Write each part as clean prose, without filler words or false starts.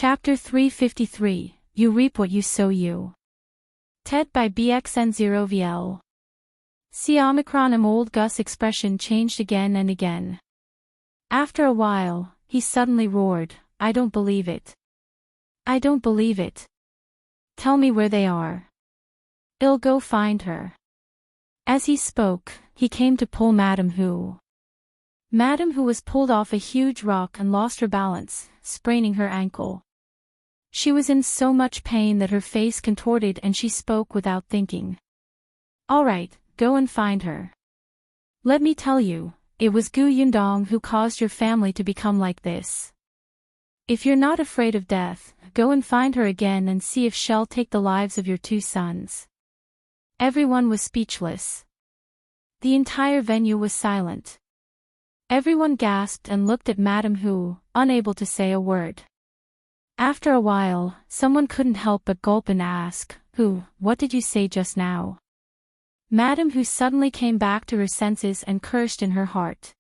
Chapter 353, You Reap What You Sow You. TED by BXN0VL. See Omicron Old Gus' expression changed again and again. After a while, he suddenly roared, I don't believe it. I don't believe it. Tell me where they are. I'll go find her. As he spoke, he came to pull Madame Who. Madame Who was pulled off a huge rock and lost her balance, spraining her ankle. She was in so much pain that her face contorted and she spoke without thinking. All right, go and find her. Let me tell you, it was Gu Yundong who caused your family to become like this. If you're not afraid of death, go and find her again and see if she'll take the lives of your 2 sons. Everyone was speechless. The entire venue was silent. Everyone gasped and looked at Madame Who, unable to say a word. After a while, someone couldn't help but gulp and ask, Who, what did you say just now? Madame Who suddenly came back to her senses and cursed in her heart.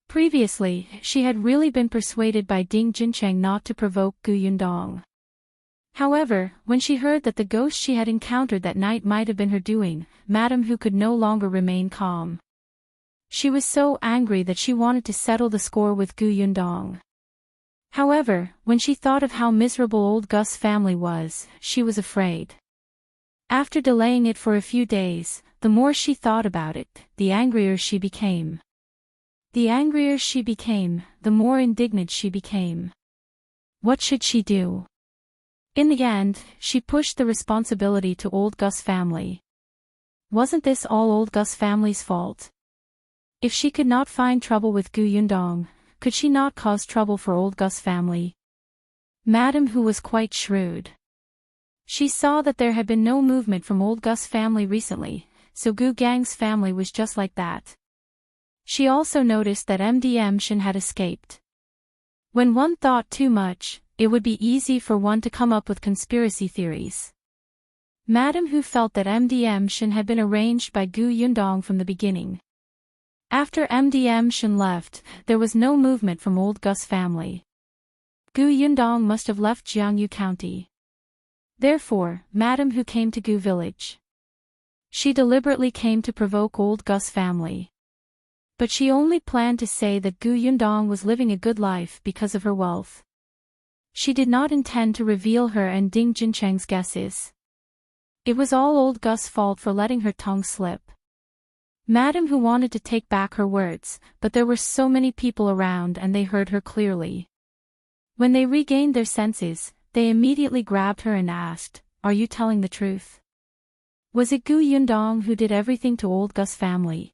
Previously, she had really been persuaded by Ding Jincheng not to provoke Gu Yundong. However, when she heard that the ghost she had encountered that night might have been her doing, Madame Who could no longer remain calm. She was so angry that she wanted to settle the score with Gu Yundong. However, when she thought of how miserable old Gus' family was, she was afraid. After delaying it for a few days, the more she thought about it, the angrier she became. The angrier she became, the more indignant she became. What should she do? In the end, she pushed the responsibility to old Gus' family. Wasn't this all old Gus' family's fault? If she could not find trouble with Gu Yundong, could she not cause trouble for old Gus' family? Madame Who was quite shrewd. She saw that there had been no movement from old Gus' family recently, so Gu Gang's family was just like that. She also noticed that MDM Shin had escaped. When one thought too much, it would be easy for one to come up with conspiracy theories. Madame Who felt that MDM Shin had been arranged by Gu Yundong from the beginning. After MDM Shin left, there was no movement from old Gus' family. Gu Yundong must have left Jiangyu County. Therefore, Madame Who came to Gu Village. She deliberately came to provoke old Gus' family. But she only planned to say that Gu Yundong was living a good life because of her wealth. She did not intend to reveal her and Ding Jincheng's guesses. It was all old Gus' fault for letting her tongue slip. Madame Who wanted to take back her words, but there were so many people around and they heard her clearly. When they regained their senses, they immediately grabbed her and asked, Are you telling the truth? Was it Gu Yundong who did everything to old Gus' family?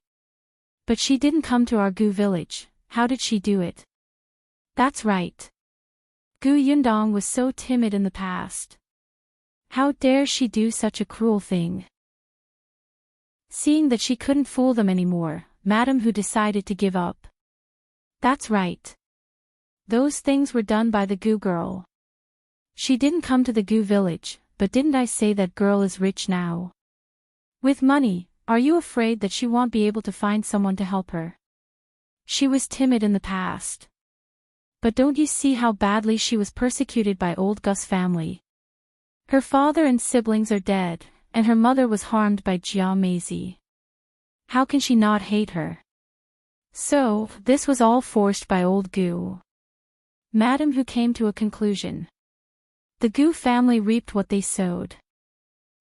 But she didn't come to our Gu village, how did she do it? That's right. Gu Yundong was so timid in the past. How dare she do such a cruel thing? Seeing that she couldn't fool them anymore, Madame Who decided to give up. That's right. Those things were done by the Gu girl. She didn't come to the Gu village, but didn't I say that girl is rich now? With money, are you afraid that she won't be able to find someone to help her? She was timid in the past. But don't you see how badly she was persecuted by old Gus' family? Her father and siblings are dead, and her mother was harmed by Jia Meizi. How can she not hate her? So, this was all forced by old Gu. Madame Who came to a conclusion. The Gu family reaped what they sowed.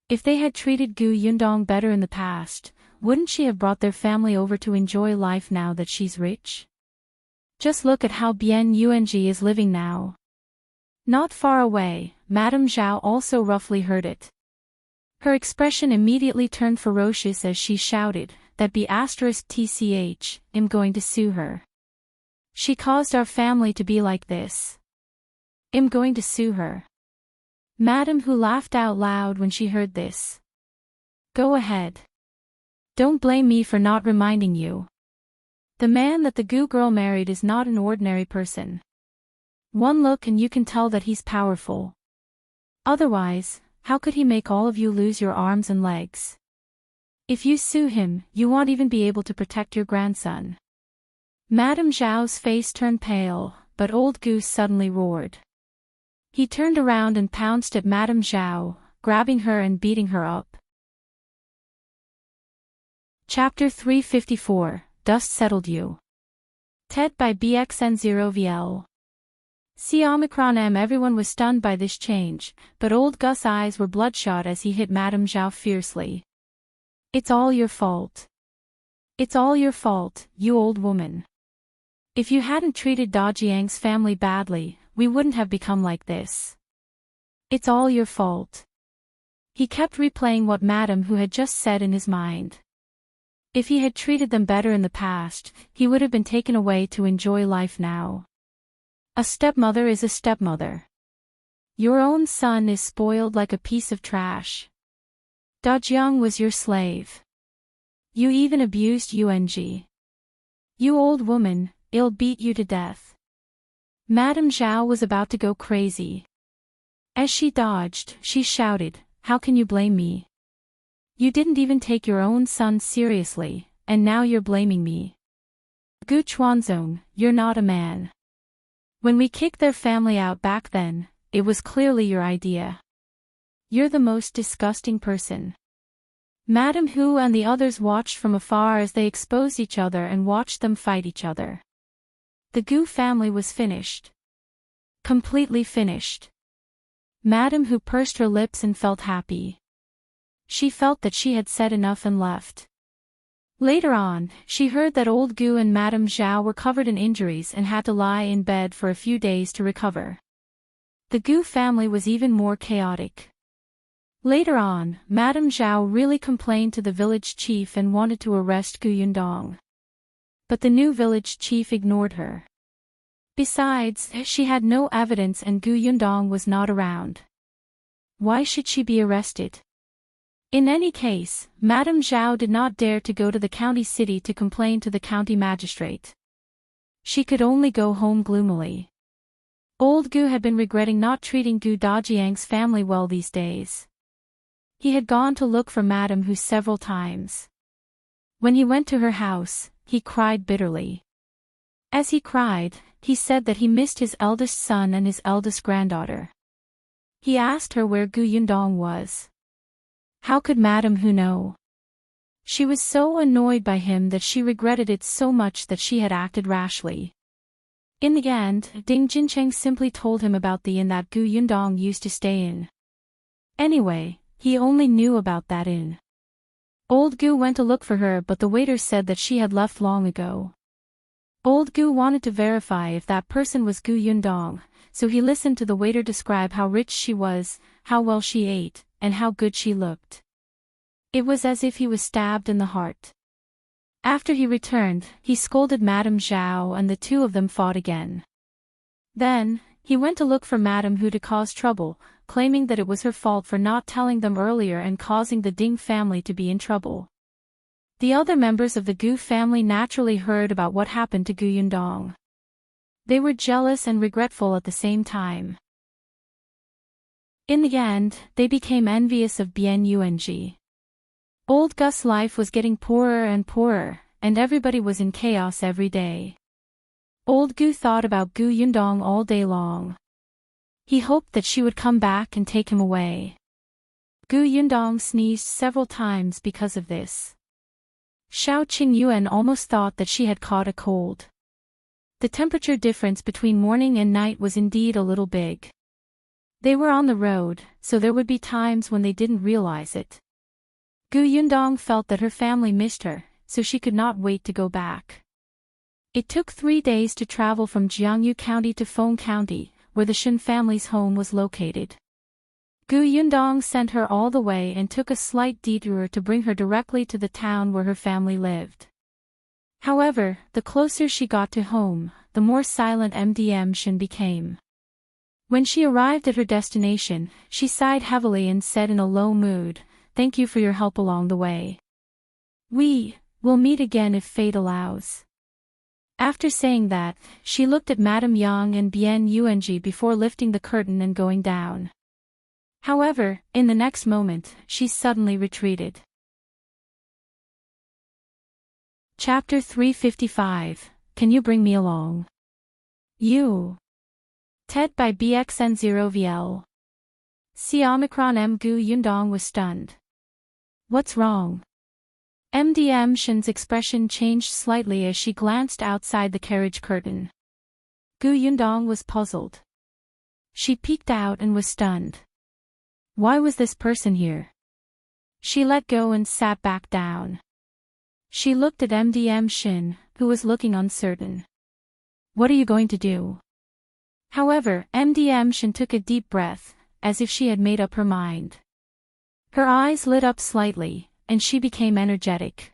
If they had treated Gu Yundong better in the past, wouldn't she have brought their family over to enjoy life now that she's rich? Just look at how Bian Yuanji is living now. Not far away, Madame Zhao also roughly heard it. Her expression immediately turned ferocious as she shouted, that B*TCH, I'm going to sue her. She caused our family to be like this. I'm going to sue her. Madame Who laughed out loud when she heard this. Go ahead. Don't blame me for not reminding you. The man that the Gu girl married is not an ordinary person. One look and you can tell that he's powerful. Otherwise, how could he make all of you lose your arms and legs? If you sue him, you won't even be able to protect your grandson. Madame Zhao's face turned pale, but old Goose suddenly roared. He turned around and pounced at Madame Zhao, grabbing her and beating her up. Chapter 354, Dust Settled You. TED by BXN0VL. See Omicron M. Everyone was stunned by this change, but old Gus' eyes were bloodshot as he hit Madame Zhao fiercely. It's all your fault. It's all your fault, you old woman. If you hadn't treated Dajiang's family badly, we wouldn't have become like this. It's all your fault. He kept replaying what Madame Hu had just said in his mind. If he had treated them better in the past, he would have been taken away to enjoy life now. A stepmother is a stepmother. Your own son is spoiled like a piece of trash. Dajiang was your slave. You even abused Yung. You old woman, I'll beat you to death. Madame Zhao was about to go crazy. As she dodged, she shouted, "How can you blame me? You didn't even take your own son seriously, and now you're blaming me. Gu Chuanzong, you're not a man. When we kicked their family out back then, it was clearly your idea. You're the most disgusting person." Madame Hu and the others watched from afar as they exposed each other and watched them fight each other. The Gu family was finished. Completely finished. Madame Hu pursed her lips and felt happy. She felt that she had said enough and left. Later on, she heard that old Gu and Madame Zhao were covered in injuries and had to lie in bed for a few days to recover. The Gu family was even more chaotic. Later on, Madame Zhao really complained to the village chief and wanted to arrest Gu Yundong. But the new village chief ignored her. Besides, she had no evidence and Gu Yundong was not around. Why should she be arrested? In any case, Madame Zhao did not dare to go to the county city to complain to the county magistrate. She could only go home gloomily. Old Gu had been regretting not treating Gu Dajiang's family well these days. He had gone to look for Madame Hu several times. When he went to her house, he cried bitterly. As he cried, he said that he missed his eldest son and his eldest granddaughter. He asked her where Gu Yundong was. How could Madame Hu know? She was so annoyed by him that she regretted it so much that she had acted rashly. In the end, Ding Jincheng simply told him about the inn that Gu Yundong used to stay in. Anyway, he only knew about that inn. Old Gu went to look for her but the waiter said that she had left long ago. Old Gu wanted to verify if that person was Gu Yundong, so he listened to the waiter describe how rich she was, how well she ate, and how good she looked. It was as if he was stabbed in the heart. After he returned, he scolded Madame Zhao and the two of them fought again. Then, he went to look for Madame Hu to cause trouble, claiming that it was her fault for not telling them earlier and causing the Ding family to be in trouble. The other members of the Gu family naturally heard about what happened to Gu Yundong. They were jealous and regretful at the same time. In the end, they became envious of Bian Yung. Old Gus' life was getting poorer and poorer, and everybody was in chaos every day. Old Gu thought about Gu Yundong all day long. He hoped that she would come back and take him away. Gu Yundong sneezed several times because of this. Xiao Qingyuan almost thought that she had caught a cold. The temperature difference between morning and night was indeed a little big. They were on the road, so there would be times when they didn't realize it. Gu Yundong felt that her family missed her, so she could not wait to go back. It took 3 days to travel from Jiangyu County to Feng County, where the Shen family's home was located. Gu Yundong sent her all the way and took a slight detour to bring her directly to the town where her family lived. However, the closer she got to home, the more silent MDM Shen became. When she arrived at her destination, she sighed heavily and said in a low mood, "Thank you for your help along the way. We will meet again if fate allows." After saying that, she looked at Madame Yang and Bian Yung before lifting the curtain and going down. However, in the next moment, she suddenly retreated. Chapter 355, Can you bring me along? You. Ted by BXN0VL. C Omicron M Gu Yundong was stunned. What's wrong? MDM Shin's expression changed slightly as she glanced outside the carriage curtain. Gu Yundong was puzzled. She peeked out and was stunned. Why was this person here? She let go and sat back down. She looked at MDM Shin, who was looking uncertain. What are you going to do? However, MDM Shin took a deep breath, as if she had made up her mind. Her eyes lit up slightly, and she became energetic.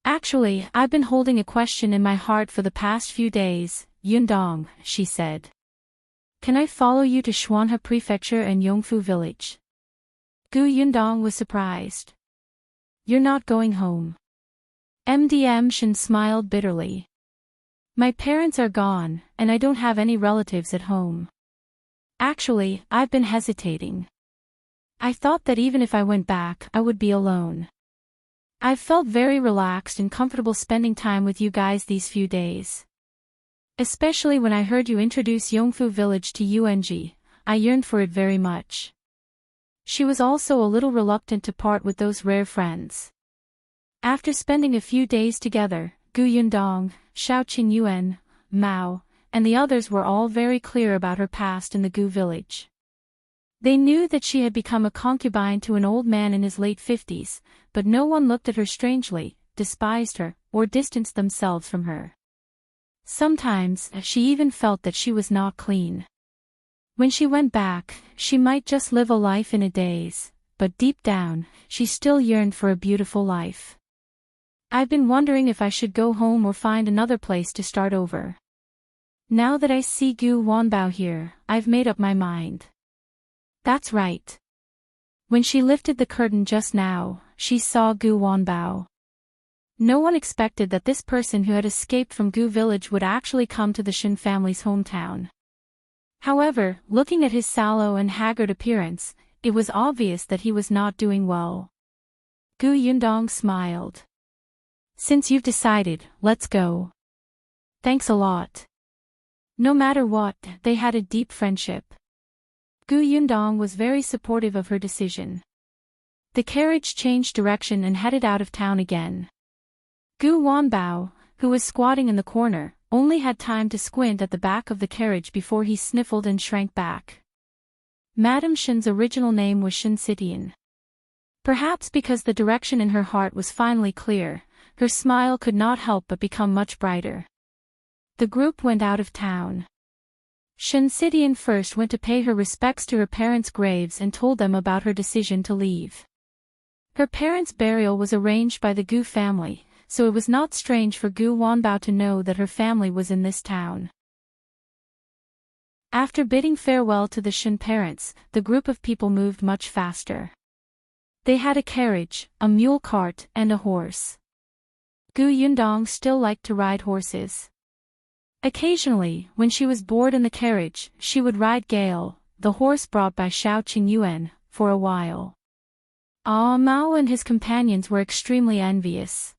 Actually, I've been holding a question in my heart for the past few days, Yundong, she said. Can I follow you to Xuanhe Prefecture and Yongfu Village? Gu Yundong was surprised. You're not going home. MDM Shin smiled bitterly. My parents are gone, and I don't have any relatives at home. Actually, I've been hesitating. I thought that even if I went back, I would be alone. I've felt very relaxed and comfortable spending time with you guys these few days. Especially when I heard you introduce Yongfu Village to UNG, I yearned for it very much. She was also a little reluctant to part with those rare friends. After spending a few days together, Gu Yundong, Xiao Qingyuan, Mao, and the others were all very clear about her past in the Gu village. They knew that she had become a concubine to an old man in his late 50s, but no one looked at her strangely, despised her, or distanced themselves from her. Sometimes, she even felt that she was not clean. When she went back, she might just live a life in a daze, but deep down, she still yearned for a beautiful life. I've been wondering if I should go home or find another place to start over. Now that I see Gu Wanbao here, I've made up my mind. That's right. When she lifted the curtain just now, she saw Gu Wanbao. No one expected that this person who had escaped from Gu village would actually come to the Shin family's hometown. However, looking at his sallow and haggard appearance, it was obvious that he was not doing well. Gu Yundong smiled. Since you've decided, let's go. Thanks a lot. No matter what, they had a deep friendship. Gu Yundong was very supportive of her decision. The carriage changed direction and headed out of town again. Gu Wanbao, who was squatting in the corner, only had time to squint at the back of the carriage before he sniffled and shrank back. Madame Shin's original name was Shin Sitian. Perhaps because the direction in her heart was finally clear, her smile could not help but become much brighter. The group went out of town. Shin Sitian first went to pay her respects to her parents' graves and told them about her decision to leave. Her parents' burial was arranged by the Gu family, so it was not strange for Gu Wanbao to know that her family was in this town. After bidding farewell to the Shin parents, the group of people moved much faster. They had a carriage, a mule cart, and a horse. Gu Yundong still liked to ride horses. Occasionally, when she was bored in the carriage, she would ride Gale, the horse brought by Xiao Qingyuan, for a while. Mao and his companions were extremely envious.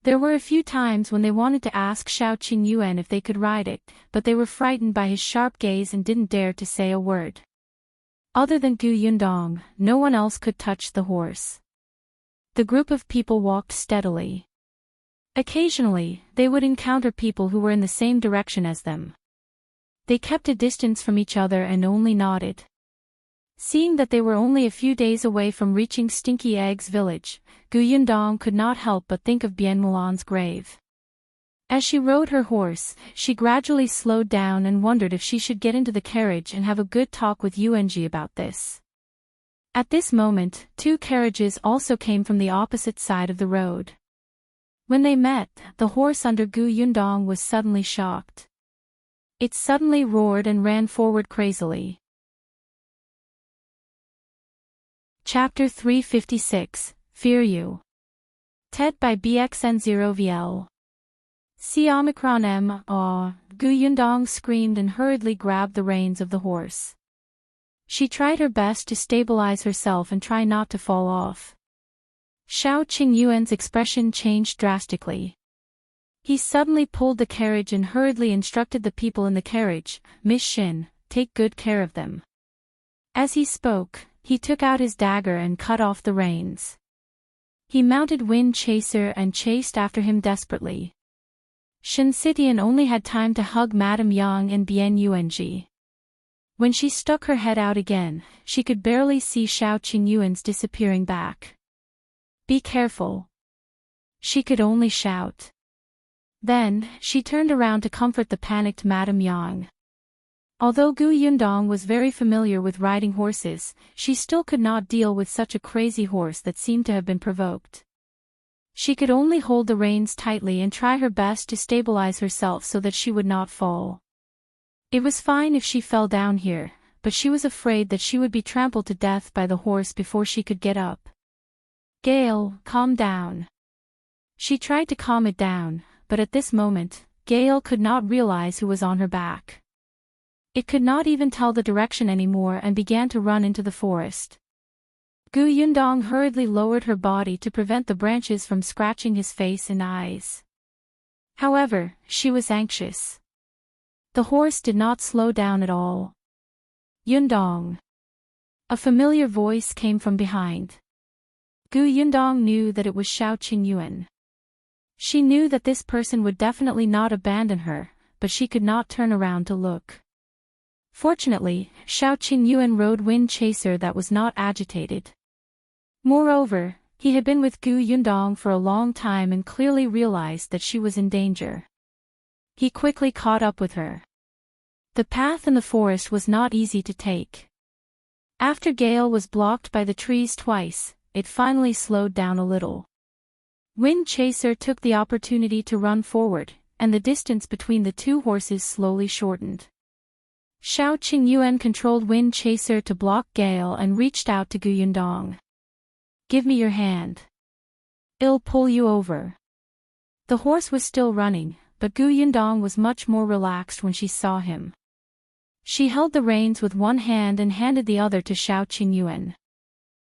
There were a few times when they wanted to ask Xiao Qingyuan if they could ride it, but they were frightened by his sharp gaze and didn't dare to say a word. Other than Gu Yundong, no one else could touch the horse. The group of people walked steadily. Occasionally, they would encounter people who were in the same direction as them. They kept a distance from each other and only nodded. Seeing that they were only a few days away from reaching Stinky Egg's village, Gu Yundong could not help but think of Bien Mulan's grave. As she rode her horse, she gradually slowed down and wondered if she should get into the carriage and have a good talk with Yuanji about this. At this moment, two carriages also came from the opposite side of the road. When they met, the horse under Gu Yundong was suddenly shocked. It suddenly roared and ran forward crazily. Chapter 356, Fear You. Ted by BXN0VL. C Omicron M. Gu Yundong screamed and hurriedly grabbed the reins of the horse. She tried her best to stabilize herself and try not to fall off. Xiao Qingyuan's expression changed drastically. He suddenly pulled the carriage and hurriedly instructed the people in the carriage, "Miss Shin, take good care of them." As he spoke, he took out his dagger and cut off the reins. He mounted Wind Chaser and chased after him desperately. Shin Sitian only had time to hug Madame Yang and Bien Yuanji. When she stuck her head out again, she could barely see Xiao Qingyuan's disappearing back. "Be careful." She could only shout. Then, she turned around to comfort the panicked Madame Yang. Although Gu Yundong was very familiar with riding horses, she still could not deal with such a crazy horse that seemed to have been provoked. She could only hold the reins tightly and try her best to stabilize herself so that she would not fall. It was fine if she fell down here, but she was afraid that she would be trampled to death by the horse before she could get up. "Gale, calm down." She tried to calm it down, but at this moment, Gale could not realize who was on her back. It could not even tell the direction anymore and began to run into the forest. Gu Yundong hurriedly lowered her body to prevent the branches from scratching his face and eyes. However, she was anxious. The horse did not slow down at all. "Yundong." A familiar voice came from behind. Gu Yundong knew that it was Xiao Qingyuan. She knew that this person would definitely not abandon her, but she could not turn around to look. Fortunately, Xiao Qingyuan rode Wind Chaser that was not agitated. Moreover, he had been with Gu Yundong for a long time and clearly realized that she was in danger. He quickly caught up with her. The path in the forest was not easy to take. After Gale was blocked by the trees twice, it finally slowed down a little. Wind Chaser took the opportunity to run forward, and the distance between the two horses slowly shortened. Xiao Qingyuan controlled Wind Chaser to block Gale and reached out to Gu Yundong. "Give me your hand. I'll pull you over." The horse was still running, but Gu Yundong was much more relaxed when she saw him. She held the reins with one hand and handed the other to Xiao Qingyuan.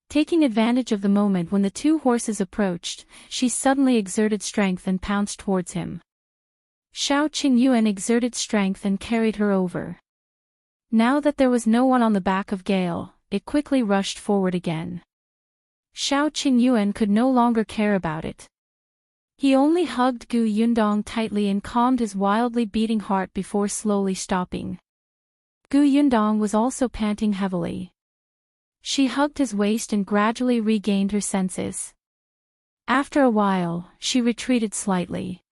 Taking advantage of the moment when the two horses approached, she suddenly exerted strength and pounced towards him. Xiao Qingyuan exerted strength and carried her over. Now that there was no one on the back of Gale, it quickly rushed forward again. Xiao Qingyuan could no longer care about it. He only hugged Gu Yundong tightly and calmed his wildly beating heart before slowly stopping. Gu Yundong was also panting heavily. She hugged his waist and gradually regained her senses. After a while, she retreated slightly.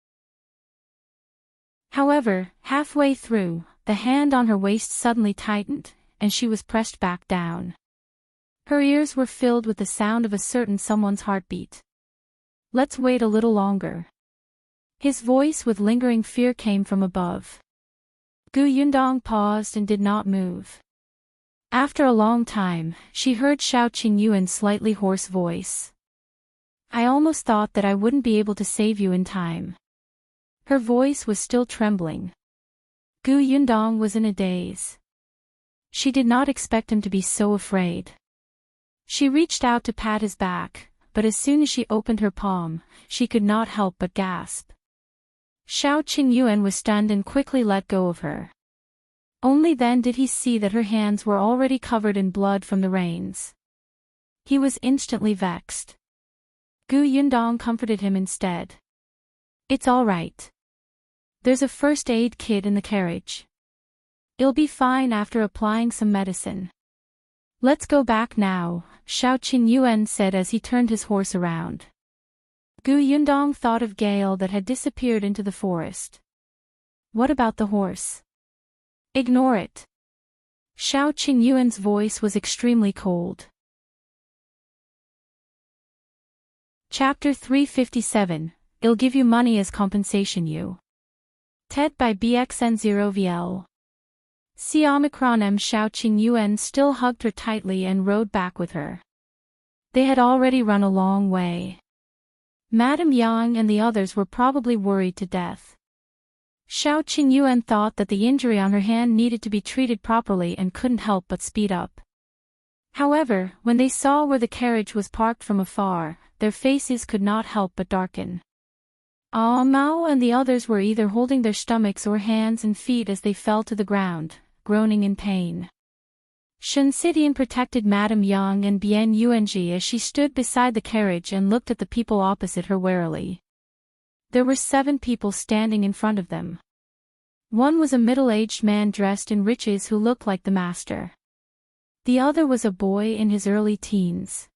However, halfway through, the hand on her waist suddenly tightened, and she was pressed back down. Her ears were filled with the sound of a certain someone's heartbeat. "Let's wait a little longer." His voice with lingering fear came from above. Gu Yundong paused and did not move. After a long time, she heard Xiao Qingyuan's slightly hoarse voice. "I almost thought that I wouldn't be able to save you in time." Her voice was still trembling. Gu Yundong was in a daze. She did not expect him to be so afraid. She reached out to pat his back, but as soon as she opened her palm, she could not help but gasp. Xiao Qingyuan was stunned and quickly let go of her. Only then did he see that her hands were already covered in blood from the reins. He was instantly vexed. Gu Yundong comforted him instead. "It's all right. There's a first aid kit in the carriage. It'll be fine after applying some medicine. Let's go back now," Xiao Qingyuan said as he turned his horse around. Gu Yundong thought of Gale that had disappeared into the forest. What about the horse? "Ignore it." Xiao Qingyuan's voice was extremely cold. Chapter 357, I'll give you money as compensation you. TED by BXN0VL. C Omicron M. Xiao Qingyuan still hugged her tightly and rode back with her. They had already run a long way. Madame Yang and the others were probably worried to death. Xiao Qingyuan thought that the injury on her hand needed to be treated properly and couldn't help but speed up. However, when they saw where the carriage was parked from afar, their faces could not help but darken. Ah Mao and the others were either holding their stomachs or hands and feet as they fell to the ground, groaning in pain. Shen Xidian protected Madame Yang and Bian Yuanji as she stood beside the carriage and looked at the people opposite her warily. There were 7 people standing in front of them. One was a middle-aged man dressed in riches who looked like the master. The other was a boy in his early teens.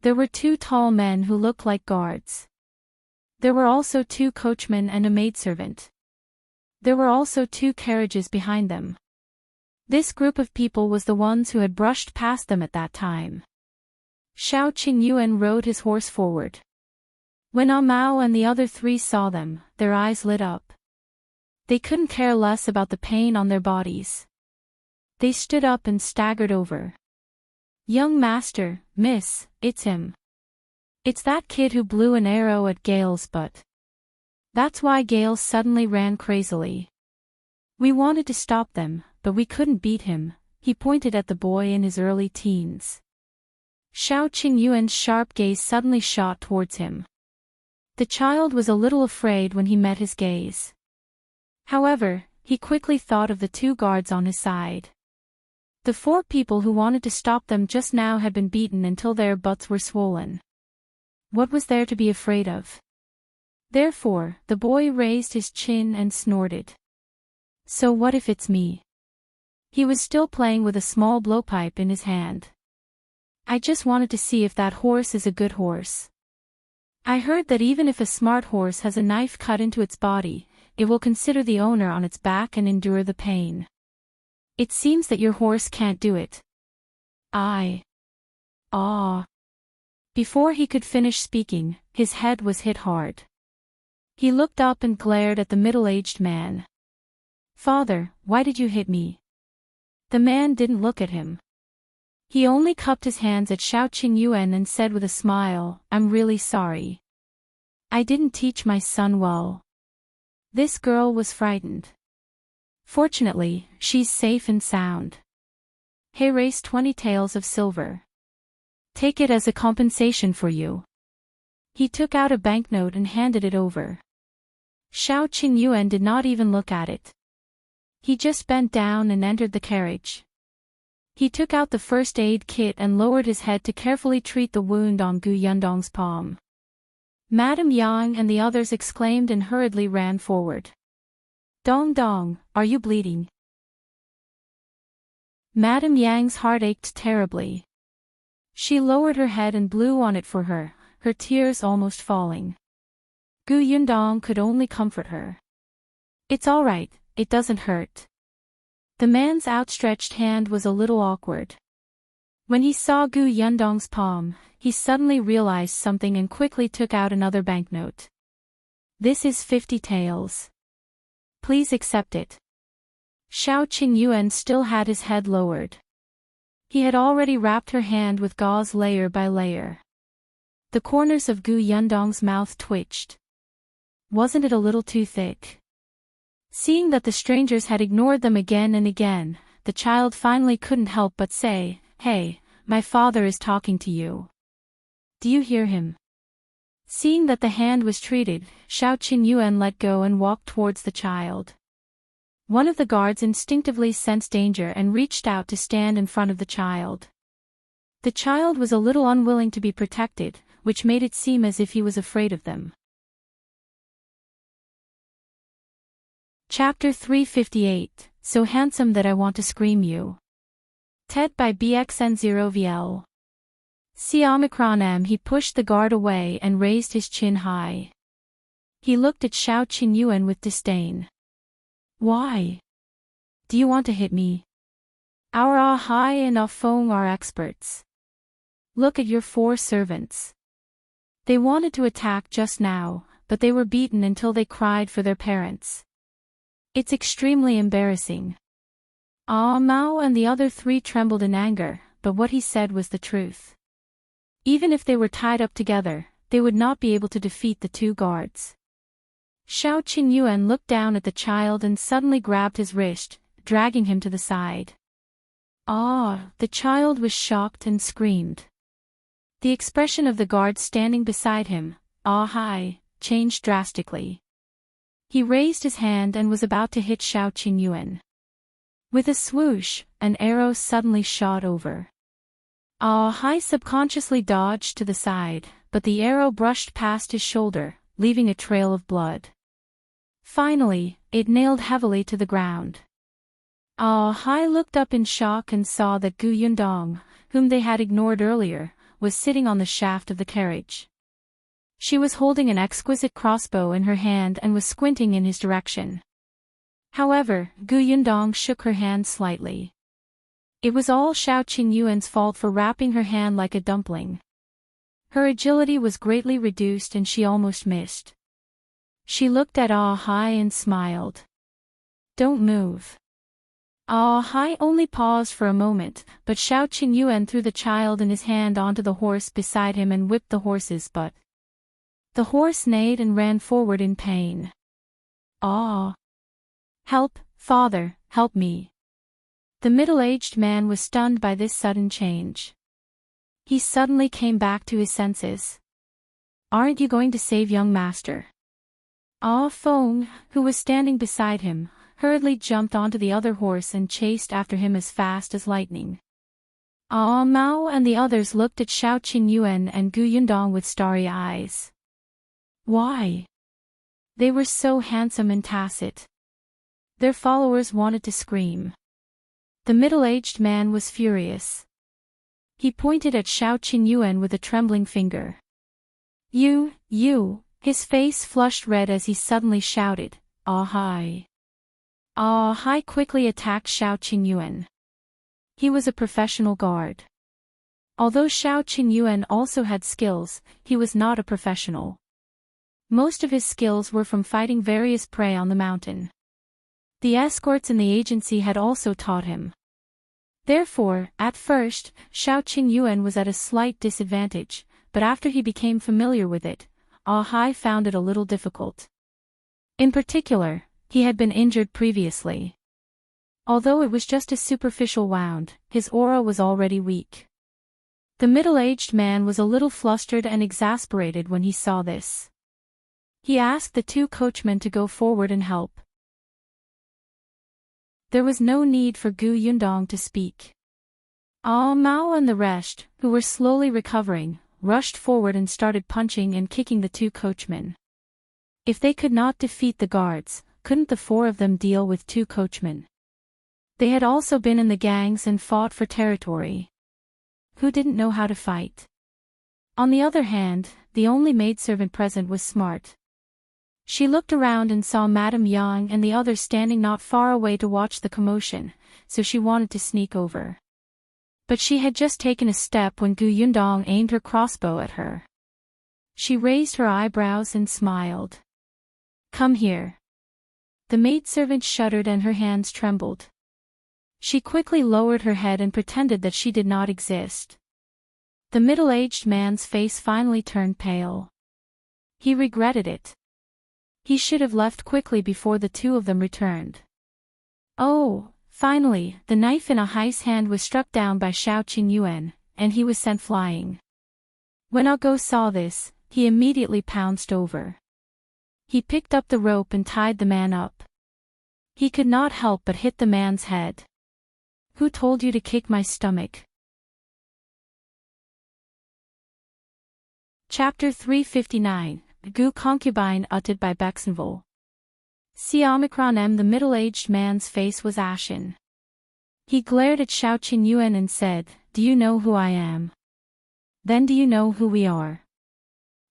There were 2 tall men who looked like guards. There were also 2 coachmen and a maidservant. There were also 2 carriages behind them. This group of people was the ones who had brushed past them at that time. Xiao Qingyuan rode his horse forward. When Ah Mao and the other 3 saw them, their eyes lit up. They couldn't care less about the pain on their bodies. They stood up and staggered over. "Young master, miss, it's him. It's that kid who blew an arrow at Gale's butt. That's why Gale suddenly ran crazily. We wanted to stop them, but we couldn't beat him." He pointed at the boy in his early teens. Xiao Qingyuan's sharp gaze suddenly shot towards him. The child was a little afraid when he met his gaze. However, he quickly thought of the 2 guards on his side. The 4 people who wanted to stop them just now had been beaten until their butts were swollen. What was there to be afraid of? Therefore, the boy raised his chin and snorted. "So what if it's me?" He was still playing with a small blowpipe in his hand. "I just wanted to see if that horse is a good horse. I heard that even if a smart horse has a knife cut into its body, it will consider the owner on its back and endure the pain. It seems that your horse can't do it." Ah. Before he could finish speaking, his head was hit hard. He looked up and glared at the middle-aged man. "Father, why did you hit me?" The man didn't look at him. He only cupped his hands at Xiao Qingyuan and said with a smile, "I'm really sorry. I didn't teach my son well." This girl was frightened. Fortunately, she's safe and sound. He raised 20 taels of silver. "Take it as a compensation for you." He took out a banknote and handed it over. Xiao Qingyuan did not even look at it. He just bent down and entered the carriage. He took out the first aid kit and lowered his head to carefully treat the wound on Gu Yundong's palm. Madame Yang and the others exclaimed and hurriedly ran forward. "Dong Dong, are you bleeding?" Madame Yang's heart ached terribly. She lowered her head and blew on it for her, her tears almost falling. Gu Yundong could only comfort her. "It's all right, it doesn't hurt." The man's outstretched hand was a little awkward. When he saw Gu Yundong's palm, he suddenly realized something and quickly took out another banknote. "This is 50 taels. Please accept it." Xiao Qingyuan still had his head lowered. He had already wrapped her hand with gauze layer by layer. The corners of Gu Yundong's mouth twitched. Wasn't it a little too thick? Seeing that the strangers had ignored them again and again, the child finally couldn't help but say, "Hey, my father is talking to you. Do you hear him?" Seeing that the hand was treated, Xiao Qingyuan let go and walked towards the child. One of the guards instinctively sensed danger and reached out to stand in front of the child. The child was a little unwilling to be protected, which made it seem as if he was afraid of them. Chapter 358, So Handsome That I Want to Scream You. TED by BXN0VL. He pushed the guard away and raised his chin high. He looked at Xiao Qingyuan with disdain. "Why? Do you want to hit me? Our Ahai and Afong are experts. Look at your 4 servants. They wanted to attack just now, but they were beaten until they cried for their parents. It's extremely embarrassing." Ah Mao and the other 3 trembled in anger, but what he said was the truth. Even if they were tied up together, they would not be able to defeat the 2 guards. Xiao Qingyuan looked down at the child and suddenly grabbed his wrist, dragging him to the side. The child was shocked and screamed. The expression of the guard standing beside him, "Ah hi," changed drastically. He raised his hand and was about to hit Xiao Qingyuan. With a swoosh, an arrow suddenly shot over. Hai subconsciously dodged to the side, but the arrow brushed past his shoulder, leaving a trail of blood. Finally, it nailed heavily to the ground. Hai looked up in shock and saw that Gu Yundong, whom they had ignored earlier, was sitting on the shaft of the carriage. She was holding an exquisite crossbow in her hand and was squinting in his direction. However, Gu Yundong shook her hand slightly. It was all Xiao Qingyuan's fault for wrapping her hand like a dumpling. Her agility was greatly reduced and she almost missed. She looked at Hai and smiled. "Don't move." Hai only paused for a moment, but Xiao Qingyuan threw the child and his hand onto the horse beside him and whipped the horse's butt. The horse neighed and ran forward in pain. "Help, father, help me." The middle-aged man was stunned by this sudden change. He suddenly came back to his senses. "Aren't you going to save young master?" Feng, who was standing beside him, hurriedly jumped onto the other horse and chased after him as fast as lightning. Mao and the others looked at Xiao Qingyuan and Gu Yundong with starry eyes. Why? They were so handsome and tacit. Their followers wanted to scream. The middle-aged man was furious. He pointed at Xiao Qingyuan with a trembling finger. You! His face flushed red as he suddenly shouted, Hai! Hai quickly attacked Xiao Qingyuan. He was a professional guard. Although Xiao Qingyuan also had skills, he was not a professional. Most of his skills were from fighting various prey on the mountain. The escorts in the agency had also taught him. Therefore, at first, Xiao Qingyuan was at a slight disadvantage, but after he became familiar with it, Hai found it a little difficult. In particular, he had been injured previously. Although it was just a superficial wound, his aura was already weak. The middle-aged man was a little flustered and exasperated when he saw this. He asked the two coachmen to go forward and help. There was no need for Gu Yundong to speak. Mao and the rest, who were slowly recovering, rushed forward and started punching and kicking the two coachmen. If they could not defeat the guards, couldn't the four of them deal with two coachmen? They had also been in the gangs and fought for territory. Who didn't know how to fight? On the other hand, the only maidservant present was smart. She looked around and saw Madame Yang and the others standing not far away to watch the commotion, so she wanted to sneak over. But she had just taken a step when Gu Yundong aimed her crossbow at her. She raised her eyebrows and smiled. Come here. The maidservant shuddered and her hands trembled. She quickly lowered her head and pretended that she did not exist. The middle-aged man's face finally turned pale. He regretted it. He should have left quickly before the two of them returned. Finally, the knife in Hai's hand was struck down by Xiao Qingyuan, and he was sent flying. When Go saw this, he immediately pounced over. He picked up the rope and tied the man up. He could not help but hit the man's head. Who told you to kick my stomach? Chapter 359, Gu Concubine uttered by Bexenville. The middle-aged man's face was ashen. He glared at Xiao Qingyuan and said, Do you know who I am? Then do you know who we are?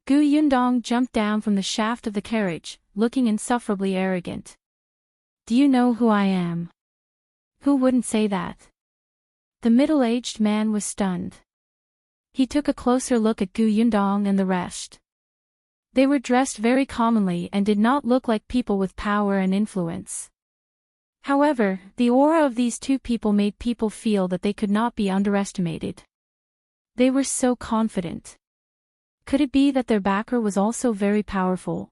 Gu Yundong jumped down from the shaft of the carriage, looking insufferably arrogant. Do you know who I am? Who wouldn't say that? The middle-aged man was stunned. He took a closer look at Gu Yundong and the rest. They were dressed very commonly and did not look like people with power and influence. However, the aura of these two people made people feel that they could not be underestimated. They were so confident. Could it be that their backer was also very powerful?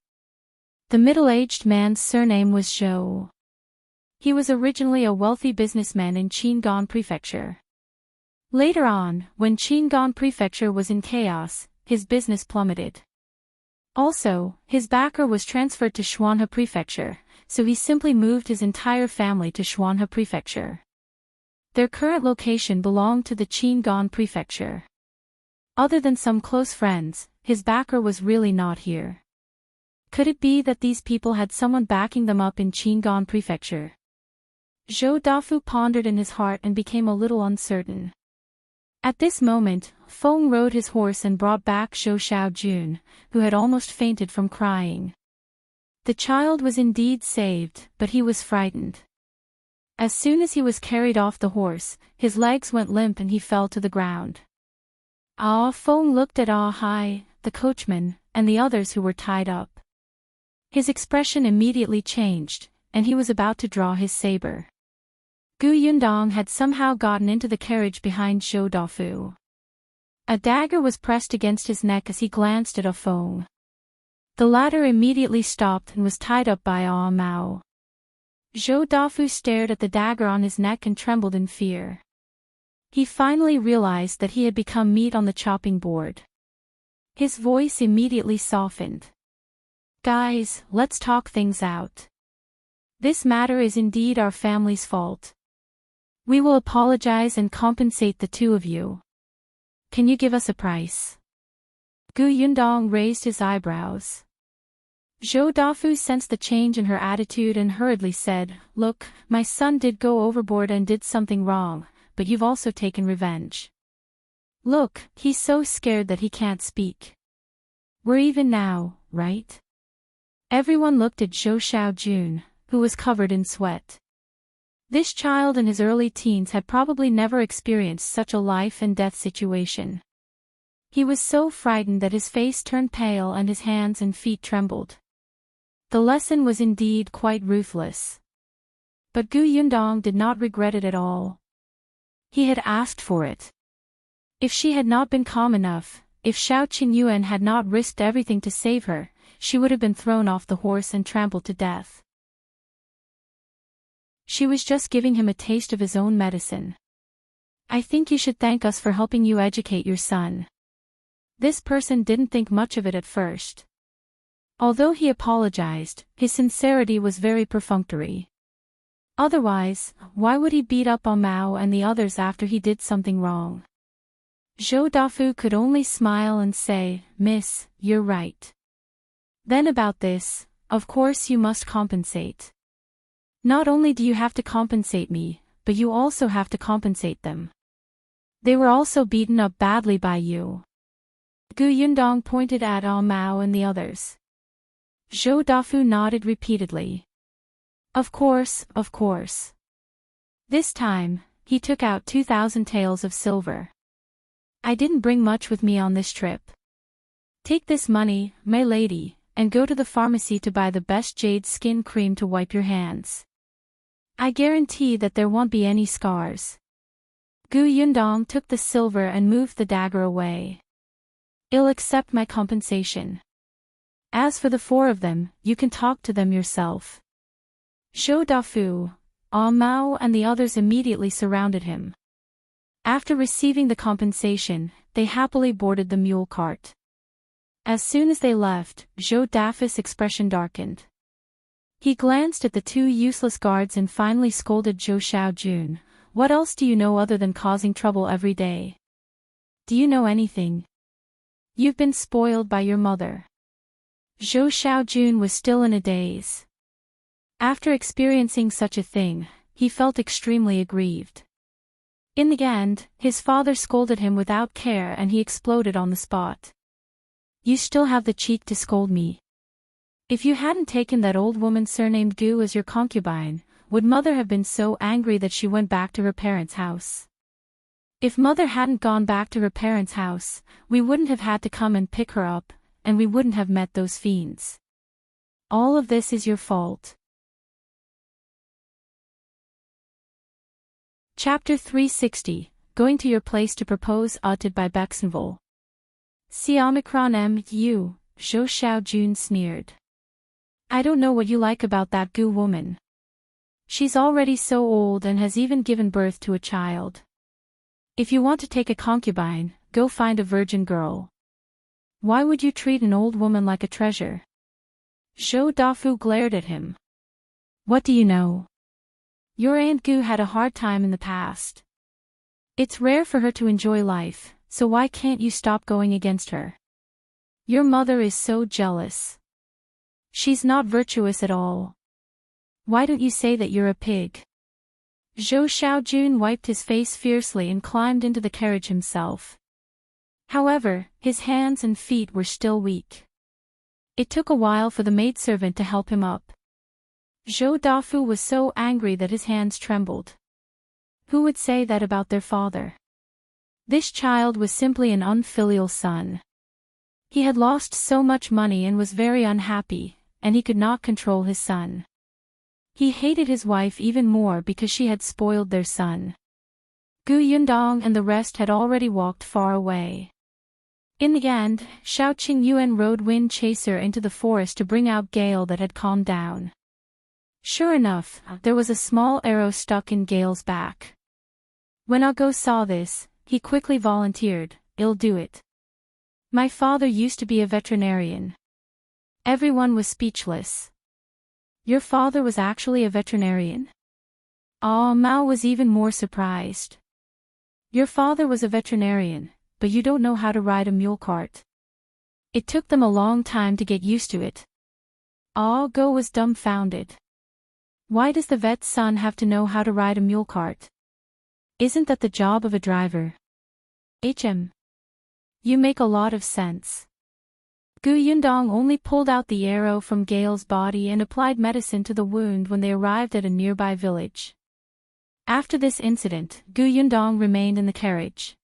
The middle-aged man's surname was Zhou. He was originally a wealthy businessman in Qingan Prefecture. Later on, when Qingan Prefecture was in chaos, his business plummeted. Also, his backer was transferred to Xuanhe Prefecture, so he simply moved his entire family to Xuanhe Prefecture. Their current location belonged to the Qingan Prefecture. Other than some close friends, his backer was really not here. Could it be that these people had someone backing them up in Qingan Prefecture? Zhou Dafu pondered in his heart and became a little uncertain. At this moment, Feng rode his horse and brought back Zhou Xiaojun, who had almost fainted from crying. The child was indeed saved, but he was frightened. As soon as he was carried off the horse, his legs went limp and he fell to the ground. Ah Feng looked at Ah Hai, the coachman, and the others who were tied up. His expression immediately changed, and he was about to draw his saber. Gu Yundong had somehow gotten into the carriage behind Zhou Dafu. A dagger was pressed against his neck as he glanced at Ah Feng. The latter immediately stopped and was tied up by Ah Mao. Zhou Dafu stared at the dagger on his neck and trembled in fear. He finally realized that he had become meat on the chopping board. His voice immediately softened. Guys, let's talk things out. This matter is indeed our family's fault. We will apologize and compensate the two of you. Can you give us a price? Gu Yundong raised his eyebrows. Zhou Dafu sensed the change in her attitude and hurriedly said, Look, my son did go overboard and did something wrong, but you've also taken revenge. Look, he's so scared that he can't speak. We're even now, right? Everyone looked at Zhou Xiaojun, who was covered in sweat. This child in his early teens had probably never experienced such a life and death situation. He was so frightened that his face turned pale and his hands and feet trembled. The lesson was indeed quite ruthless. But Gu Yundong did not regret it at all. He had asked for it. If she had not been calm enough, if Xiao Qinyuan had not risked everything to save her, she would have been thrown off the horse and trampled to death. She was just giving him a taste of his own medicine. I think you should thank us for helping you educate your son. This person didn't think much of it at first. Although he apologized, his sincerity was very perfunctory. Otherwise, why would he beat up on Mao and the others after he did something wrong? Zhou Dafu could only smile and say, Miss, you're right. Then about this, of course you must compensate. Not only do you have to compensate me, but you also have to compensate them. They were also beaten up badly by you. Gu Yundong pointed at Ah Mao and the others. Zhou Dafu nodded repeatedly. Of course, of course. This time, he took out 2,000 taels of silver. I didn't bring much with me on this trip. Take this money, my lady, and go to the pharmacy to buy the best jade skin cream to wipe your hands. I guarantee that there won't be any scars. Gu Yundong took the silver and moved the dagger away. I'll accept my compensation. As for the four of them, you can talk to them yourself. Zhou Dafu, Ah Mao and the others immediately surrounded him. After receiving the compensation, they happily boarded the mule cart. As soon as they left, Zhou Dafu's expression darkened. He glanced at the two useless guards and finally scolded Zhou Xiaojun. What else do you know other than causing trouble every day? Do you know anything? You've been spoiled by your mother. Zhou Xiaojun was still in a daze. After experiencing such a thing, he felt extremely aggrieved. In the end, his father scolded him without care and he exploded on the spot. You still have the cheek to scold me. If you hadn't taken that old woman surnamed Gu as your concubine, would mother have been so angry that she went back to her parents' house? If mother hadn't gone back to her parents' house, we wouldn't have had to come and pick her up, and we wouldn't have met those fiends. All of this is your fault. Chapter 360, Going to Your Place to Propose, uttered by Bexenville. See Omicron M.U., Zhou Xiaojun sneered. I don't know what you like about that Gu woman. She's already so old and has even given birth to a child. If you want to take a concubine, go find a virgin girl. Why would you treat an old woman like a treasure? Zhou Dafu glared at him. What do you know? Your Aunt Gu had a hard time in the past. It's rare for her to enjoy life, so why can't you stop going against her? Your mother is so jealous. She's not virtuous at all. Why don't you say that you're a pig? Zhou Xiaojun wiped his face fiercely and climbed into the carriage himself. However, his hands and feet were still weak. It took a while for the maidservant to help him up. Zhou Dafu was so angry that his hands trembled. Who would say that about their father? This child was simply an unfilial son. He had lost so much money and was very unhappy, and he could not control his son. He hated his wife even more because she had spoiled their son. Gu Yundong and the rest had already walked far away. In the end, Xiao Qingyuan rode Wind Chaser into the forest to bring out Gale that had calmed down. Sure enough, there was a small arrow stuck in Gale's back. When Ago saw this, he quickly volunteered, "I'll do it. My father used to be a veterinarian." Everyone was speechless. Your father was actually a veterinarian? Mao was even more surprised. Your father was a veterinarian, but you don't know how to ride a mule cart. It took them a long time to get used to it. Go was dumbfounded. Why does the vet's son have to know how to ride a mule cart? Isn't that the job of a driver? You make a lot of sense. Gu Yundong only pulled out the arrow from Gale's body and applied medicine to the wound when they arrived at a nearby village. After this incident, Gu Yundong remained in the carriage.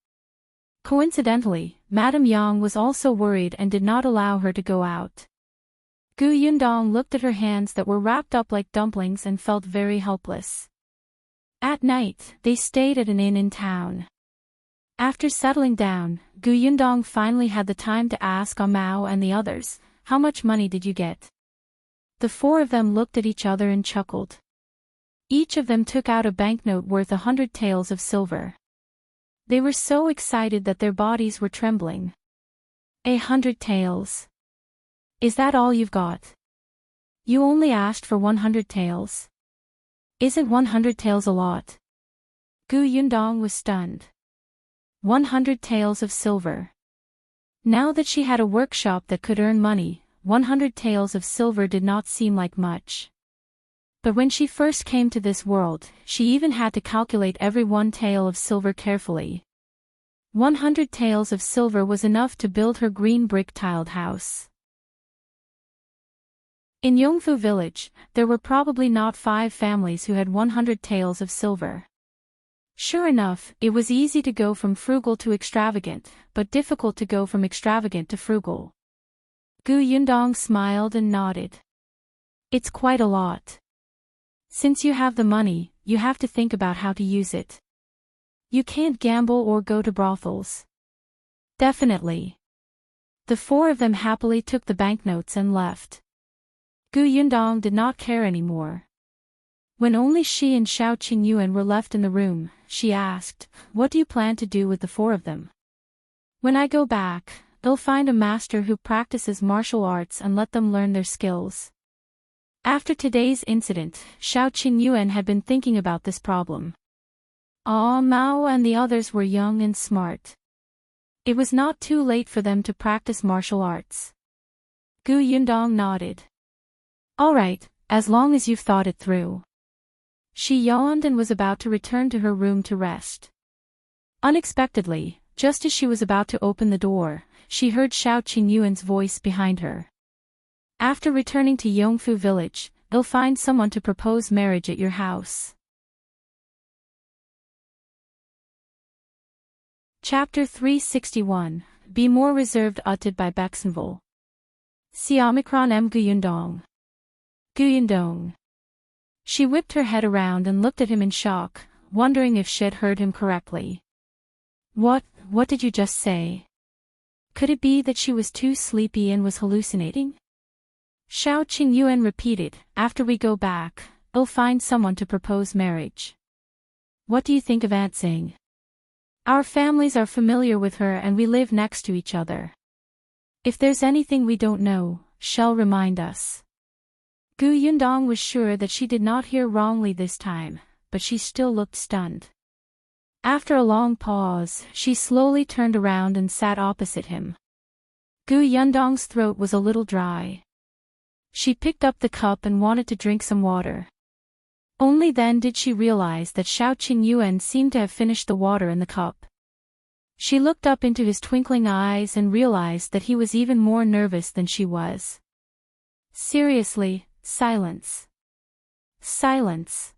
Coincidentally, Madame Yang was also worried and did not allow her to go out. Gu Yundong looked at her hands that were wrapped up like dumplings and felt very helpless. At night, they stayed at an inn in town. After settling down, Gu Yundong finally had the time to ask Mao and the others, "How much money did you get?" The four of them looked at each other and chuckled. Each of them took out a banknote worth 100 taels of silver. They were so excited that their bodies were trembling. 100 taels. Is that all you've got? You only asked for 100 taels. Isn't 100 taels a lot? Gu Yundong was stunned. 100 taels of silver. Now that she had a workshop that could earn money, 100 taels of silver did not seem like much. But when she first came to this world, she even had to calculate every 1 tael of silver carefully. 100 taels of silver was enough to build her green brick-tiled house. In Yongfu village, there were probably not 5 families who had 100 taels of silver. Sure enough, it was easy to go from frugal to extravagant, but difficult to go from extravagant to frugal. Gu Yundong smiled and nodded. It's quite a lot. Since you have the money, you have to think about how to use it. You can't gamble or go to brothels. Definitely. The four of them happily took the banknotes and left. Gu Yundong did not care anymore. When only she and Xiao Qingyuan were left in the room, she asked, "What do you plan to do with the 4 of them?" "When I go back, they'll find a master who practices martial arts and let them learn their skills." After today's incident, Xiao Qingyuan had been thinking about this problem. Mao and the others were young and smart. It was not too late for them to practice martial arts. Gu Yundong nodded. "All right, as long as you've thought it through." She yawned and was about to return to her room to rest. Unexpectedly, just as she was about to open the door, she heard Xiao Qingyuan's voice behind her. "After returning to Yongfu village, you'll find someone to propose marriage at your house." Chapter 361, Be More Reserved, uttered by Bexenville. See Omicron M. Guyundong. Guyundong. She whipped her head around and looked at him in shock, wondering if she'd heard him correctly. What did you just say? Could it be that she was too sleepy and was hallucinating? Xiao Qingyuan repeated, "After we go back, we'll find someone to propose marriage." "What do you think of Aunt Tsing?" "Our families are familiar with her and we live next to each other." If there's anything we don't know, she'll remind us. Gu Yundong was sure that she did not hear wrongly this time, but she still looked stunned. After a long pause, she slowly turned around and sat opposite him. Gu Yundong's throat was a little dry. She picked up the cup and wanted to drink some water. Only then did she realize that Xiao Qingyuan seemed to have finished the water in the cup. She looked up into his twinkling eyes and realized that he was even more nervous than she was. Seriously, silence. Silence.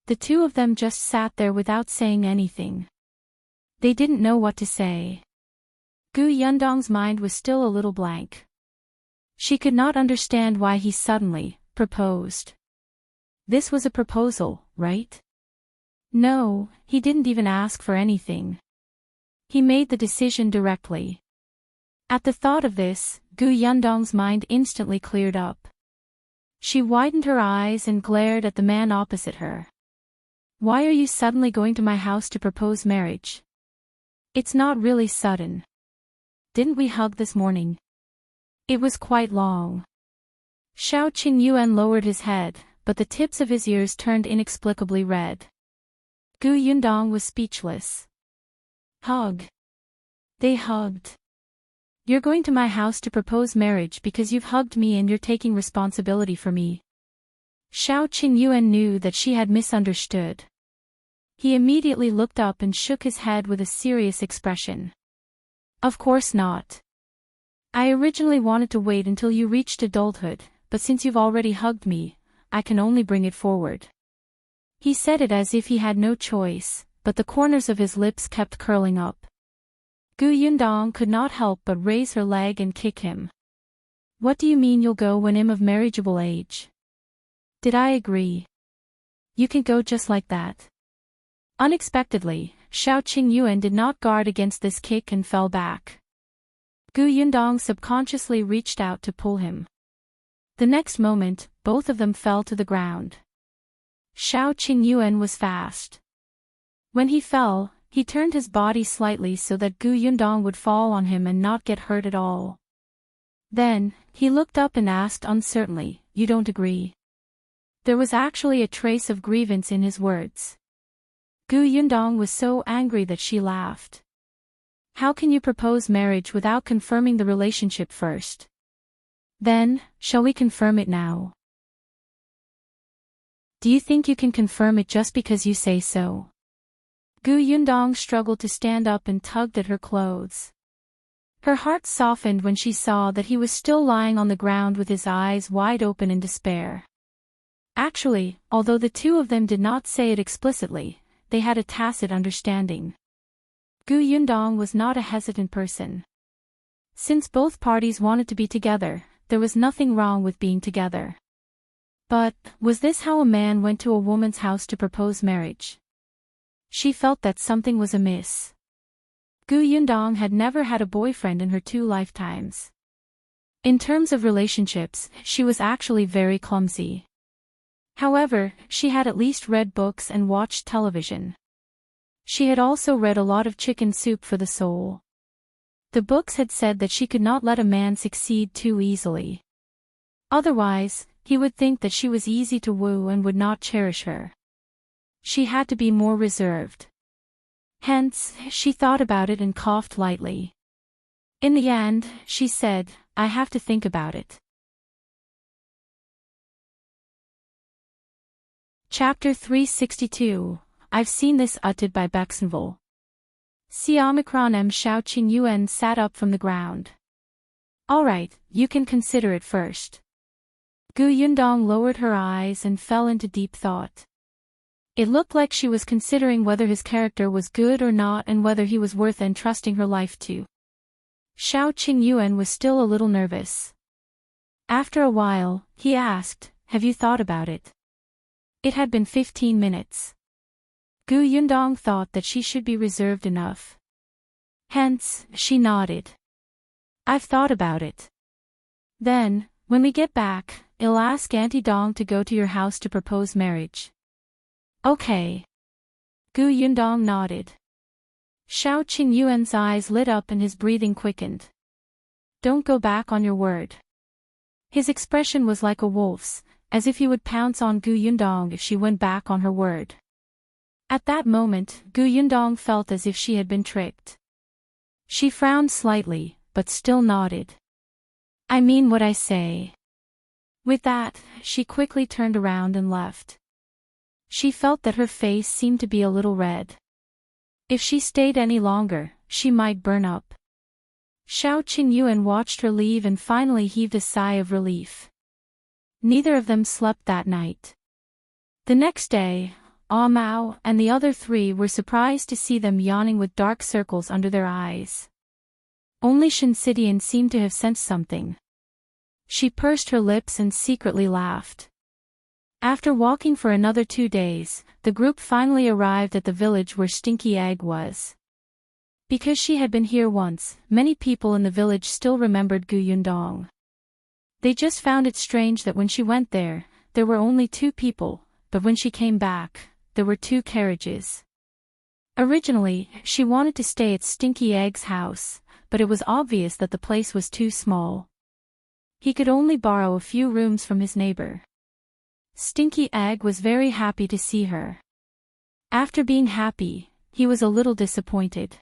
The two of them just sat there without saying anything. They didn't know what to say. Gu Yundong's mind was still a little blank. She could not understand why he suddenly proposed. This was a proposal, right? No, he didn't even ask for anything. He made the decision directly. At the thought of this, Gu Yundong's mind instantly cleared up. She widened her eyes and glared at the man opposite her. Why are you suddenly going to my house to propose marriage? It's not really sudden. Didn't we hug this morning? It was quite long. Xiao Qingyuan lowered his head, but the tips of his ears turned inexplicably red. Gu Yundong was speechless. Hug. They hugged. You're going to my house to propose marriage because you've hugged me and you're taking responsibility for me. Xiao Qingyuan knew that she had misunderstood. He immediately looked up and shook his head with a serious expression. Of course not. I originally wanted to wait until you reached adulthood, but since you've already hugged me, I can only bring it forward. He said it as if he had no choice, but the corners of his lips kept curling up. Gu Yundong could not help but raise her leg and kick him. What do you mean you'll go when I'm of marriageable age? Did I agree? You can go just like that. Unexpectedly, Xiao Qingyuan did not guard against this kick and fell back. Gu Yundong subconsciously reached out to pull him. The next moment, both of them fell to the ground. Xiao Qingyuan was fast. When he fell, he turned his body slightly so that Gu Yundong would fall on him and not get hurt at all. Then, he looked up and asked uncertainly, "You don't agree?" There was actually a trace of grievance in his words. Gu Yundong was so angry that she laughed. How can you propose marriage without confirming the relationship first? Then, shall we confirm it now? Do you think you can confirm it just because you say so? Gu Yundong struggled to stand up and tugged at her clothes. Her heart softened when she saw that he was still lying on the ground with his eyes wide open in despair. Actually, although the two of them did not say it explicitly, they had a tacit understanding. Gu Yundong was not a hesitant person. Since both parties wanted to be together, there was nothing wrong with being together. But, was this how a man went to a woman's house to propose marriage? She felt that something was amiss. Gu Yundong had never had a boyfriend in her 2 lifetimes. In terms of relationships, she was actually very clumsy. However, she had at least read books and watched television. She had also read a lot of Chicken Soup for the Soul. The books had said that she could not let a man succeed too easily. Otherwise, he would think that she was easy to woo and would not cherish her. She had to be more reserved. Hence, she thought about it and coughed lightly. In the end, she said, "I have to think about it." Chapter 362, I've seen this uttered by Bexenville. Xiaomicron M. Xiao Qingyuan sat up from the ground. All right, you can consider it first. Gu Yundong lowered her eyes and fell into deep thought. It looked like she was considering whether his character was good or not and whether he was worth entrusting her life to. Xiao Qingyuan was still a little nervous. After a while, he asked, "Have you thought about it?" It had been 15 minutes. Gu Yundong thought that she should be reserved enough. Hence, she nodded. "I've thought about it. Then, when we get back, I'll ask Auntie Dong to go to your house to propose marriage." Okay. Gu Yundong nodded. Xiao Qingyuan's eyes lit up and his breathing quickened. Don't go back on your word. His expression was like a wolf's, as if he would pounce on Gu Yundong if she went back on her word. At that moment, Gu Yundong felt as if she had been tricked. She frowned slightly, but still nodded. I mean what I say. With that, she quickly turned around and left. She felt that her face seemed to be a little red. If she stayed any longer, she might burn up. Xiao Qingyuan watched her leave and finally heaved a sigh of relief. Neither of them slept that night. The next day, Ah Mao and the other three were surprised to see them yawning with dark circles under their eyes. Only Shinsidian seemed to have sensed something. She pursed her lips and secretly laughed. After walking for another 2 days, the group finally arrived at the village where Stinky Egg was. Because she had been here once, many people in the village still remembered Gu Yundong. They just found it strange that when she went there were only 2 people, but when she came back, there were 2 carriages. Originally, she wanted to stay at Stinky Egg's house, but it was obvious that the place was too small. He could only borrow a few rooms from his neighbor. Stinky Egg was very happy to see her. After being happy, he was a little disappointed.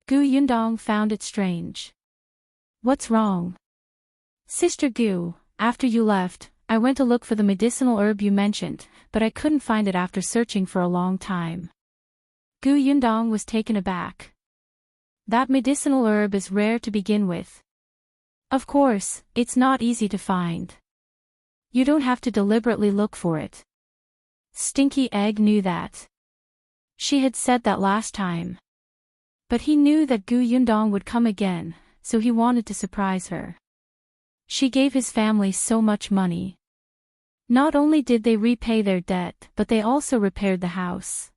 Gu Yundong found it strange. What's wrong? Sister Gu, after you left, I went to look for the medicinal herb you mentioned, but I couldn't find it after searching for a long time. Gu Yundong was taken aback. That medicinal herb is rare to begin with. Of course, it's not easy to find. You don't have to deliberately look for it. Stinky Egg knew that. She had said that last time. But he knew that Gu Yundong would come again, so he wanted to surprise her. She gave his family so much money. Not only did they repay their debt, but they also repaired the house.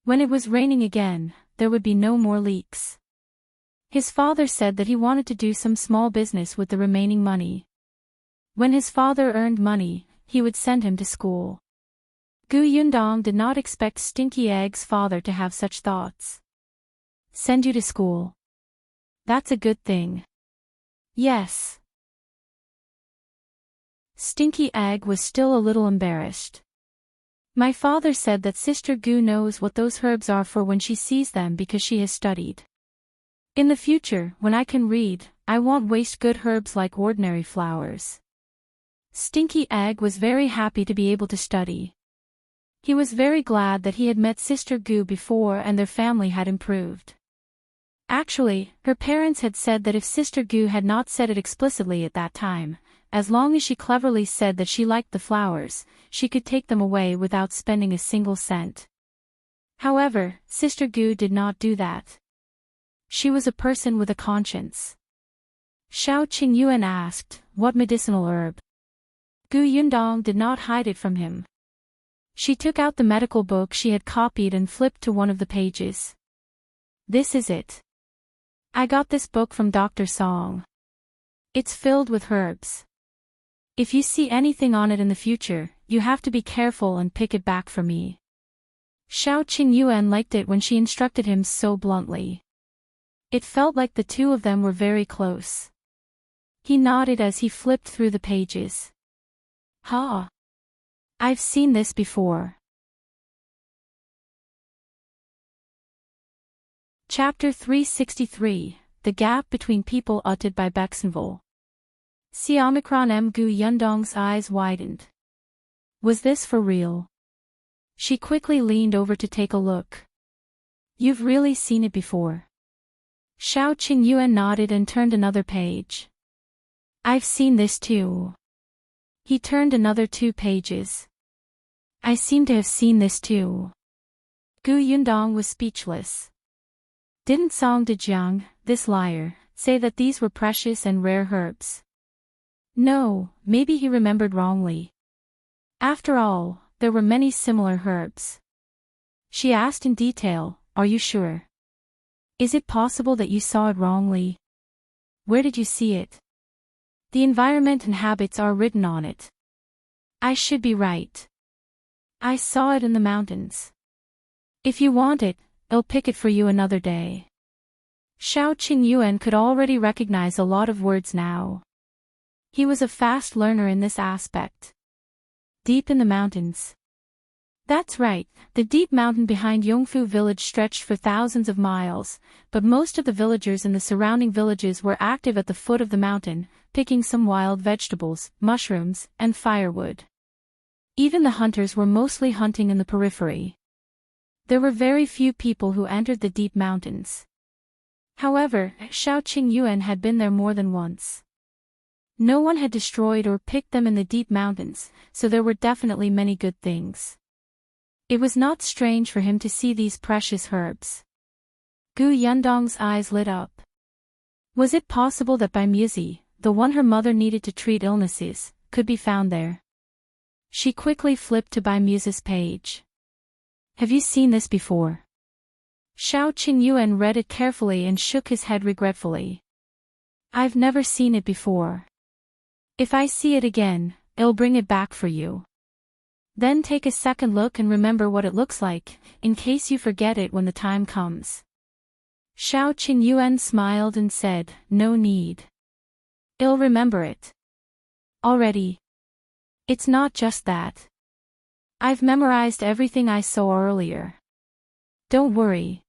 When it was raining again, there would be no more leaks. His father said that he wanted to do some small business with the remaining money. When his father earned money, he would send him to school. Gu Yundong did not expect Stinky Egg's father to have such thoughts. Send you to school. That's a good thing. Yes. Stinky Egg was still a little embarrassed. My father said that Sister Gu knows what those herbs are for when she sees them because she has studied. In the future, when I can read, I won't waste good herbs like ordinary flowers. Stinky Egg was very happy to be able to study. He was very glad that he had met Sister Gu before and their family had improved. Actually, her parents had said that if Sister Gu had not said it explicitly at that time, as long as she cleverly said that she liked the flowers, she could take them away without spending a single cent. However, Sister Gu did not do that. She was a person with a conscience. Xiao Qingyuan asked, what medicinal herb? Gu Yundong did not hide it from him. She took out the medical book she had copied and flipped to one of the pages. This is it. I got this book from Dr. Song. It's filled with herbs. If you see anything on it in the future, you have to be careful and pick it back for me. Xiao Qingyuan liked it when she instructed him so bluntly. It felt like the 2 of them were very close. He nodded as he flipped through the pages. Ha! I've seen this before. Chapter 363, The Gap Between People uttered by Bexenville. Xiaomicron M. Gu Yundong's eyes widened. Was this for real? She quickly leaned over to take a look. You've really seen it before. Xiao Qingyuan nodded and turned another page. I've seen this too. He turned another 2 pages. I seem to have seen this too. Gu Yundong was speechless. Didn't Song Dejiang, this liar, say that these were precious and rare herbs? No, maybe he remembered wrongly. After all, there were many similar herbs. She asked in detail, are you sure? Is it possible that you saw it wrongly? Where did you see it? The environment and habits are written on it. I should be right. I saw it in the mountains. If you want it, I'll pick it for you another day. Xiao Qingyuan could already recognize a lot of words now. He was a fast learner in this aspect. Deep in the mountains. That's right, the deep mountain behind Yongfu village stretched for thousands of miles, but most of the villagers in the surrounding villages were active at the foot of the mountain, picking some wild vegetables, mushrooms, and firewood. Even the hunters were mostly hunting in the periphery. There were very few people who entered the deep mountains. However, Xiao Qingyuan had been there more than once. No one had destroyed or picked them in the deep mountains, so there were definitely many good things. It was not strange for him to see these precious herbs. Gu Yundong's eyes lit up. Was it possible that Bai Muzi, the one her mother needed to treat illnesses, could be found there? She quickly flipped to Bai Muzi's page. Have you seen this before? Xiao Qingyuan read it carefully and shook his head regretfully. I've never seen it before. If I see it again, I'll bring it back for you. Then take a second look and remember what it looks like, in case you forget it when the time comes. Xiao Qingyuan smiled and said, no need. I'll remember it. Already. It's not just that. I've memorized everything I saw earlier. Don't worry.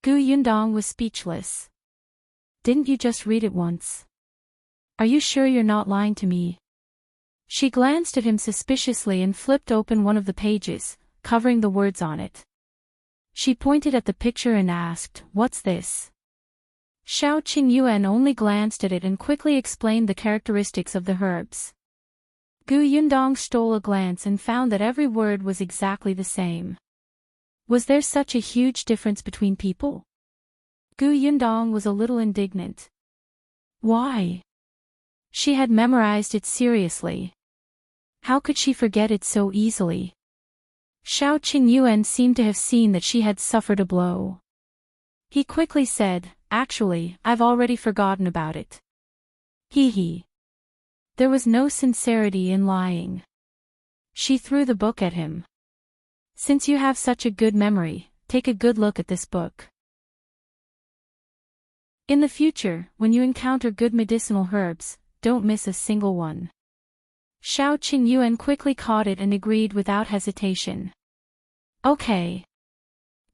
Gu Yundong was speechless. Didn't you just read it once? Are you sure you're not lying to me? She glanced at him suspiciously and flipped open one of the pages, covering the words on it. She pointed at the picture and asked, what's this? Xiao Qingyuan only glanced at it and quickly explained the characteristics of the herbs. Gu Yundong stole a glance and found that every word was exactly the same. Was there such a huge difference between people? Gu Yundong was a little indignant. Why? She had memorized it seriously. How could she forget it so easily? Xiao Qingyuan seemed to have seen that she had suffered a blow. He quickly said, actually, I've already forgotten about it. Hee. There was no sincerity in lying. She threw the book at him. Since you have such a good memory, take a good look at this book. In the future, when you encounter good medicinal herbs, don't miss a single one. Xiao Qingyuan quickly caught it and agreed without hesitation. Okay.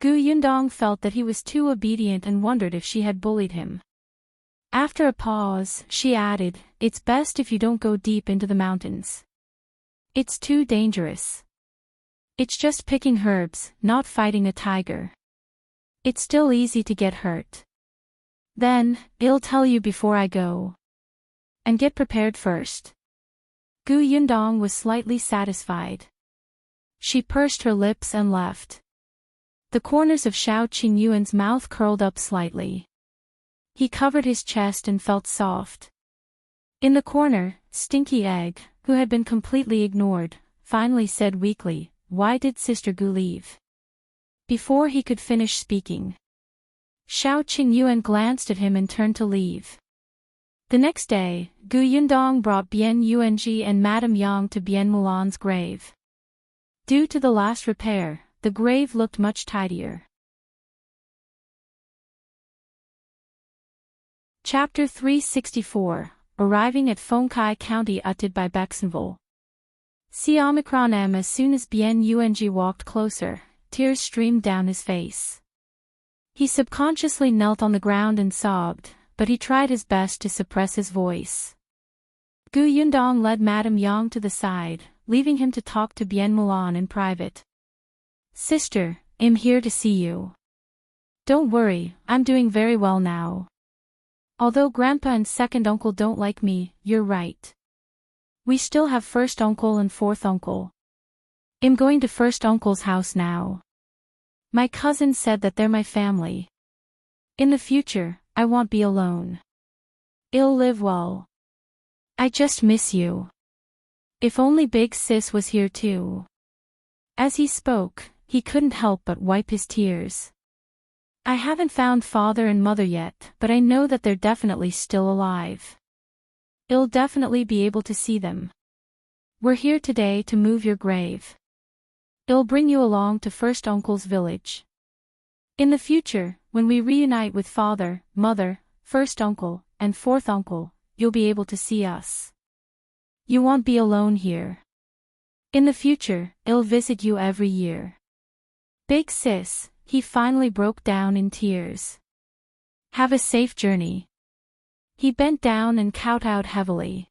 Gu Yundong felt that he was too obedient and wondered if she had bullied him. After a pause, she added, it's best if you don't go deep into the mountains. It's too dangerous. It's just picking herbs, not fighting a tiger. It's still easy to get hurt. Then, I'll tell you before I go. And get prepared first. Gu Yundong was slightly satisfied. She pursed her lips and left. The corners of Xiao Qingyuan's mouth curled up slightly. He covered his chest and felt soft. In the corner, Stinky Egg, who had been completely ignored, finally said weakly, why did Sister Gu leave? Before he could finish speaking, Xiao Qingyuan glanced at him and turned to leave. The next day, Gu Yundong brought Bian Yuanji and Madame Yang to Bian Mulan's grave. Due to the last repair, the grave looked much tidier. Chapter 364, Arriving at Fengkai County uttered by Bexenville. See Omicron M. As soon as Bian Yuanji walked closer, tears streamed down his face. He subconsciously knelt on the ground and sobbed, but he tried his best to suppress his voice. Gu Yundong led Madame Yang to the side, leaving him to talk to Bian Mulan in private. Sister, I'm here to see you. Don't worry, I'm doing very well now. Although Grandpa and second uncle don't like me, you're right. We still have first uncle and fourth uncle. I'm going to first uncle's house now. My cousin said that they're my family. In the future, I won't be alone. I'll live well. I just miss you. If only Big Sis was here too. As he spoke, he couldn't help but wipe his tears. I haven't found father and mother yet, but I know that they're definitely still alive. I'll definitely be able to see them. We're here today to move your grave. I'll bring you along to first uncle's village. In the future, when we reunite with father, mother, first uncle, and fourth uncle, you'll be able to see us. You won't be alone here. In the future, I'll visit you every year. Big sis, he finally broke down in tears. Have a safe journey. He bent down and kowtowed heavily.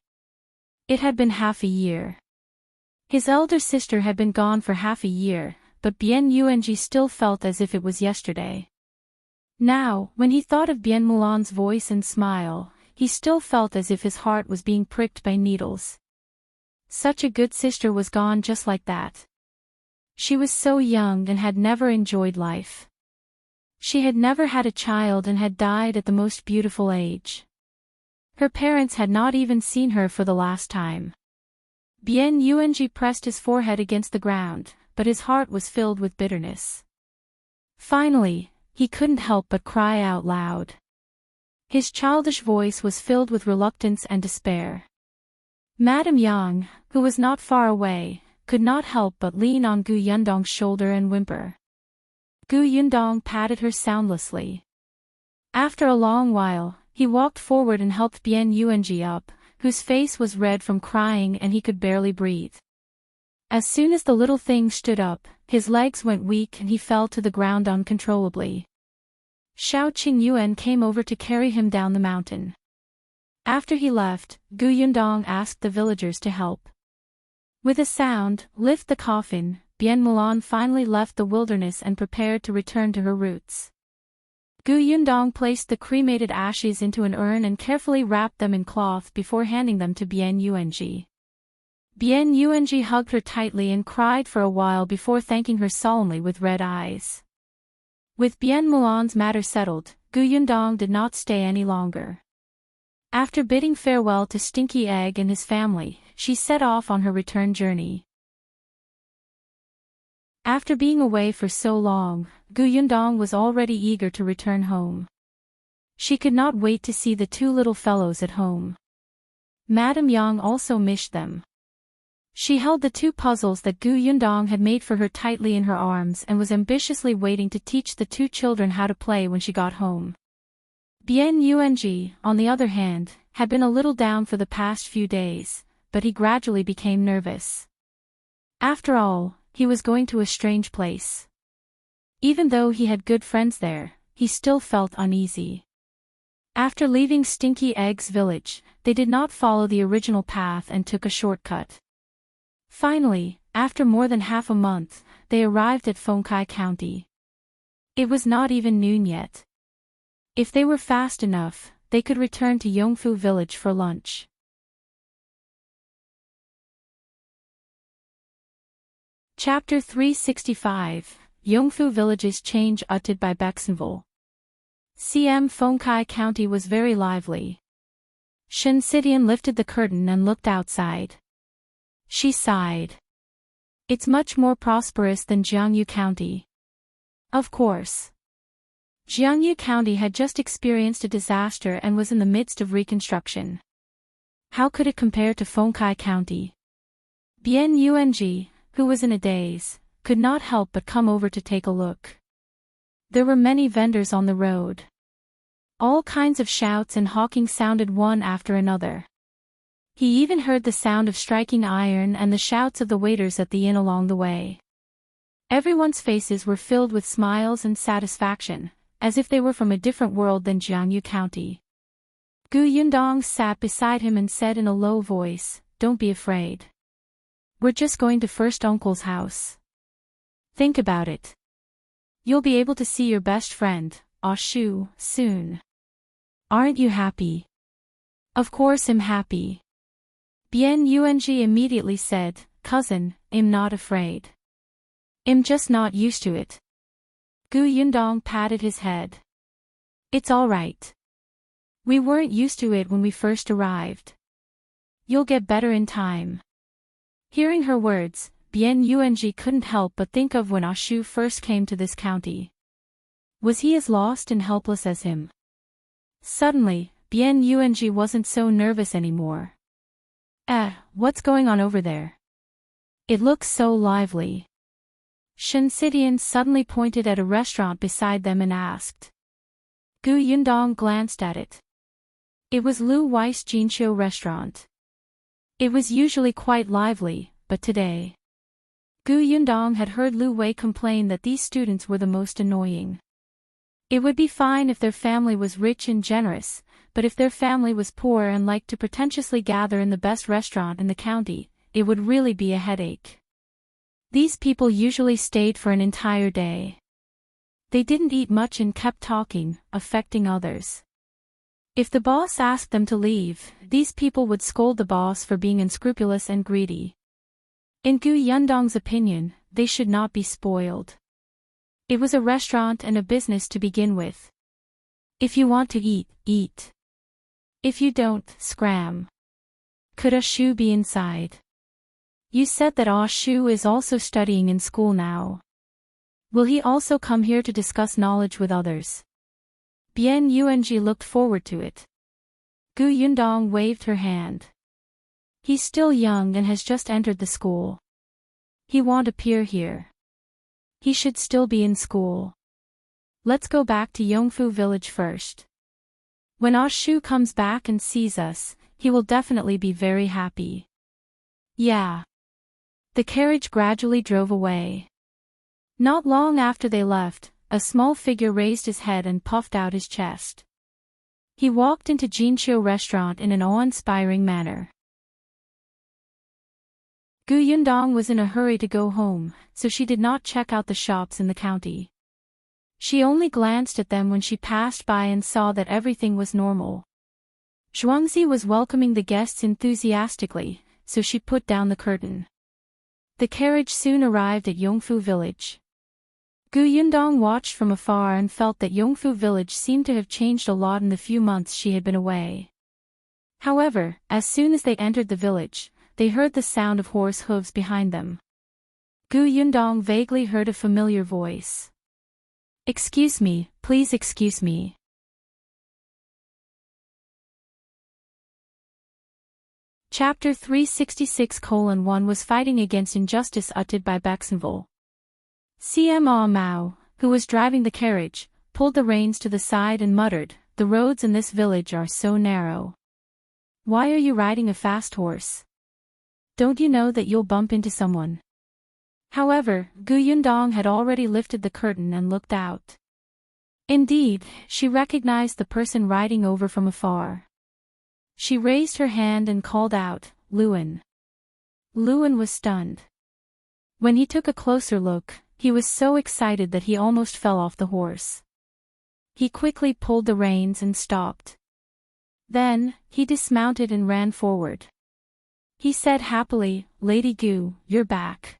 It had been half a year. His elder sister had been gone for half a year, but Bien Yuanji still felt as if it was yesterday. Now, when he thought of Bien Mulan's voice and smile, he still felt as if his heart was being pricked by needles. Such a good sister was gone just like that. She was so young and had never enjoyed life. She had never had a child and had died at the most beautiful age. Her parents had not even seen her for the last time. Bien Yuanji pressed his forehead against the ground, but his heart was filled with bitterness. Finally, he couldn't help but cry out loud. His childish voice was filled with reluctance and despair. Madame Yang, who was not far away, could not help but lean on Gu Yundong's shoulder and whimper. Gu Yundong patted her soundlessly. After a long while, he walked forward and helped Bien Yuanji up, whose face was red from crying and he could barely breathe. As soon as the little thing stood up, his legs went weak and he fell to the ground uncontrollably. Xiao Qingyuan came over to carry him down the mountain. After he left, Gu Yundong asked the villagers to help. With a sound, lift the coffin, Bien Mulan finally left the wilderness and prepared to return to her roots. Gu Yundong placed the cremated ashes into an urn and carefully wrapped them in cloth before handing them to Bien Yuanji. Bien Yuanji hugged her tightly and cried for a while before thanking her solemnly with red eyes. With Bien Mulan's matter settled, Gu Yundong did not stay any longer. After bidding farewell to Stinky Egg and his family, she set off on her return journey. After being away for so long, Gu Yundong was already eager to return home. She could not wait to see the two little fellows at home. Madame Yang also missed them. She held the two puzzles that Gu Yundong had made for her tightly in her arms and was ambitiously waiting to teach the two children how to play when she got home. Bien Yuanji, on the other hand, had been a little down for the past few days, but he gradually became nervous. After all, he was going to a strange place. Even though he had good friends there, he still felt uneasy. After leaving Stinky Egg's village, they did not follow the original path and took a shortcut. Finally, after more than half a month, they arrived at Fengkai County. It was not even noon yet. If they were fast enough, they could return to Yongfu village for lunch. Chapter 365, Yongfu Village's Change uttered by Bexenville. CM Fengkai County was very lively. Shen Sidian lifted the curtain and looked outside. She sighed. It's much more prosperous than Jiangyu County. Of course. Jiangyu County had just experienced a disaster and was in the midst of reconstruction. How could it compare to Fengkai County? Bien Yuanji, who was in a daze, could not help but come over to take a look. There were many vendors on the road. All kinds of shouts and hawking sounded one after another. He even heard the sound of striking iron and the shouts of the waiters at the inn along the way. Everyone's faces were filled with smiles and satisfaction, as if they were from a different world than Jiangyu County. Gu Yundong sat beside him and said in a low voice, "Don't be afraid. We're just going to first uncle's house. Think about it. You'll be able to see your best friend, Shu, soon. Aren't you happy?" "Of course I'm happy." Bien Yuanji immediately said, "Cousin, I'm not afraid. I'm just not used to it." Gu Yundong patted his head. "It's all right. We weren't used to it when we first arrived. You'll get better in time." Hearing her words, Bien Yuanji couldn't help but think of when Shu first came to this county. Was he as lost and helpless as him? Suddenly, Bien Yuanji wasn't so nervous anymore. What's going on over there? It looks so lively." Shen Sidian suddenly pointed at a restaurant beside them and asked. Gu Yundong glanced at it. It was Lu Wei's Jinqiu restaurant. It was usually quite lively, but today, Gu Yundong had heard Lu Wei complain that these students were the most annoying. It would be fine if their family was rich and generous, but if their family was poor and liked to pretentiously gather in the best restaurant in the county, it would really be a headache. These people usually stayed for an entire day. They didn't eat much and kept talking, affecting others. If the boss asked them to leave, these people would scold the boss for being unscrupulous and greedy. In Gu Yundong's opinion, they should not be spoiled. It was a restaurant and a business to begin with. If you want to eat, eat. If you don't, scram. Could Ah Shu be inside? You said that Ah Shu is also studying in school now. Will he also come here to discuss knowledge with others? Bian Yuanji looked forward to it. Gu Yundong waved her hand. He's still young and has just entered the school. He won't appear here. He should still be in school. Let's go back to Yongfu village first. When Ah Shu comes back and sees us, he will definitely be very happy. Yeah. The carriage gradually drove away. Not long after they left, a small figure raised his head and puffed out his chest. He walked into Jinqiu restaurant in an awe-inspiring manner. Gu Yundong was in a hurry to go home, so she did not check out the shops in the county. She only glanced at them when she passed by and saw that everything was normal. Zhuangzi was welcoming the guests enthusiastically, so she put down the curtain. The carriage soon arrived at Yongfu village. Gu Yundong watched from afar and felt that Yongfu village seemed to have changed a lot in the few months she had been away. However, as soon as they entered the village, they heard the sound of horse hooves behind them. Gu Yundong vaguely heard a familiar voice. Excuse me, please excuse me. Chapter 366:1 was fighting against injustice uttered by Baxenville. CMA Mao, who was driving the carriage, pulled the reins to the side and muttered, "The roads in this village are so narrow. Why are you riding a fast horse? Don't you know that you'll bump into someone?" However, Gu Yundong had already lifted the curtain and looked out. Indeed, she recognized the person riding over from afar. She raised her hand and called out, "Luan." Luan was stunned. When he took a closer look, he was so excited that he almost fell off the horse. He quickly pulled the reins and stopped. Then, he dismounted and ran forward. He said happily, "Lady Gu, you're back.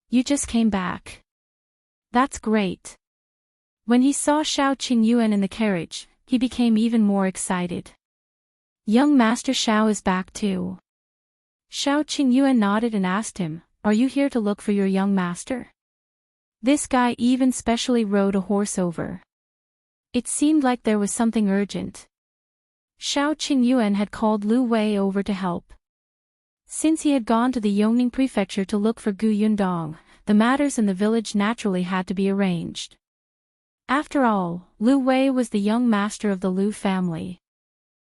You just came back. That's great." When he saw Xiao Qingyuan in the carriage, he became even more excited. "Young Master Xiao is back too." Xiao Qingyuan nodded and asked him, "Are you here to look for your young master?" This guy even specially rode a horse over. It seemed like there was something urgent. Xiao Qingyuan had called Lu Wei over to help. Since he had gone to the Yongning prefecture to look for Gu Yundong, the matters in the village naturally had to be arranged. After all, Lu Wei was the young master of the Lu family.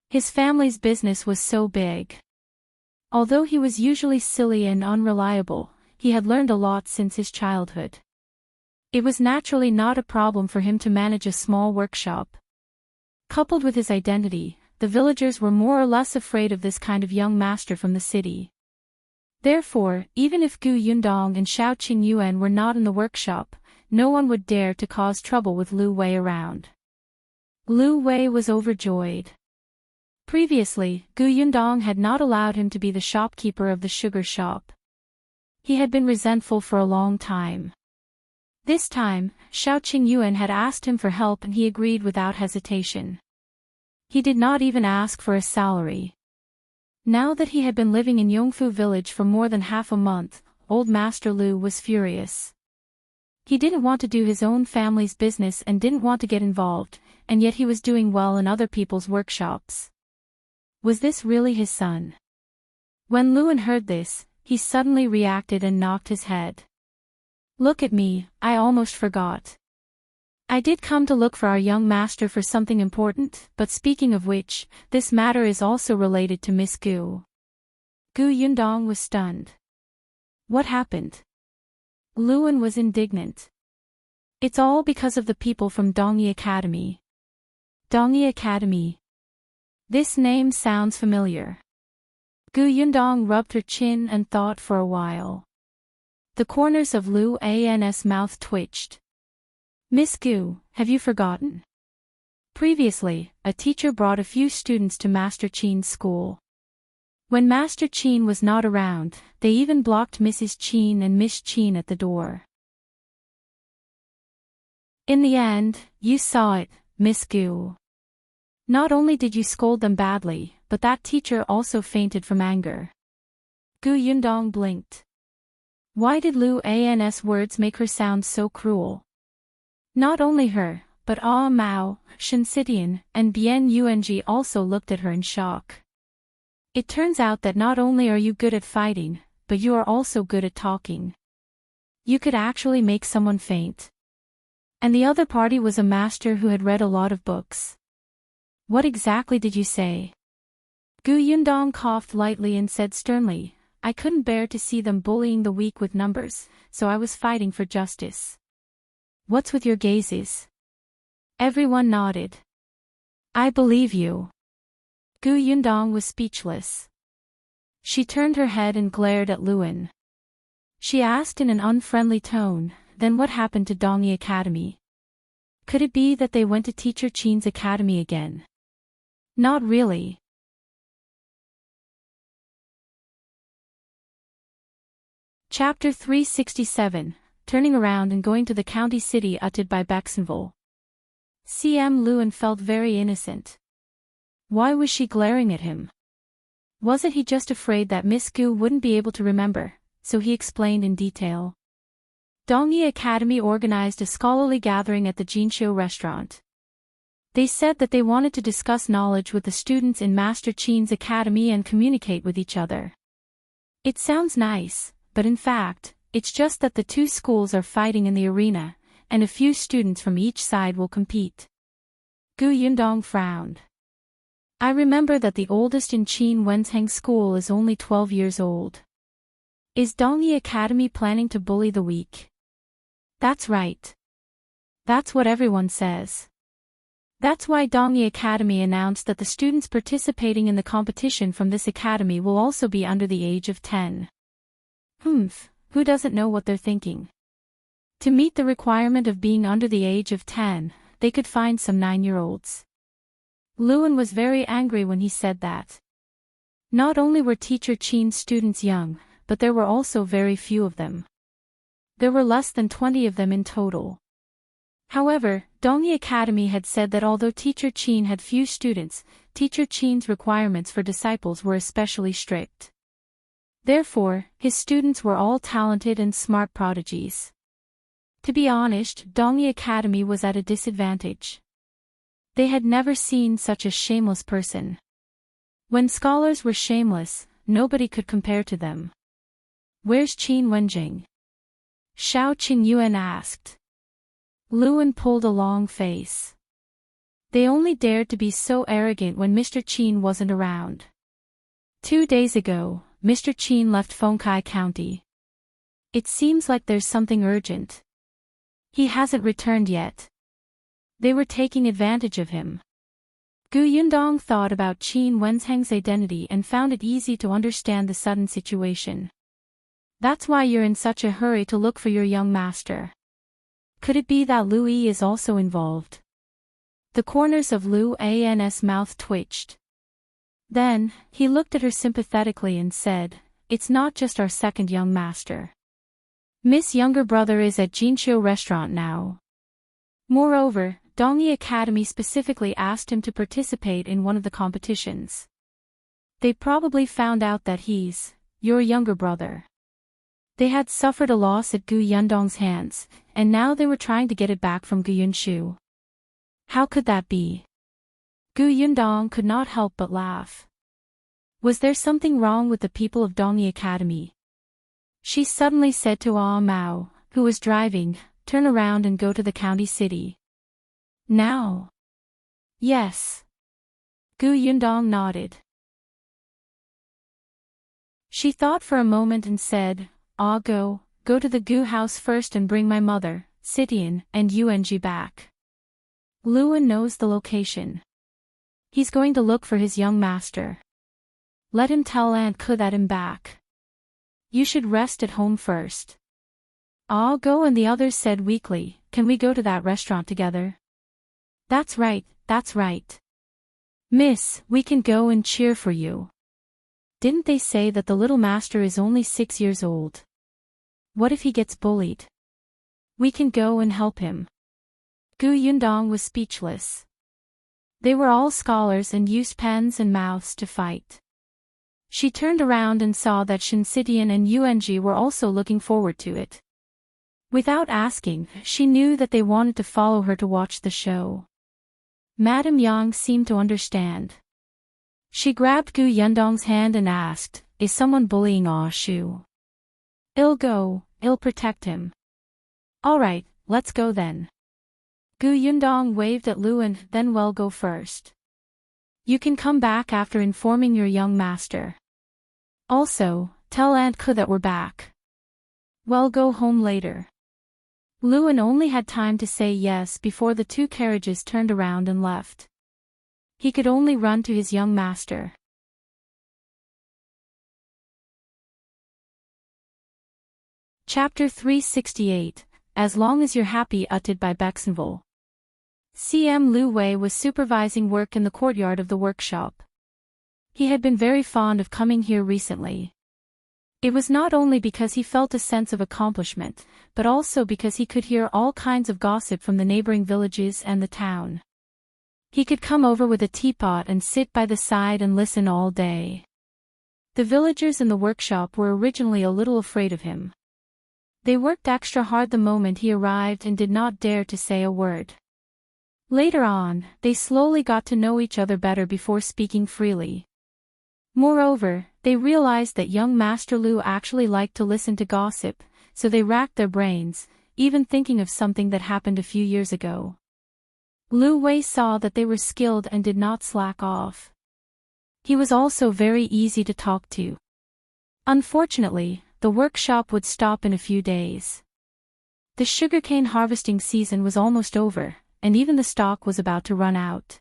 His family's business was so big. Although he was usually silly and unreliable, he had learned a lot since his childhood. It was naturally not a problem for him to manage a small workshop. Coupled with his identity, the villagers were more or less afraid of this kind of young master from the city. Therefore, even if Gu Yundong and Xiao Qingyuan were not in the workshop, no one would dare to cause trouble with Lu Wei around. Lu Wei was overjoyed. Previously, Gu Yundong had not allowed him to be the shopkeeper of the sugar shop. He had been resentful for a long time. This time, Xiao Qingyuan had asked him for help and he agreed without hesitation. He did not even ask for a salary. Now that he had been living in Yongfu village for more than half a month, old Master Lu was furious. He didn't want to do his own family's business and didn't want to get involved, and yet he was doing well in other people's workshops. Was this really his son? When Luan heard this, he suddenly reacted and knocked his head. "Look at me, I almost forgot. I did come to look for our young master for something important, but speaking of which, this matter is also related to Miss Gu. Gu Yundong was stunned. What happened? Luan was indignant. It's all because of the people from Dongyi Academy. Dongyi Academy. This name sounds familiar. Gu Yundong rubbed her chin and thought for a while. The corners of Lu An's mouth twitched. Miss Gu, have you forgotten? Previously, a teacher brought a few students to Master Qin's school. When Master Qin was not around, they even blocked Mrs. Qin and Miss Qin at the door. In the end, you saw it, Miss Gu. Not only did you scold them badly, but that teacher also fainted from anger. Gu Yundong blinked. Why did Lu An's words make her sound so cruel? Not only her, but Ah Mao, Shen Sitian, and Bian Yuanji also looked at her in shock. It turns out that not only are you good at fighting, but you are also good at talking. You could actually make someone faint. And the other party was a master who had read a lot of books. What exactly did you say? Gu Yundong coughed lightly and said sternly, I couldn't bear to see them bullying the weak with numbers, so I was fighting for justice. What's with your gazes? Everyone nodded. I believe you. Gu Yundong was speechless. She turned her head and glared at Luan. She asked in an unfriendly tone, then what happened to Dongyi Academy? Could it be that they went to Teacher Qin's academy again? Not really. Chapter 367, Turning Around and Going to the County City uttered by Baxenville. CM Luan felt very innocent. Why was she glaring at him? Wasn't he just afraid that Miss Gu wouldn't be able to remember, so he explained in detail. Dongyi Academy organized a scholarly gathering at the Jinxiu restaurant. They said that they wanted to discuss knowledge with the students in Master Qin's academy and communicate with each other. It sounds nice, but in fact, it's just that the two schools are fighting in the arena, and a few students from each side will compete. Gu Yundong frowned. I remember that the oldest in Qin Wenzheng School is only 12 years old. Is Dongyi Academy planning to bully the weak? That's right. That's what everyone says. That's why Dongyi Academy announced that the students participating in the competition from this academy will also be under the age of 10. Who doesn't know what they're thinking? To meet the requirement of being under the age of 10, they could find some 9-year-olds. Luan was very angry when he said that. Not only were Teacher Qin's students young, but there were also very few of them. There were less than 20 of them in total. However, Dongyi Academy had said that although Teacher Qin had few students, Teacher Qin's requirements for disciples were especially strict. Therefore, his students were all talented and smart prodigies. To be honest, Dongyi Academy was at a disadvantage. They had never seen such a shameless person. When scholars were shameless, nobody could compare to them. Where's Qin Wenjing? Xiao Qingyuan asked. Luan pulled a long face. They only dared to be so arrogant when Mr. Qin wasn't around. 2 days ago, Mr. Qin left Fengkai County. It seems like there's something urgent. He hasn't returned yet. They were taking advantage of him. Gu Yundong thought about Qin Wenzheng's identity and found it easy to understand the sudden situation. That's why you're in such a hurry to look for your young master. Could it be that Lu Yi is also involved? The corners of Lu An's mouth twitched. Then, he looked at her sympathetically and said, It's not just our second young master. Miss younger brother is at Jinxiu restaurant now. Moreover, Dongyi Academy specifically asked him to participate in one of the competitions. They probably found out that he's your younger brother. They had suffered a loss at Gu Yundong's hands, and now they were trying to get it back from Gu Yunshu. How could that be? Gu Yundong could not help but laugh. Was there something wrong with the people of Dongyi Academy? She suddenly said to Ah Mao, who was driving, turn around and go to the county city. Now? Yes. Gu Yundong nodded. She thought for a moment and said, "Ah, go to the Gu house first and bring my mother, Sitian, and Yung back. Luan knows the location. He's going to look for his young master. Let him tell Aunt Ke that I'm back. You should rest at home first." "I'll go," and the others said weakly, "Can we go to that restaurant together?" That's right, Miss, we can go and cheer for you. Didn't they say that the little master is only 6 years old? What if he gets bullied? We can go and help him." Gu Yundong was speechless. They were all scholars and used pens and mouths to fight. She turned around and saw that Shinsidian and Yung were also looking forward to it. Without asking, she knew that they wanted to follow her to watch the show. Madame Yang seemed to understand. She grabbed Gu Yundong's hand and asked, "Is someone bullying Ah Shu?" "I'll go, I'll protect him." "All right, let's go then." Gu Yundong waved at Luan, "Then we'll go first. You can come back after informing your young master. Also, tell Aunt Ke that we're back. We'll go home later." Luan only had time to say yes before the two carriages turned around and left. He could only run to his young master. Chapter 368, As Long as You're Happy, uttered by Bexenville. CM Lu Wei was supervising work in the courtyard of the workshop. He had been very fond of coming here recently. It was not only because he felt a sense of accomplishment, but also because he could hear all kinds of gossip from the neighboring villages and the town. He could come over with a teapot and sit by the side and listen all day. The villagers in the workshop were originally a little afraid of him. They worked extra hard the moment he arrived and did not dare to say a word. Later on, they slowly got to know each other better before speaking freely. Moreover, they realized that young Master Lu actually liked to listen to gossip, so they racked their brains, even thinking of something that happened a few years ago. Lu Wei saw that they were skilled and did not slack off. He was also very easy to talk to. Unfortunately, the workshop would stop in a few days. The sugarcane harvesting season was almost over, and even the stock was about to run out.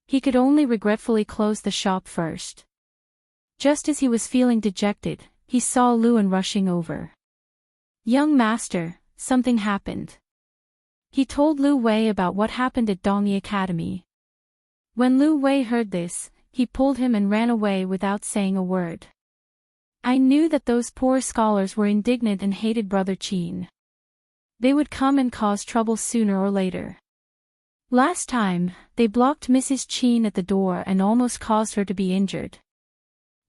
He could only regretfully close the shop first. Just as he was feeling dejected, he saw Luan rushing over. "Young master, something happened." He told Lu Wei about what happened at Dongyi Academy. When Lu Wei heard this, he pulled him and ran away without saying a word. "I knew that those poor scholars were indignant and hated Brother Qin. They would come and cause trouble sooner or later. Last time, they blocked Mrs. Qin at the door and almost caused her to be injured.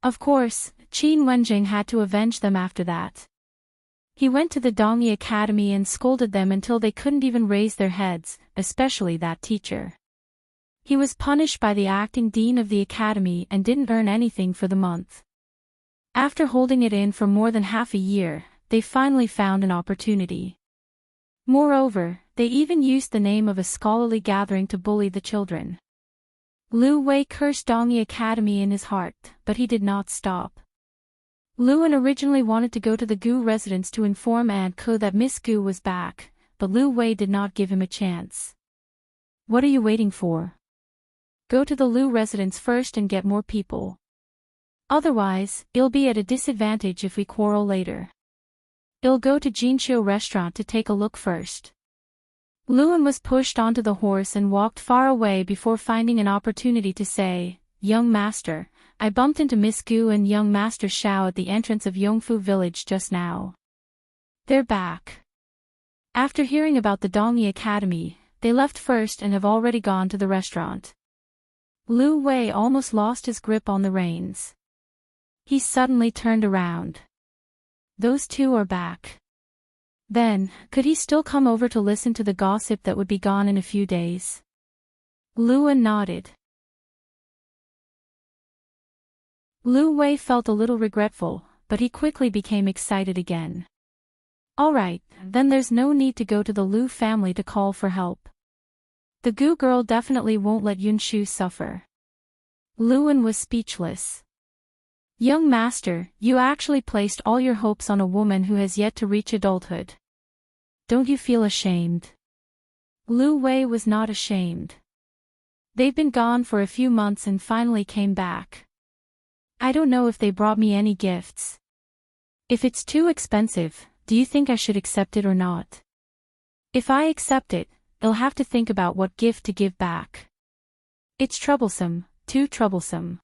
Of course, Qin Wenjing had to avenge them after that. He went to the Dongyi Academy and scolded them until they couldn't even raise their heads, especially that teacher. He was punished by the acting dean of the academy and didn't earn anything for the month. After holding it in for more than half a year, they finally found an opportunity. Moreover, they even used the name of a scholarly gathering to bully the children. Lu Wei cursed Dongyi Academy in his heart, but he did not stop. Luan originally wanted to go to the Gu residence to inform Aunt Ke that Miss Gu was back, but Lu Wei did not give him a chance. "What are you waiting for? Go to the Lu residence first and get more people. Otherwise, it'll be at a disadvantage if we quarrel later. I'll go to Jinqiu restaurant to take a look first." Luan was pushed onto the horse and walked far away before finding an opportunity to say, "Young master, I bumped into Miss Gu and young master Xiao at the entrance of Yongfu village just now. They're back." After hearing about the Dongyi Academy, they left first and have already gone to the restaurant. Lu Wei almost lost his grip on the reins. He suddenly turned around. Those two are back. Then, could he still come over to listen to the gossip that would be gone in a few days? Luan nodded. Lu Wei felt a little regretful, but he quickly became excited again. All right, then there's no need to go to the Lu family to call for help. The Goo girl definitely won't let Yunshu suffer. Luan was speechless. Young master, you actually placed all your hopes on a woman who has yet to reach adulthood. Don't you feel ashamed? Lu Wei was not ashamed. They've been gone for a few months and finally came back. I don't know if they brought me any gifts. If it's too expensive, do you think I should accept it or not? If I accept it, I'll have to think about what gift to give back. It's troublesome, too troublesome.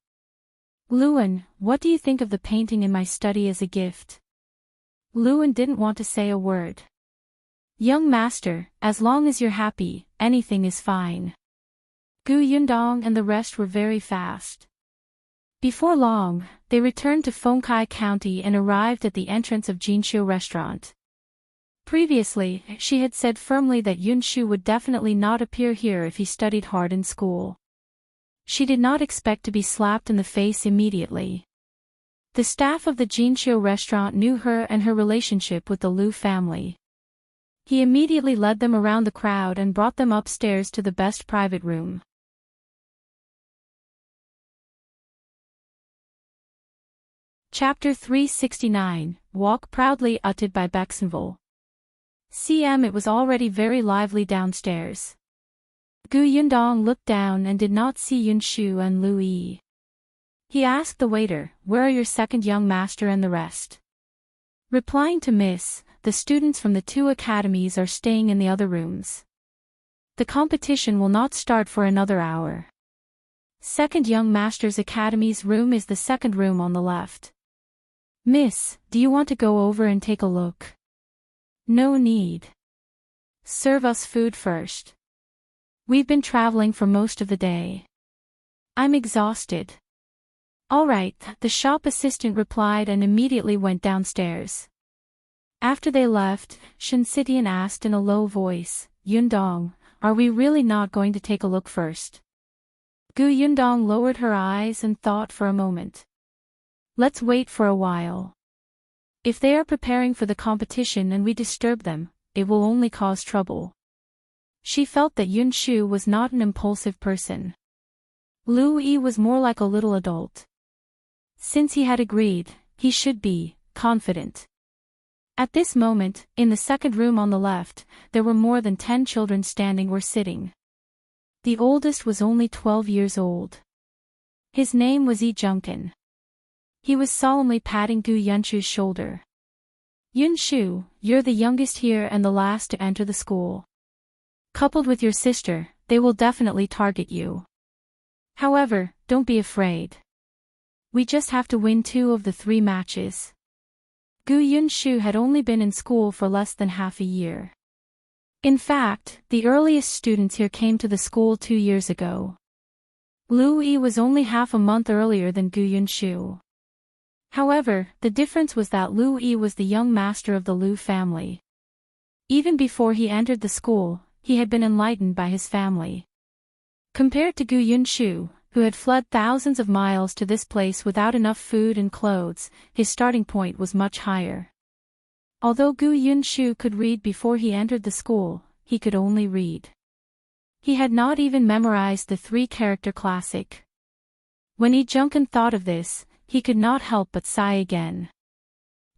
Luan, what do you think of the painting in my study as a gift? Luan didn't want to say a word. Young master, as long as you're happy, anything is fine. Gu Yundong and the rest were very fast. Before long, they returned to Fengkai County and arrived at the entrance of Jinshu restaurant. Previously, she had said firmly that Yunshu would definitely not appear here if he studied hard in school. She did not expect to be slapped in the face immediately. The staff of the Jinshu restaurant knew her and her relationship with the Liu family. He immediately led them around the crowd and brought them upstairs to the best private room. Chapter 369, Walk Proudly, uttered by Bexenville. It was already very lively downstairs. Gu Yundong looked down and did not see Yunshu and Lu Yi. He asked the waiter, "Where are your second young master and the rest?" Replying to Miss, "The students from the 2 academies are staying in the other rooms. The competition will not start for another hour. Second young master's academy's room is the second room on the left. Miss, do you want to go over and take a look?" "No need. Serve us food first. We've been traveling for most of the day. I'm exhausted." "All right," the shop assistant replied and immediately went downstairs. After they left, Shen Sitian asked in a low voice, "Yundong, are we really not going to take a look first?" Gu Yundong lowered her eyes and thought for a moment. "Let's wait for a while. If they are preparing for the competition and we disturb them, it will only cause trouble." She felt that Yunshu was not an impulsive person. Lu Yi was more like a little adult. Since he had agreed, he should be confident. At this moment, in the second room on the left, there were more than 10 children standing or sitting. The oldest was only 12 years old. His name was Yi Junkin. He was solemnly patting Gu Yunshu's shoulder. "Yunshu, you're the youngest here and the last to enter the school. Coupled with your sister, they will definitely target you. However, don't be afraid. We just have to win 2 of the 3 matches." Gu Yunshu had only been in school for less than half a year. In fact, the earliest students here came to the school 2 years ago. Lu Yi was only half a month earlier than Gu Yunshu. However, the difference was that Lu Yi was the young master of the Liu family. Even before he entered the school, he had been enlightened by his family. Compared to Gu Yunshu, who had fled thousands of miles to this place without enough food and clothes, his starting point was much higher. Although Gu Yunshu could read before he entered the school, he could only read. He had not even memorized the 3-character classic. When Yi Junkin thought of this, he could not help but sigh again.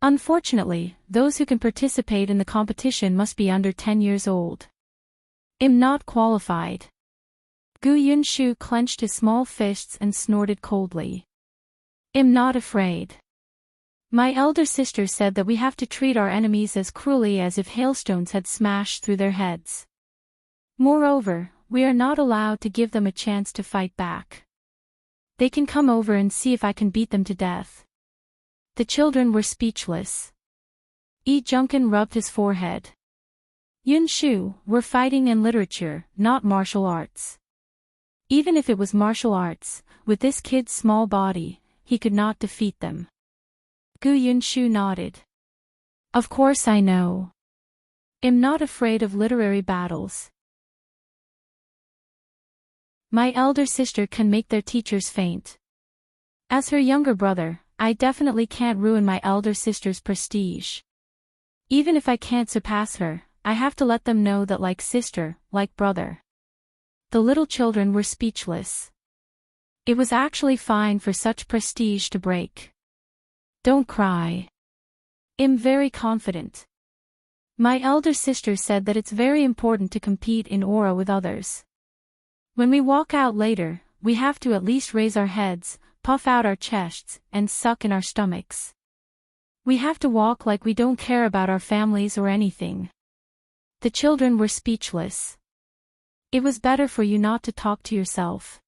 Unfortunately, those who can participate in the competition must be under 10 years old. I'm not qualified. Gu Yunshu clenched his small fists and snorted coldly. I'm not afraid. My elder sister said that we have to treat our enemies as cruelly as if hailstones had smashed through their heads. Moreover, we are not allowed to give them a chance to fight back. They can come over and see if I can beat them to death." The children were speechless. Yi Junkin rubbed his forehead. "Yunshu, we're fighting in literature, not martial arts. Even if it was martial arts, with this kid's small body, he could not defeat them." Gu Yunshu nodded. "Of course I know. I'm not afraid of literary battles. My elder sister can make their teachers faint. As her younger brother, I definitely can't ruin my elder sister's prestige. Even if I can't surpass her, I have to let them know that like sister, like brother." The little children were speechless. It was actually fine for such prestige to break. Don't cry. I'm very confident. My elder sister said that it's very important to compete in aura with others. When we walk out later, we have to at least raise our heads, puff out our chests, and suck in our stomachs. We have to walk like we don't care about our families or anything. The children were speechless. It was better for you not to talk to yourself.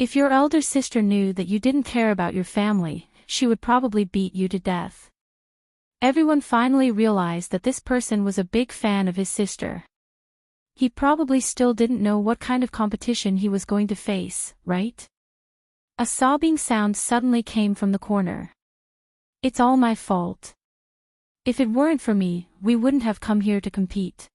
If your elder sister knew that you didn't care about your family, she would probably beat you to death. Everyone finally realized that this person was a big fan of his sister. He probably still didn't know what kind of competition he was going to face, right? A sobbing sound suddenly came from the corner. It's all my fault. If it weren't for me, we wouldn't have come here to compete.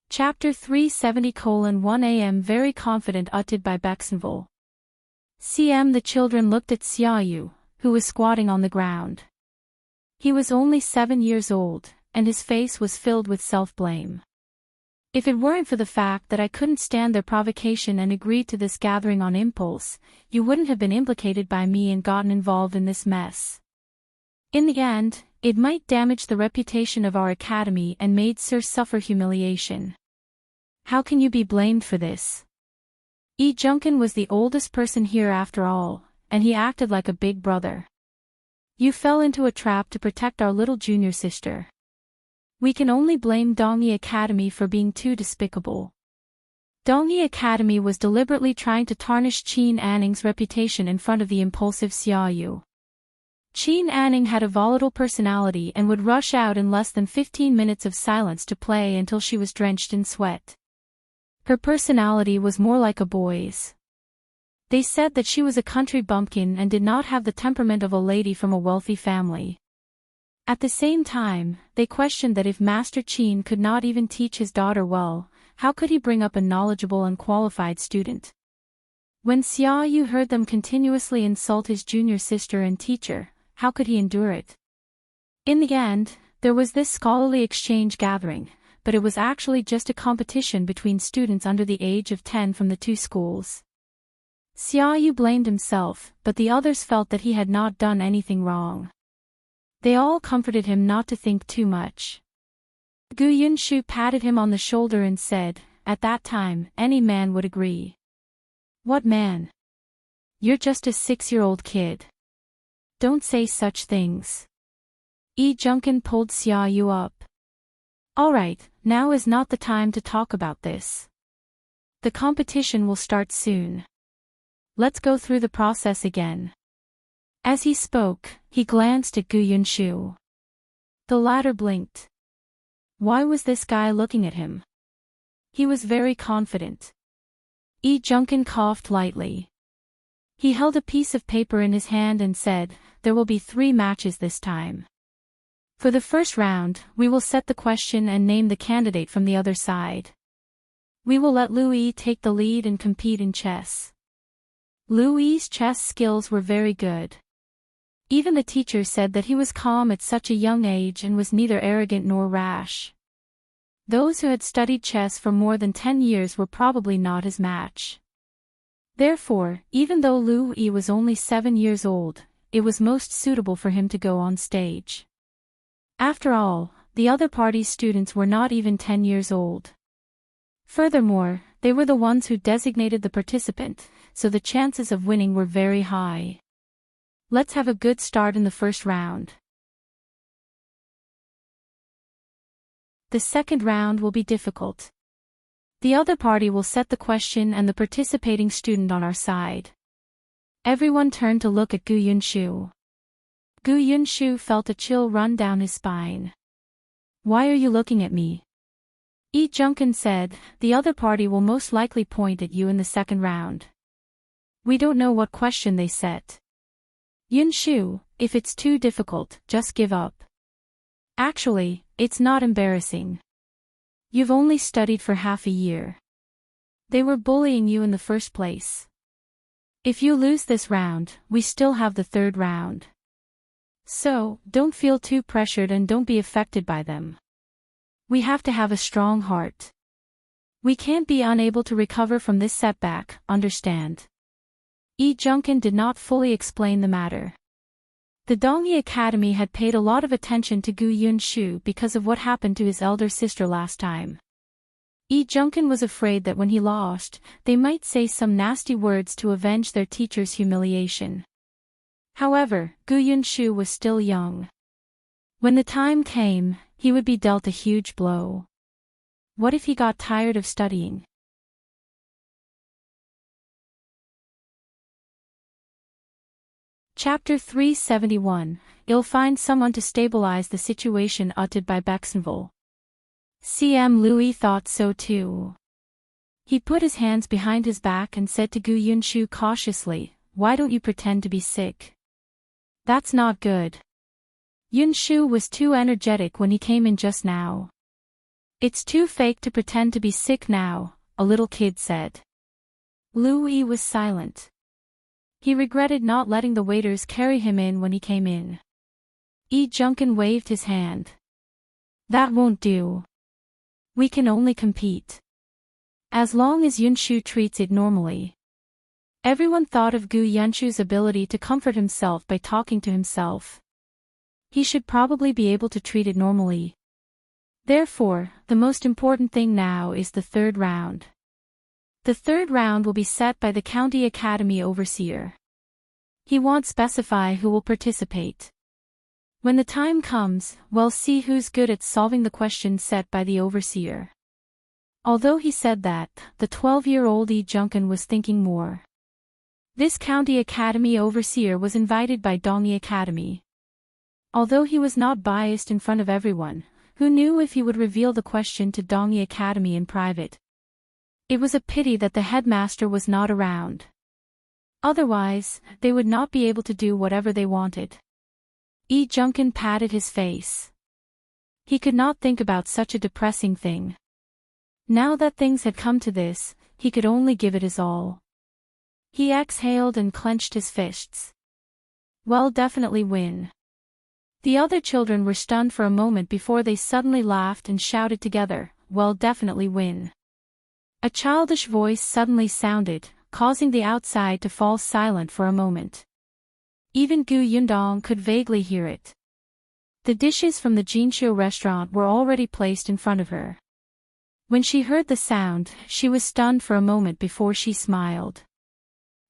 Chapter 370:1 AM Very confident uttered by Bexenville. The children looked at Xiaoyu, who was squatting on the ground. He was only 7 years old, and his face was filled with self-blame. If it weren't for the fact that I couldn't stand their provocation and agreed to this gathering on impulse, you wouldn't have been implicated by me and gotten involved in this mess. In the end, it might damage the reputation of our academy and made Sir suffer humiliation. How can you be blamed for this? Junkin was the oldest person here after all, and he acted like a big brother. You fell into a trap to protect our little junior sister. We can only blame Dongyi Academy for being too despicable. Dongyi Academy was deliberately trying to tarnish Qin Anning's reputation in front of the impulsive Xiaoyu. Qin Anning had a volatile personality and would rush out in less than 15 minutes of silence to play until she was drenched in sweat. Her personality was more like a boy's. They said that she was a country bumpkin and did not have the temperament of a lady from a wealthy family. At the same time, they questioned that if Master Qin could not even teach his daughter well, how could he bring up a knowledgeable and qualified student? When Xiaoyu heard them continuously insult his junior sister and teacher, how could he endure it? In the end, there was this scholarly exchange gathering, but it was actually just a competition between students under the age of 10 from the two schools. Xiaoyu blamed himself, but the others felt that he had not done anything wrong. They all comforted him not to think too much. Gu Yunshu patted him on the shoulder and said, "At that time, any man would agree." "What man? You're just a 6-year-old kid. Don't say such things." Junkin pulled Xiaoyu up. "Alright, now is not the time to talk about this. The competition will start soon. Let's go through the process again." As he spoke, he glanced at Gu Yunshu. The latter blinked. Why was this guy looking at him? He was very confident. Junkin coughed lightly. He held a piece of paper in his hand and said, "There will be 3 matches this time. For the first round, we will set the question and name the candidate from the other side. We will let Louis take the lead and compete in chess." Louis's chess skills were very good. Even the teacher said that he was calm at such a young age and was neither arrogant nor rash. Those who had studied chess for more than 10 years were probably not his match. Therefore, even though Louis was only 7 years old, it was most suitable for him to go on stage. After all, the other party's students were not even 10 years old. Furthermore, they were the ones who designated the participant, so the chances of winning were very high. Let's have a good start in the first round. The second round will be difficult. The other party will set the question and the participating student on our side. Everyone turned to look at Gu Yunshu. Gu Yunshu felt a chill run down his spine. "Why are you looking at me?" Junkin said, "The other party will most likely point at you in the second round. We don't know what question they set. Yunshu, if it's too difficult, just give up. Actually, it's not embarrassing. You've only studied for half a year. They were bullying you in the first place. If you lose this round, we still have the third round. So, don't feel too pressured and don't be affected by them. We have to have a strong heart. We can't be unable to recover from this setback, understand? Junkin did not fully explain the matter. The Dongyi Academy had paid a lot of attention to Gu Yunshu because of what happened to his elder sister last time. Junkin was afraid that when he lost, they might say some nasty words to avenge their teacher's humiliation. However, Gu Yunshu was still young. When the time came, he would be dealt a huge blow. What if he got tired of studying? Chapter 371, You'll find someone to stabilize the situation uttered by Bexenville. CM Louis thought so too. He put his hands behind his back and said to Gu Yunshu cautiously, "Why don't you pretend to be sick? That's not good." Yunshu was too energetic when he came in just now. "It's too fake to pretend to be sick now," a little kid said. Louis was silent. He regretted not letting the waiters carry him in when he came in. Junkin waved his hand. "That won't do. We can only compete. As long as Yunshu treats it normally." Everyone thought of Gu Yunshu's ability to comfort himself by talking to himself. He should probably be able to treat it normally. Therefore, the most important thing now is the third round. The third round will be set by the County Academy Overseer. He won't specify who will participate. When the time comes, we'll see who's good at solving the questions set by the Overseer. Although he said that, the 12-year-old Junkin was thinking more. This County Academy Overseer was invited by Dongyi Academy. Although he was not biased in front of everyone, who knew if he would reveal the question to Dongyi Academy in private? It was a pity that the headmaster was not around. Otherwise, they would not be able to do whatever they wanted. Junkin patted his face. He could not think about such a depressing thing. Now that things had come to this, he could only give it his all. He exhaled and clenched his fists. "Well, definitely win." The other children were stunned for a moment before they suddenly laughed and shouted together, "Well, definitely win." A childish voice suddenly sounded, causing the outside to fall silent for a moment. Even Gu Yundong could vaguely hear it. The dishes from the Jinshu restaurant were already placed in front of her. When she heard the sound, she was stunned for a moment before she smiled.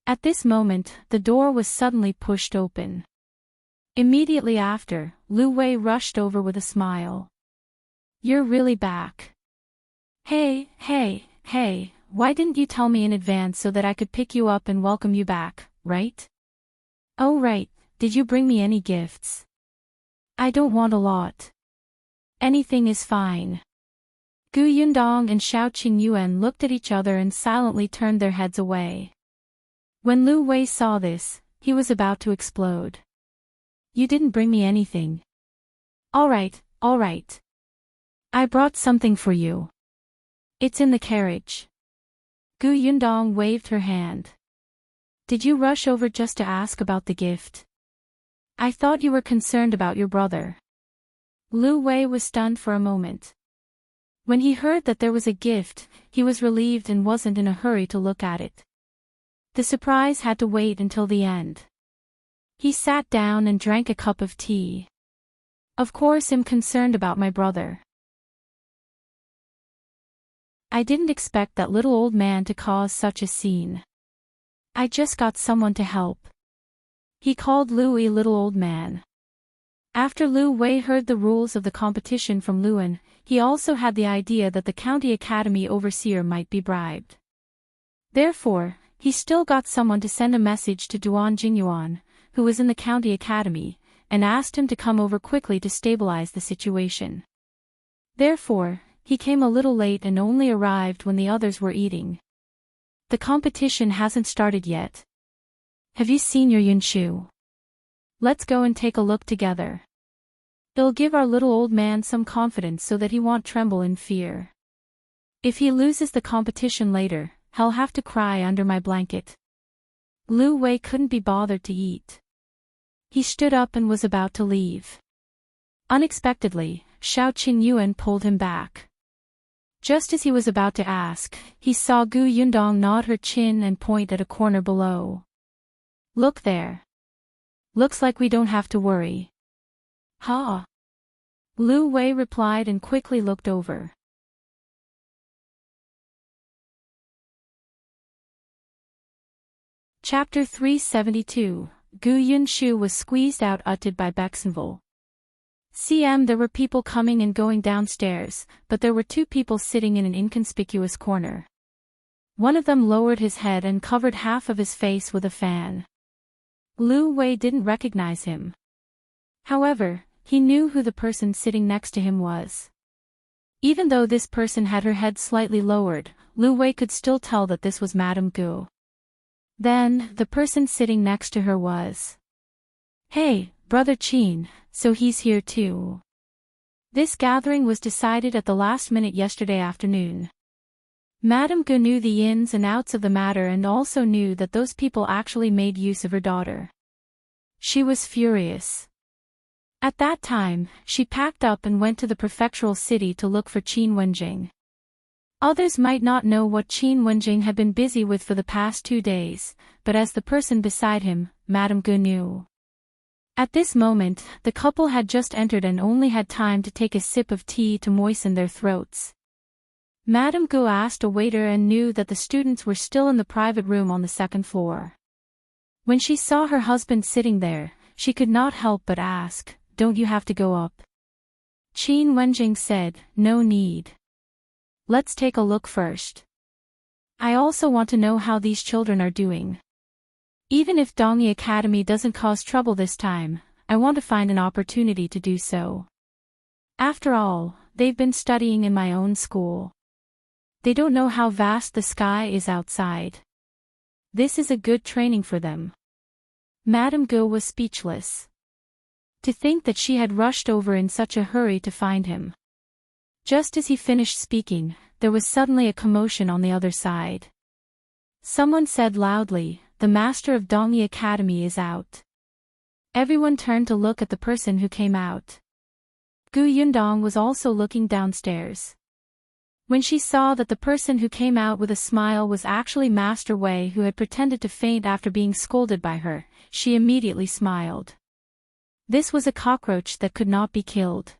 At this moment, the door was suddenly pushed open. Immediately after, Lu Wei rushed over with a smile. "You're really back. Hey, why didn't you tell me in advance so that I could pick you up and welcome you back, right? Oh right, did you bring me any gifts? I don't want a lot. Anything is fine." Gu Yundong and Xiao Qingyuan looked at each other and silently turned their heads away. When Lu Wei saw this, he was about to explode. "You didn't bring me anything." All right. I brought something for you. It's in the carriage." Gu Yundong waved her hand. "Did you rush over just to ask about the gift? I thought you were concerned about your brother." Lu Wei was stunned for a moment. When he heard that there was a gift, he was relieved and wasn't in a hurry to look at it. The surprise had to wait until the end. He sat down and drank a cup of tea. "Of course I'm concerned about my brother. I didn't expect that little old man to cause such a scene. I just got someone to help." He called Louis little old man. After Lu Wei heard the rules of the competition from Luan, he also had the idea that the County Academy Overseer might be bribed. Therefore, he still got someone to send a message to Duan Jingyuan, who was in the County Academy, and asked him to come over quickly to stabilize the situation. Therefore, he came a little late and only arrived when the others were eating. "The competition hasn't started yet. Have you seen your Yunshu? Let's go and take a look together. It'll give our little old man some confidence so that he won't tremble in fear. If he loses the competition later, he'll have to cry under my blanket." Lu Wei couldn't be bothered to eat. He stood up and was about to leave. Unexpectedly, Xiao Qingyuan pulled him back. Just as he was about to ask, he saw Gu Yundong nod her chin and point at a corner below. Look there. Looks like we don't have to worry. Ha! Lu Wei replied and quickly looked over. Chapter 372, Gu Yunshu was squeezed out uttered by Bexenville. There were people coming and going downstairs, but there were two people sitting in an inconspicuous corner. One of them lowered his head and covered half of his face with a fan. Lu Wei didn't recognize him. However, he knew who the person sitting next to him was. Even though this person had her head slightly lowered, Lu Wei could still tell that this was Madame Gu. Then, the person sitting next to her was... Hey, Brother Qin, so he's here too. This gathering was decided at the last minute yesterday afternoon. Madame Gu knew the ins and outs of the matter and also knew that those people actually made use of her daughter. She was furious. At that time, she packed up and went to the prefectural city to look for Qin Wenjing. Others might not know what Qin Wenjing had been busy with for the past 2 days, but as the person beside him, Madame Gu knew. At this moment, the couple had just entered and only had time to take a sip of tea to moisten their throats. Madame Gu asked a waiter and knew that the students were still in the private room on the second floor. When she saw her husband sitting there, she could not help but ask, "Don't you have to go up?" Qin Wenjing said, "No need. Let's take a look first. I also want to know how these children are doing. Even if Dongyi Academy doesn't cause trouble this time, I want to find an opportunity to do so. After all, they've been studying in my own school. They don't know how vast the sky is outside. This is a good training for them." Madame Gu was speechless. To think that she had rushed over in such a hurry to find him. Just as he finished speaking, there was suddenly a commotion on the other side. Someone said loudly, "The master of Dongyi Academy is out." Everyone turned to look at the person who came out. Gu Yundong was also looking downstairs. When she saw that the person who came out with a smile was actually Master Wei, who had pretended to faint after being scolded by her, she immediately smiled. This was a cockroach that could not be killed.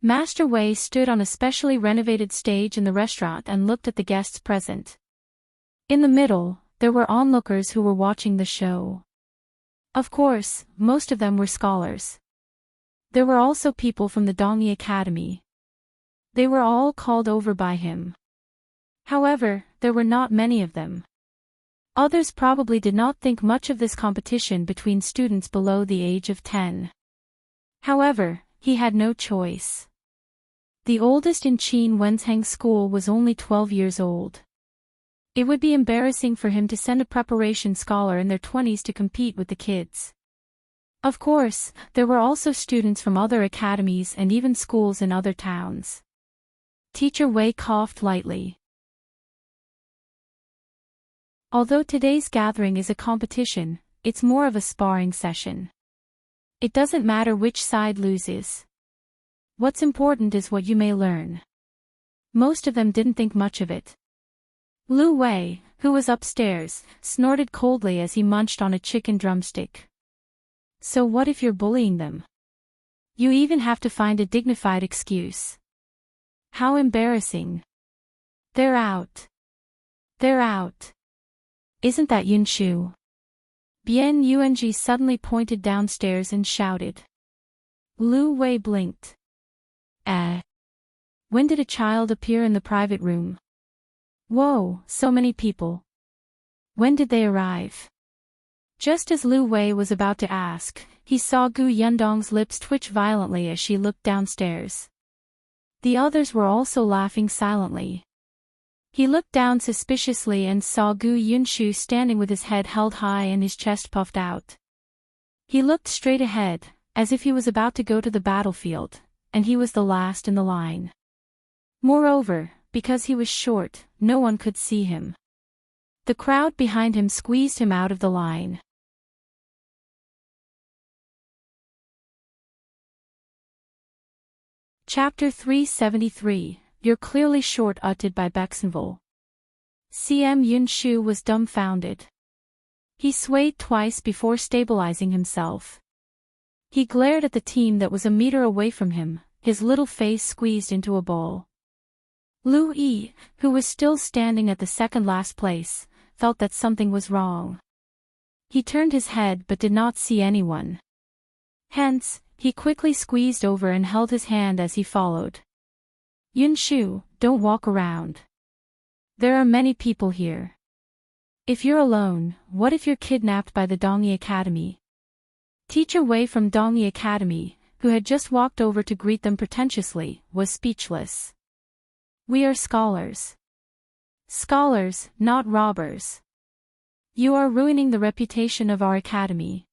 Master Wei stood on a specially renovated stage in the restaurant and looked at the guests present. In the middle, there were onlookers who were watching the show. Of course, most of them were scholars. There were also people from the Dongyi Academy. They were all called over by him. However, there were not many of them. Others probably did not think much of this competition between students below the age of 10. However, he had no choice. The oldest in Qin Wensheng's school was only 12 years old. It would be embarrassing for him to send a preparation scholar in their 20s to compete with the kids. Of course, there were also students from other academies and even schools in other towns. Teacher Wei coughed lightly. Although today's gathering is a competition, it's more of a sparring session. It doesn't matter which side loses. What's important is what you may learn. Most of them didn't think much of it. Lu Wei, who was upstairs, snorted coldly as he munched on a chicken drumstick. So what if you're bullying them? You even have to find a dignified excuse. How embarrassing. They're out. They're out. Isn't that Yunshu? Bian Yuanji suddenly pointed downstairs and shouted. Lu Wei blinked. When did a child appear in the private room? Whoa, so many people. When did they arrive? Just as Lu Wei was about to ask, he saw Gu Yundong's lips twitch violently as she looked downstairs. The others were also laughing silently. He looked down suspiciously and saw Gu Yunshu standing with his head held high and his chest puffed out. He looked straight ahead, as if he was about to go to the battlefield, and he was the last in the line. Moreover, because he was short, no one could see him. The crowd behind him squeezed him out of the line. Chapter 373, You're clearly short, uttered by Bexenville. CM Yunshu was dumbfounded. He swayed twice before stabilizing himself. He glared at the team that was a meter away from him, his little face squeezed into a ball. Lu Yi, who was still standing at the second last place, felt that something was wrong. He turned his head but did not see anyone. Hence, he quickly squeezed over and held his hand as he followed. Yunshu, don't walk around. There are many people here. If you're alone, what if you're kidnapped by the Dongyi Academy? Teacher Wei from Dongyi Academy, who had just walked over to greet them pretentiously, was speechless. We are scholars. Scholars, not robbers. You are ruining the reputation of our academy.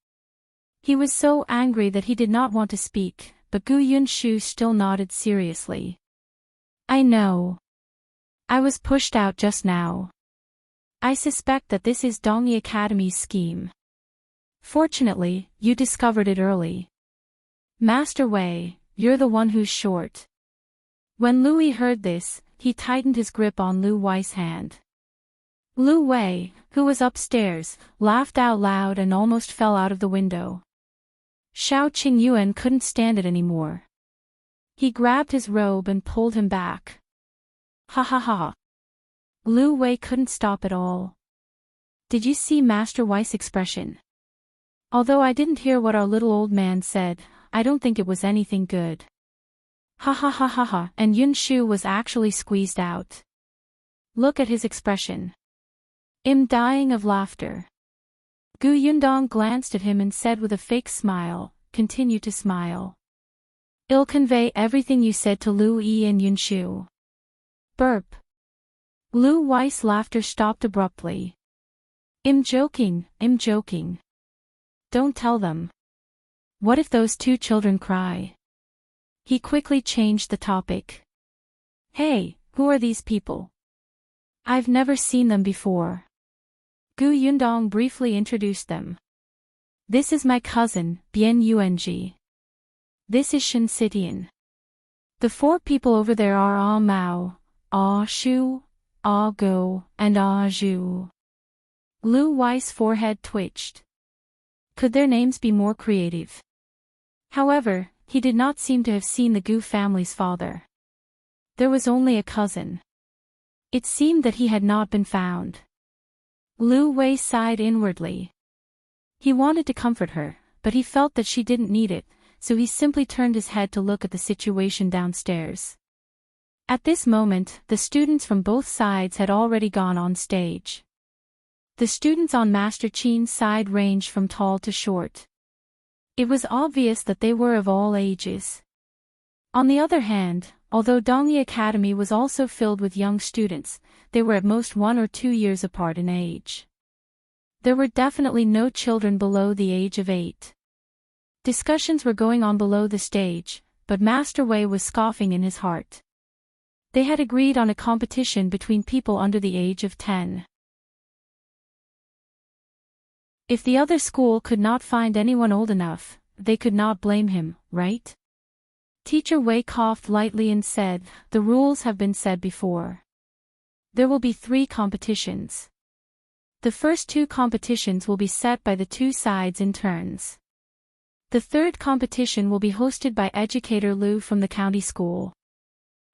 He was so angry that he did not want to speak, but Gu Yunshu still nodded seriously. I know. I was pushed out just now. I suspect that this is Dongyi Academy's scheme. Fortunately, you discovered it early. Master Wei, you're the one who's short. When Lu Yi heard this, he tightened his grip on Lu Wei's hand. Lu Wei, who was upstairs, laughed out loud and almost fell out of the window. Xiao Qingyuan couldn't stand it anymore. He grabbed his robe and pulled him back. Ha ha ha. Lu Wei couldn't stop at all. Did you see Master Wei's expression? Although I didn't hear what our little old man said, I don't think it was anything good. Ha ha ha ha ha, and Yunshu was actually squeezed out. Look at his expression. I'm dying of laughter. Gu Yundong glanced at him and said with a fake smile, continue to smile. I'll convey everything you said to Lu Yi and Yunshu. Burp. Lu Wei's laughter stopped abruptly. I'm joking, I'm joking. Don't tell them. What if those two children cry? He quickly changed the topic. Hey, who are these people? I've never seen them before. Gu Yundong briefly introduced them. This is my cousin, Bian Yuanji. This is Shen Sitian. The four people over there are Ah Mao, Ah Shu, Ah Go, and Ah Zhu. Lu Wei's forehead twitched. Could their names be more creative? However, he did not seem to have seen the Gu family's father. There was only a cousin. It seemed that he had not been found. Lu Wei sighed inwardly. He wanted to comfort her, but he felt that she didn't need it, so he simply turned his head to look at the situation downstairs. At this moment, the students from both sides had already gone on stage. The students on Master Qin's side ranged from tall to short. It was obvious that they were of all ages. On the other hand, although Dongyi Academy was also filled with young students, they were at most 1 or 2 years apart in age. There were definitely no children below the age of 8. Discussions were going on below the stage, but Master Wei was scoffing in his heart. They had agreed on a competition between people under the age of 10. If the other school could not find anyone old enough, they could not blame him, right? Teacher Wei coughed lightly and said, the rules have been said before. There will be 3 competitions. The first 2 competitions will be set by the 2 sides in turns. The third competition will be hosted by Educator Lu from the county school.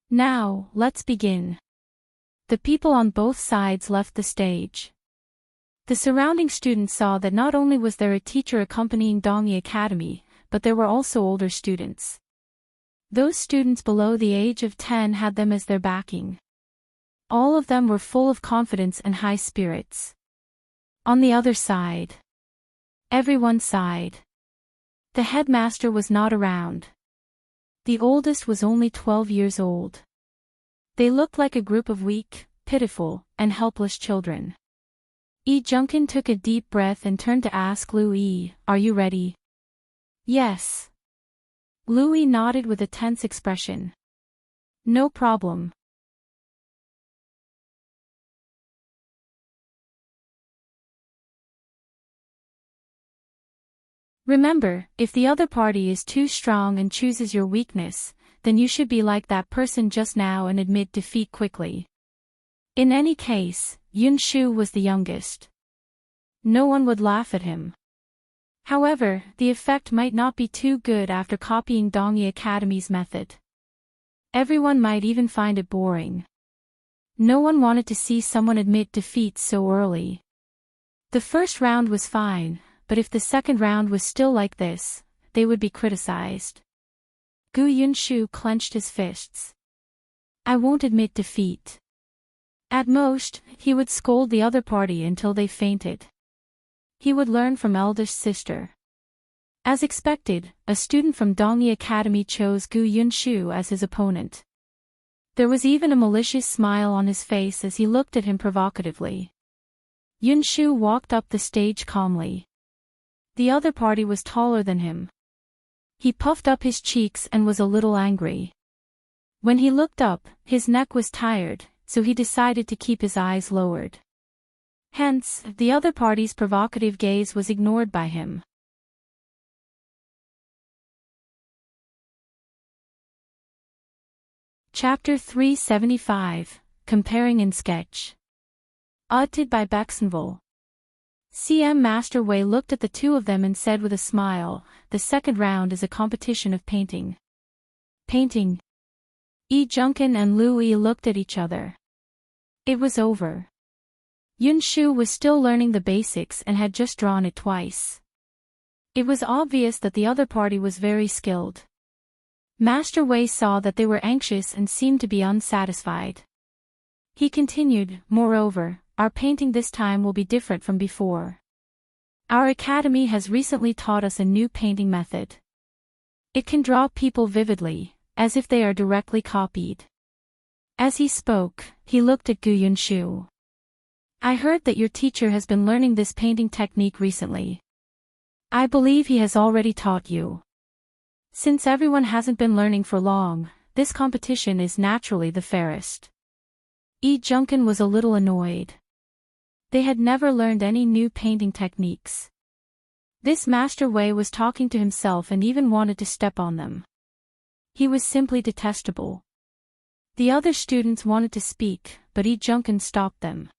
Now, let's begin. The people on both sides left the stage. The surrounding students saw that not only was there a teacher accompanying Dongyi Academy, but there were also older students. Those students below the age of 10 had them as their backing. All of them were full of confidence and high spirits. On the other side, everyone sighed. The headmaster was not around. The oldest was only 12 years old. They looked like a group of weak, pitiful, and helpless children. Yi Junkin took a deep breath and turned to ask Lu Yi, are you ready? Yes. Lu Yi nodded with a tense expression. No problem. Remember, if the other party is too strong and chooses your weakness, then you should be like that person just now and admit defeat quickly. In any case, Yunshu was the youngest. No one would laugh at him. However, the effect might not be too good after copying Dongyi Academy's method. Everyone might even find it boring. No one wanted to see someone admit defeat so early. The first round was fine, but if the second round was still like this, they would be criticized. Gu Yunshu clenched his fists. I won't admit defeat. At most, he would scold the other party until they fainted. He would learn from eldest sister. As expected, a student from Dongyi Academy chose Gu Yunshu as his opponent. There was even a malicious smile on his face as he looked at him provocatively. Yunshu walked up the stage calmly. The other party was taller than him. He puffed up his cheeks and was a little angry. When he looked up, his neck was tired, so he decided to keep his eyes lowered. Hence, the other party's provocative gaze was ignored by him. Chapter 375, Comparing in Sketch. Audited by Bexenville. CM Master Wei looked at the two of them and said with a smile, the second round is a competition of painting. Painting. Yi Junkin and Lu Yi looked at each other. It was over. Yunshu was still learning the basics and had just drawn it twice. It was obvious that the other party was very skilled. Master Wei saw that they were anxious and seemed to be unsatisfied. He continued, moreover, our painting this time will be different from before. Our academy has recently taught us a new painting method. It can draw people vividly, as if they are directly copied. As he spoke, he looked at Gu Yunshu. I heard that your teacher has been learning this painting technique recently. I believe he has already taught you. Since everyone hasn't been learning for long, this competition is naturally the fairest. Yi Junkin was a little annoyed. They had never learned any new painting techniques. This Master Wei was talking to himself and even wanted to step on them. He was simply detestable. The other students wanted to speak, but Yi Junkin stopped them.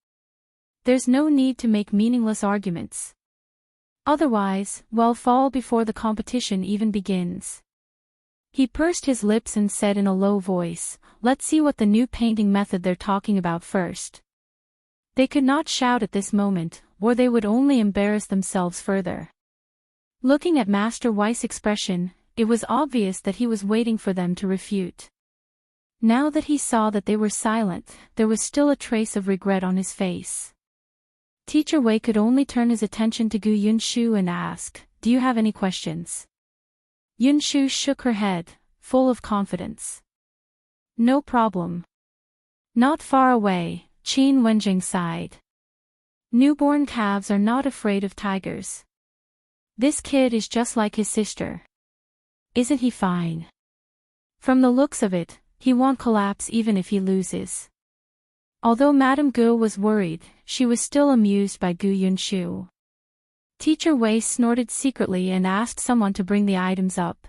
There's no need to make meaningless arguments. Otherwise, we'll fall before the competition even begins. He pursed his lips and said in a low voice, let's see what the new painting method they're talking about first. They could not shout at this moment, or they would only embarrass themselves further. Looking at Master Wei's expression, it was obvious that he was waiting for them to refute. Now that he saw that they were silent, there was still a trace of regret on his face. Teacher Wei could only turn his attention to Gu Yunshu and ask, do you have any questions? Yunshu shook her head, full of confidence. No problem. Not far away, Qin Wenjing sighed. Newborn calves are not afraid of tigers. This kid is just like his sister. Isn't he fine? From the looks of it, he won't collapse even if he loses. Although Madame Gu was worried, she was still amused by Gu Yunshu. Teacher Wei snorted secretly and asked someone to bring the items up.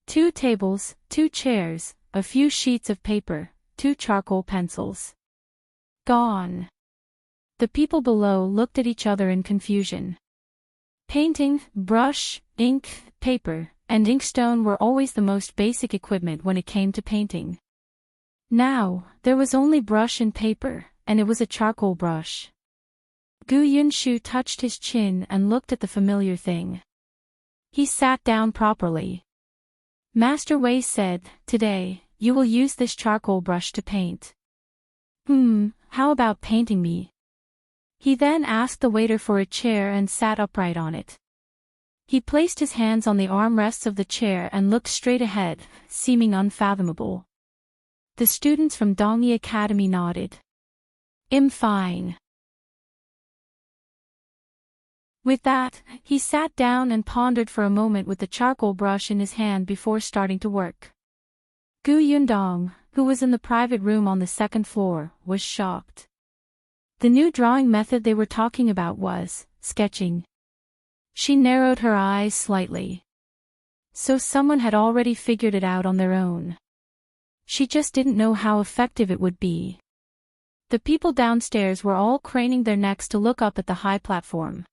2 tables, 2 chairs, a few sheets of paper, 2 charcoal pencils. Gone. The people below looked at each other in confusion. Painting, brush, ink, paper, and inkstone were always the most basic equipment when it came to painting. Now, there was only brush and paper, and it was a charcoal brush. Gu Yunshu touched his chin and looked at the familiar thing. He sat down properly. Master Wei said, today, you will use this charcoal brush to paint. How about painting me? He then asked the waiter for a chair and sat upright on it. He placed his hands on the armrests of the chair and looked straight ahead, seeming unfathomable. The students from Dongyi Academy nodded. Fine. With that, he sat down and pondered for a moment with the charcoal brush in his hand before starting to work. Gu Yundong, who was in the private room on the second floor, was shocked. The new drawing method they were talking about was sketching. She narrowed her eyes slightly. So someone had already figured it out on their own. She just didn't know how effective it would be. The people downstairs were all craning their necks to look up at the high platform.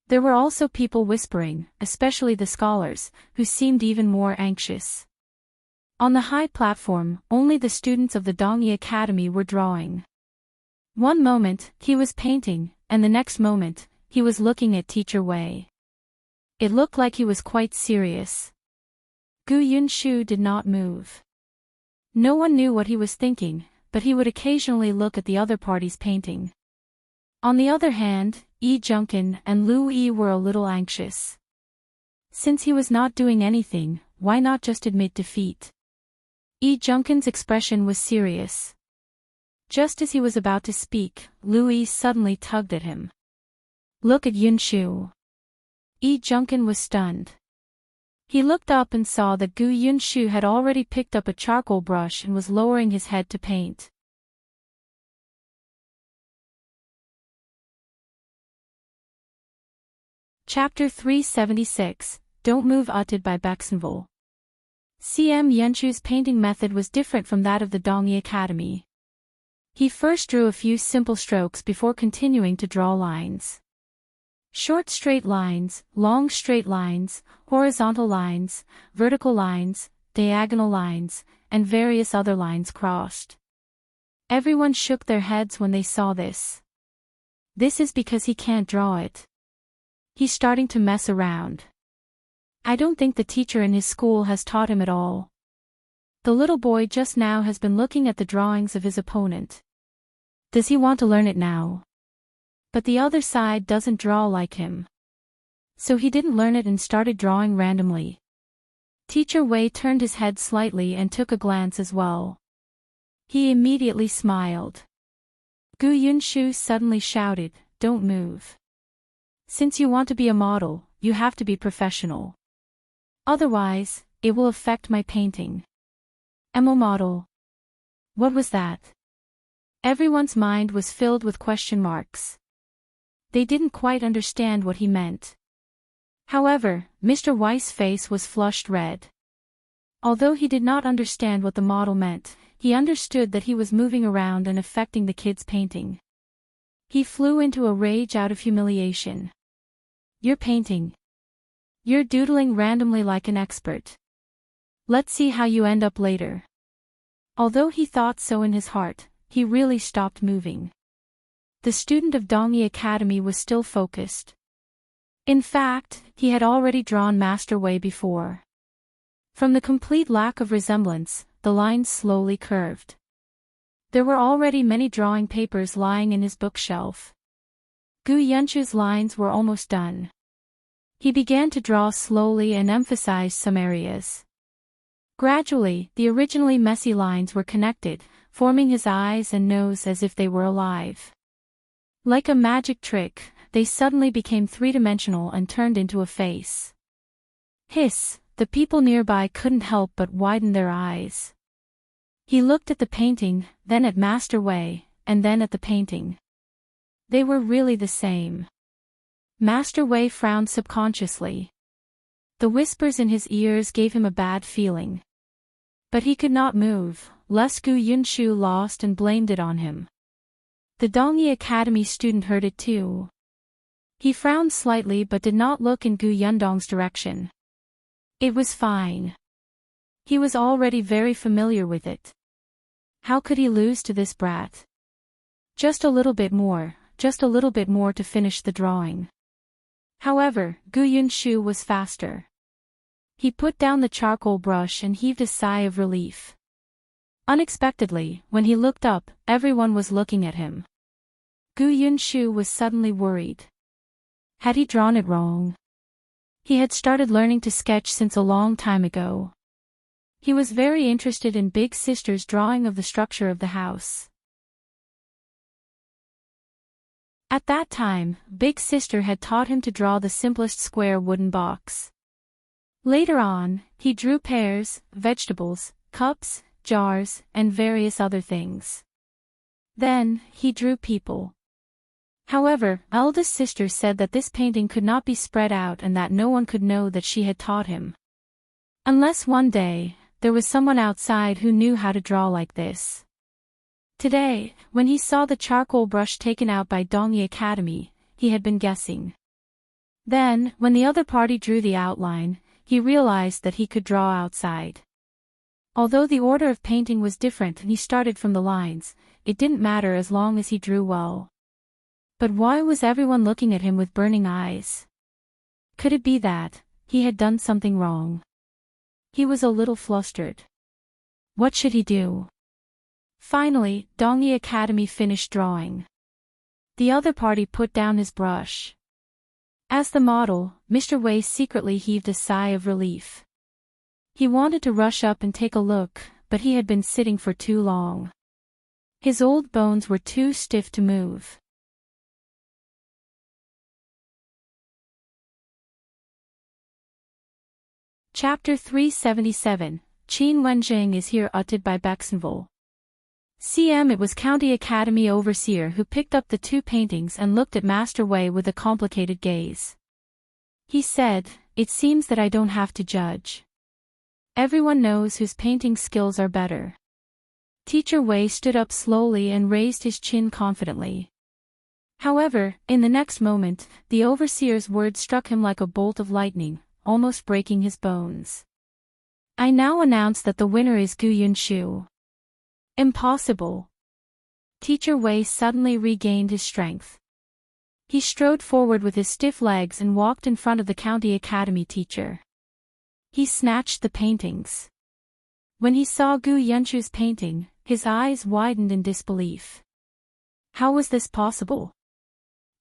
There were also people whispering, especially the scholars, who seemed even more anxious. On the high platform, only the students of the Dongi Academy were drawing. One moment, he was painting, and the next moment, he was looking at Teacher Wei. It looked like he was quite serious. Gu Yunshu did not move. No one knew what he was thinking, but he would occasionally look at the other party's painting. On the other hand, Yi Junkin and Lu Yi were a little anxious. Since he was not doing anything, why not just admit defeat? Yi Junkin's expression was serious. Just as he was about to speak, Lu Yi suddenly tugged at him. Look at Yunshu. Yi Junkin was stunned. He looked up and saw that Gu Yunshu had already picked up a charcoal brush and was lowering his head to paint. Chapter 376, Don't Move, uttered by Baxenville. CM Yunshu's painting method was different from that of the Dongi Academy. He first drew a few simple strokes before continuing to draw lines. Short straight lines, long straight lines, horizontal lines, vertical lines, diagonal lines, and various other lines crossed. Everyone shook their heads when they saw this. This is because he can't draw it. He's starting to mess around. I don't think the teacher in his school has taught him at all. The little boy just now has been looking at the drawings of his opponent. Does he want to learn it now? But the other side doesn't draw like him. So he didn't learn it and started drawing randomly. Teacher Wei turned his head slightly and took a glance as well. He immediately smiled. Gu Yunshu suddenly shouted, "Don't move. Since you want to be a model, you have to be professional. Otherwise, it will affect my painting." "Am a model?" What was that? Everyone's mind was filled with question marks. They didn't quite understand what he meant. However, Mr. Weiss's face was flushed red. Although he did not understand what the model meant, he understood that he was moving around and affecting the kid's painting. He flew into a rage out of humiliation. "You're painting. You're doodling randomly like an expert. Let's see how you end up later." Although he thought so in his heart, he really stopped moving. The student of Dongi Academy was still focused. In fact, he had already drawn Master Wei before. From the complete lack of resemblance, the lines slowly curved. There were already many drawing papers lying in his bookshelf. Gu Yunshu's lines were almost done. He began to draw slowly and emphasized some areas. Gradually, the originally messy lines were connected, forming his eyes and nose as if they were alive. Like a magic trick, they suddenly became three-dimensional and turned into a face. Hiss, the people nearby couldn't help but widen their eyes. He looked at the painting, then at Master Wei, and then at the painting. They were really the same. Master Wei frowned subconsciously. The whispers in his ears gave him a bad feeling. But he could not move, lest Gu Yunshu lost and blamed it on him. The Dongi Academy student heard it too. He frowned slightly but did not look in Gu Yundong's direction. It was fine. He was already very familiar with it. How could he lose to this brat? Just a little bit more to finish the drawing. However, Gu Yunshu was faster. He put down the charcoal brush and heaved a sigh of relief. Unexpectedly, when he looked up, everyone was looking at him. Gu Yunshu was suddenly worried. Had he drawn it wrong? He had started learning to sketch since a long time ago. He was very interested in Big Sister's drawing of the structure of the house. At that time, Big Sister had taught him to draw the simplest square wooden box. Later on, he drew pears, vegetables, cups, jars, and various other things. Then, he drew people. However, eldest sister said that this painting could not be spread out and that no one could know that she had taught him. Unless one day, there was someone outside who knew how to draw like this. Today, when he saw the charcoal brush taken out by Dongi Academy, he had been guessing. Then, when the other party drew the outline, he realized that he could draw outside. Although the order of painting was different and he started from the lines, it didn't matter as long as he drew well. But why was everyone looking at him with burning eyes? Could it be that he had done something wrong? He was a little flustered. What should he do? Finally, Dongi Academy finished drawing. The other party put down his brush. As the model, Mr. Wei secretly heaved a sigh of relief. He wanted to rush up and take a look, but he had been sitting for too long. His old bones were too stiff to move. Chapter 377, Qin Wenjing is here uttered by Baxenville. It was County Academy overseer who picked up the two paintings and looked at Master Wei with a complicated gaze. He said, "It seems that I don't have to judge. Everyone knows whose painting skills are better." Teacher Wei stood up slowly and raised his chin confidently. However, in the next moment, the overseer's words struck him like a bolt of lightning, almost breaking his bones. "I now announce that the winner is Gu Yunshu." Impossible. Teacher Wei suddenly regained his strength. He strode forward with his stiff legs and walked in front of the County Academy teacher. He snatched the paintings. When he saw Gu Yunshu's painting, his eyes widened in disbelief. How was this possible?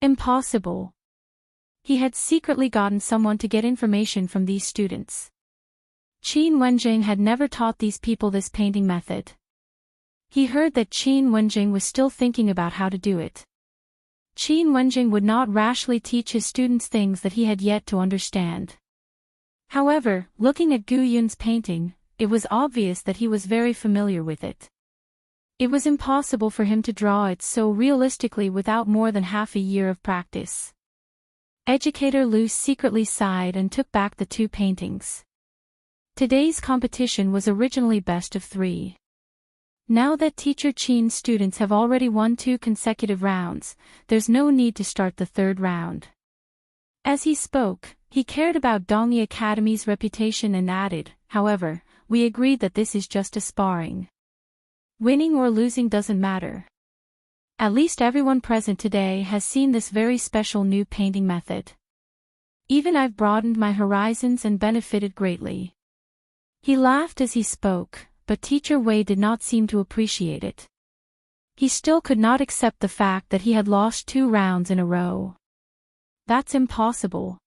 Impossible. He had secretly gotten someone to get information from these students. Qin Wenjing had never taught these people this painting method. He heard that Qin Wenjing was still thinking about how to do it. Qin Wenjing would not rashly teach his students things that he had yet to understand. However, looking at Gu Yun's painting, it was obvious that he was very familiar with it. It was impossible for him to draw it so realistically without more than half a year of practice. Educator Lu secretly sighed and took back the two paintings. Today's competition was originally best of 3. Now that Teacher Qin's students have already won 2 consecutive rounds, there's no need to start the 3rd round. As he spoke, he cared about Dongi Academy's reputation and added, "However, we agreed that this is just a sparring. Winning or losing doesn't matter. At least everyone present today has seen this very special new painting method. Even I've broadened my horizons and benefited greatly." He laughed as he spoke, but Teacher Wei did not seem to appreciate it. He still could not accept the fact that he had lost 2 rounds in a row. That's impossible.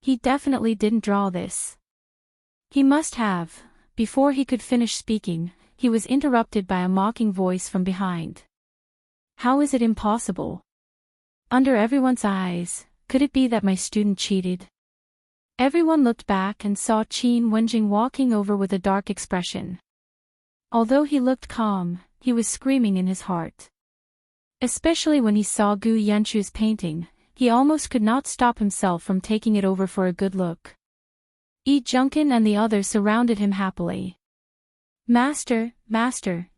He definitely didn't draw this. He must have. Before he could finish speaking, he was interrupted by a mocking voice from behind. How is it impossible? Under everyone's eyes, could it be that my student cheated? Everyone looked back and saw Qin Wenjing walking over with a dark expression. Although he looked calm, he was screaming in his heart. Especially when he saw Gu Yunshu's painting, he almost could not stop himself from taking it over for a good look. Yi Junkin and the others surrounded him happily. Master,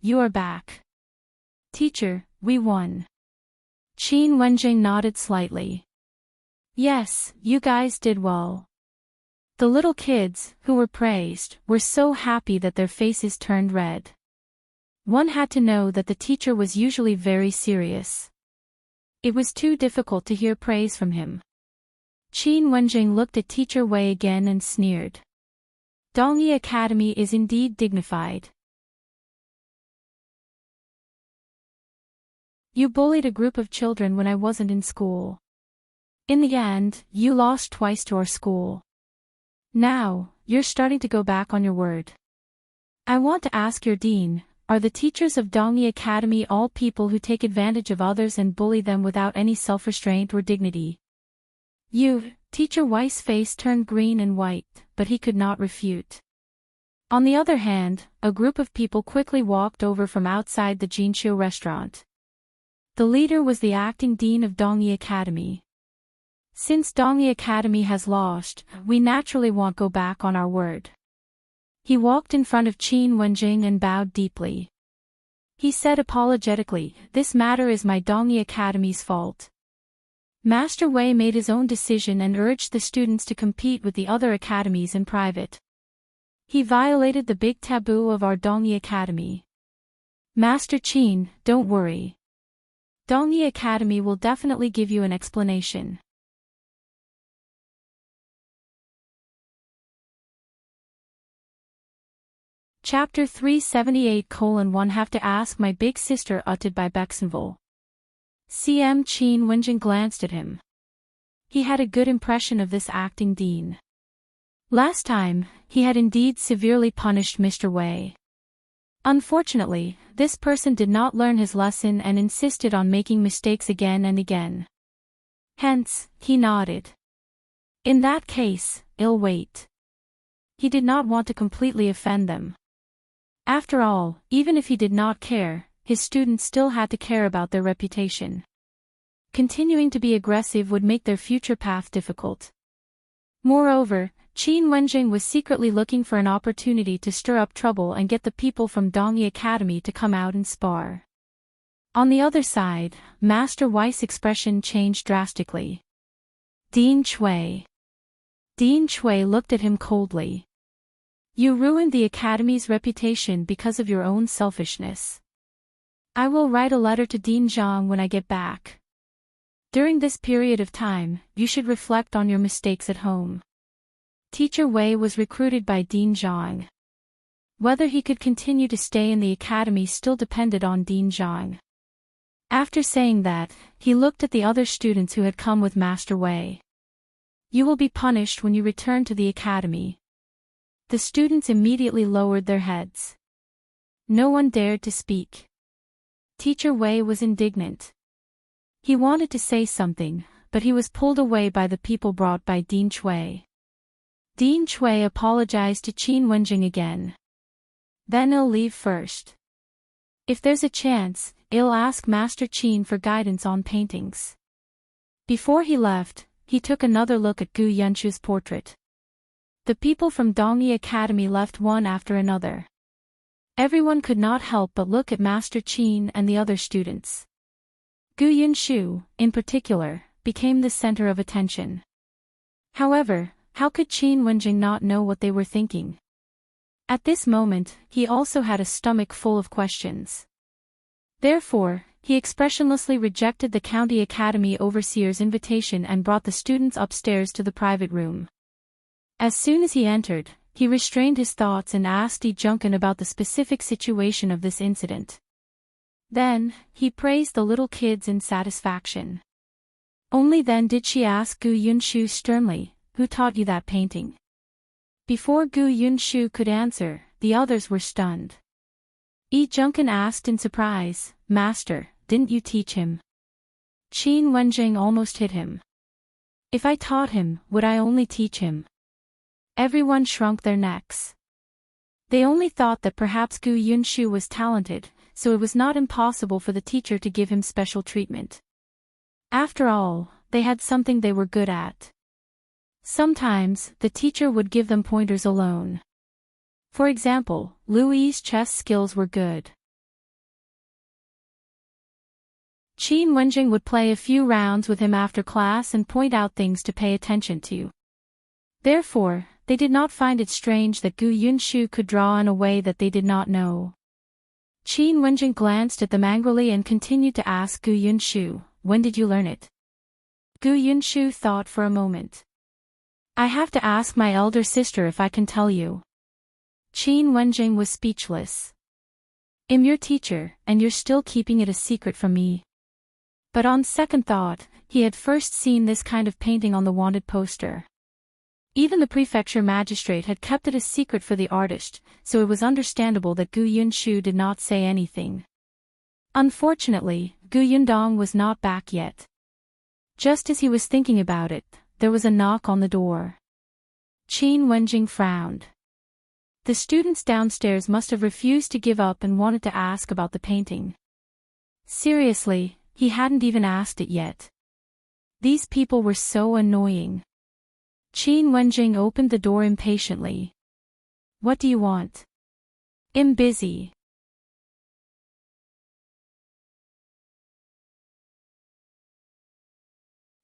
you are back. Teacher, we won." Qin Wenjing nodded slightly. "Yes, you guys did well." The little kids, who were praised, were so happy that their faces turned red. One had to know that the teacher was usually very serious. It was too difficult to hear praise from him. Qin Wenjing looked at Teacher Wei again and sneered. Dongi Academy is indeed dignified. You bullied a group of children when I wasn't in school. In the end, you lost twice to our school. Now, you're starting to go back on your word. I want to ask your dean, are the teachers of Dongi Academy all people who take advantage of others and bully them without any self-restraint or dignity? Teacher Wei's face turned green and white, but he could not refute. On the other hand, a group of people quickly walked over from outside the Jinqiu restaurant. The leader was the acting dean of Dongi Academy. Since Dongi Academy has lost, we naturally won't go back on our word. He walked in front of Qin Wenjing and bowed deeply. He said apologetically, "This matter is my Dongyi Academy's fault." Master Wei made his own decision and urged the students to compete with the other academies in private. He violated the big taboo of our Dongyi Academy. Master Qin, don't worry. Dongyi Academy will definitely give you an explanation. Chapter 378:1 Have to ask my big sister uttered by Bexenville. CM Qin Wenjing glanced at him. He had a good impression of this acting dean. Last time, he had indeed severely punished Mr. Wei. Unfortunately, this person did not learn his lesson and insisted on making mistakes again and again. Hence, he nodded. In that case, I'll wait. He did not want to completely offend them. After all, even if he did not care, his students still had to care about their reputation. Continuing to be aggressive would make their future path difficult. Moreover, Qin Wenjing was secretly looking for an opportunity to stir up trouble and get the people from Dongyi Academy to come out and spar. On the other side, Master Wei's expression changed drastically. Dean Chui. Dean Chui looked at him coldly. You ruined the Academy's reputation because of your own selfishness. I will write a letter to Dean Zhang when I get back. During this period of time, you should reflect on your mistakes at home. Teacher Wei was recruited by Dean Zhang. Whether he could continue to stay in the Academy still depended on Dean Zhang. After saying that, he looked at the other students who had come with Master Wei. You will be punished when you return to the Academy. The students immediately lowered their heads. No one dared to speak. Teacher Wei was indignant. He wanted to say something, but he was pulled away by the people brought by Dean Chui. Dean Chui apologized to Qin Wenjing again. Then I'll leave first. If there's a chance, I'll ask Master Qin for guidance on paintings. Before he left, he took another look at Gu Yunshu's portrait. The people from Dongyi Academy left one after another. Everyone could not help but look at Master Qin and the other students. Gu Yunshu, in particular, became the center of attention. However, how could Qin Wenjing not know what they were thinking? At this moment, he also had a stomach full of questions. Therefore, he expressionlessly rejected the County Academy overseer's invitation and brought the students upstairs to the private room. As soon as he entered, he restrained his thoughts and asked Yi Junkin about the specific situation of this incident. Then, he praised the little kids in satisfaction. Only then did she ask Gu Yunshu sternly, "Who taught you that painting?" Before Gu Yunshu could answer, the others were stunned. Yi Junkin asked in surprise, "Master, didn't you teach him?" Qin Wenjing almost hit him. "If I taught him, would I only teach him?" Everyone shrunk their necks. They only thought that perhaps Gu Yunshu was talented, so it was not impossible for the teacher to give him special treatment. After all, they had something they were good at. Sometimes, the teacher would give them pointers alone. For example, Louis's chess skills were good. Qin Wenjing would play a few rounds with him after class and point out things to pay attention to. Therefore, they did not find it strange that Gu Yunshu could draw in a way that they did not know. Qin Wenjing glanced at them angrily and continued to ask Gu Yunshu, "When did you learn it?" Gu Yunshu thought for a moment. "I have to ask my elder sister if I can tell you." Qin Wenjing was speechless. "I'm your teacher, and you're still keeping it a secret from me." But on second thought, he had first seen this kind of painting on the wanted poster. Even the prefecture magistrate had kept it a secret for the artist, so it was understandable that Gu Yunshu did not say anything. Unfortunately, Gu Yundong was not back yet. Just as he was thinking about it, there was a knock on the door. Qin Wenjing frowned. The students downstairs must have refused to give up and wanted to ask about the painting. Seriously, he hadn't even asked it yet. These people were so annoying. Qin Wenjing opened the door impatiently. What do you want? I'm busy.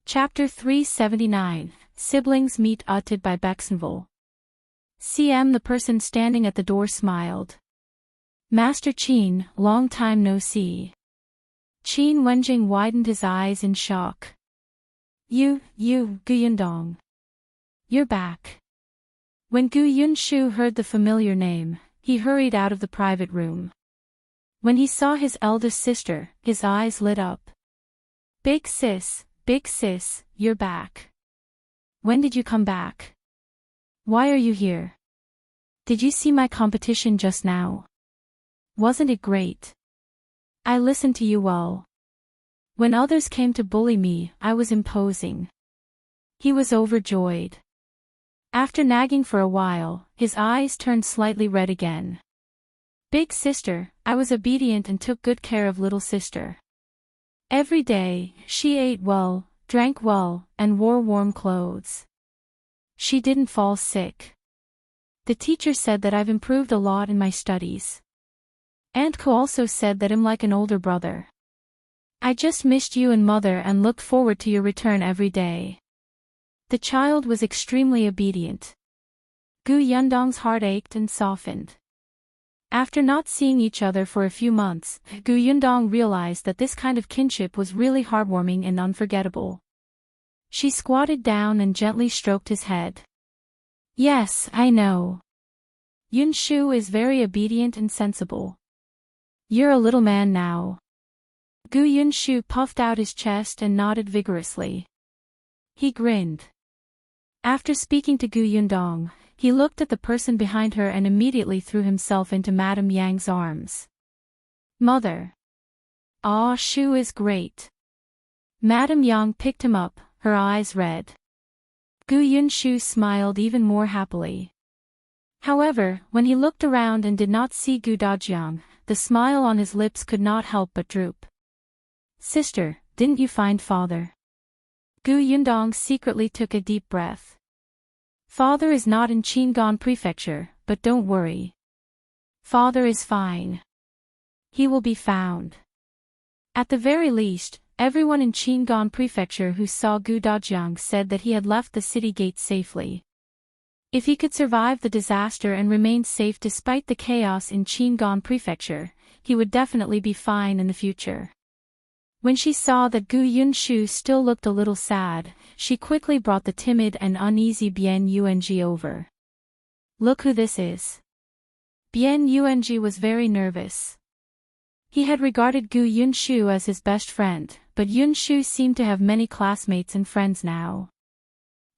Chapter 379, Siblings Meet uttered by Bexenville. CM The person standing at the door smiled. Master Qin, long time no see. Qin Wenjing widened his eyes in shock. You, Gu Yundong. You're back. When Gu Yunshu heard the familiar name, he hurried out of the private room. When he saw his eldest sister, his eyes lit up. Big sis, you're back. When did you come back? Why are you here? Did you see my competition just now? Wasn't it great? I listened to you well. When others came to bully me, I was imposing. He was overjoyed. After nagging for a while, his eyes turned slightly red again. Big sister, I was obedient and took good care of little sister. Every day, she ate well, drank well, and wore warm clothes. She didn't fall sick. The teacher said that I've improved a lot in my studies. Aunt Ko also said that I'm like an older brother. I just missed you and mother and looked forward to your return every day. The child was extremely obedient. Gu Yundong's heart ached and softened. After not seeing each other for a few months, Gu Yundong realized that this kind of kinship was really heartwarming and unforgettable. She squatted down and gently stroked his head. Yes, I know. Yunshu is very obedient and sensible. You're a little man now. Gu Yunshu puffed out his chest and nodded vigorously. He grinned. After speaking to Gu Yundong, he looked at the person behind her and immediately threw himself into Madame Yang's arms. Mother. Ah, Shu is great. Madame Yang picked him up, her eyes red. Gu Yunshu smiled even more happily. However, when he looked around and did not see Gu Dajiang, the smile on his lips could not help but droop. Sister, didn't you find father? Gu Yundong secretly took a deep breath. Father is not in Qingan Prefecture, but don't worry. Father is fine. He will be found. At the very least, everyone in Qingan Prefecture who saw Gu Dajiang said that he had left the city gate safely. If he could survive the disaster and remain safe despite the chaos in Qingan Prefecture, he would definitely be fine in the future. When she saw that Gu Yunshu still looked a little sad, she quickly brought the timid and uneasy Bian Yuanji over. Look who this is. Bian Yuanji was very nervous. He had regarded Gu Yunshu as his best friend, but Yunshu seemed to have many classmates and friends now.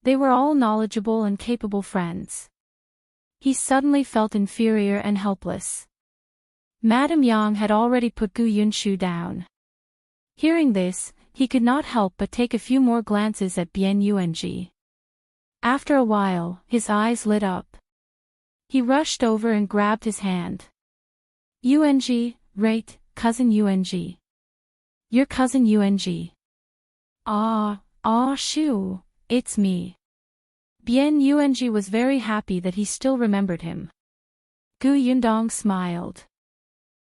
They were all knowledgeable and capable friends. He suddenly felt inferior and helpless. Madame Yang had already put Gu Yunshu down. Hearing this, he could not help but take a few more glances at Bian Yuanji. After a while, his eyes lit up. He rushed over and grabbed his hand. Yuanji, right, cousin Yuanji. Your cousin Yuanji. Shu, it's me. Bian Yuanji was very happy that he still remembered him. Gu Yundong smiled.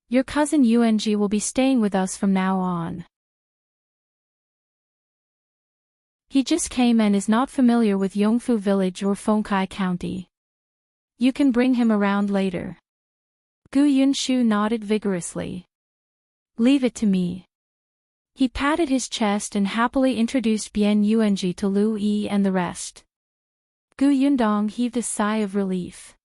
Your cousin Yuanji will be staying with us from now on. He just came and is not familiar with Yongfu Village or Fengkai County. You can bring him around later. Gu Yunshu nodded vigorously. Leave it to me. He patted his chest and happily introduced Bian Yuanji to Lu Yi and the rest. Gu Yundong heaved a sigh of relief.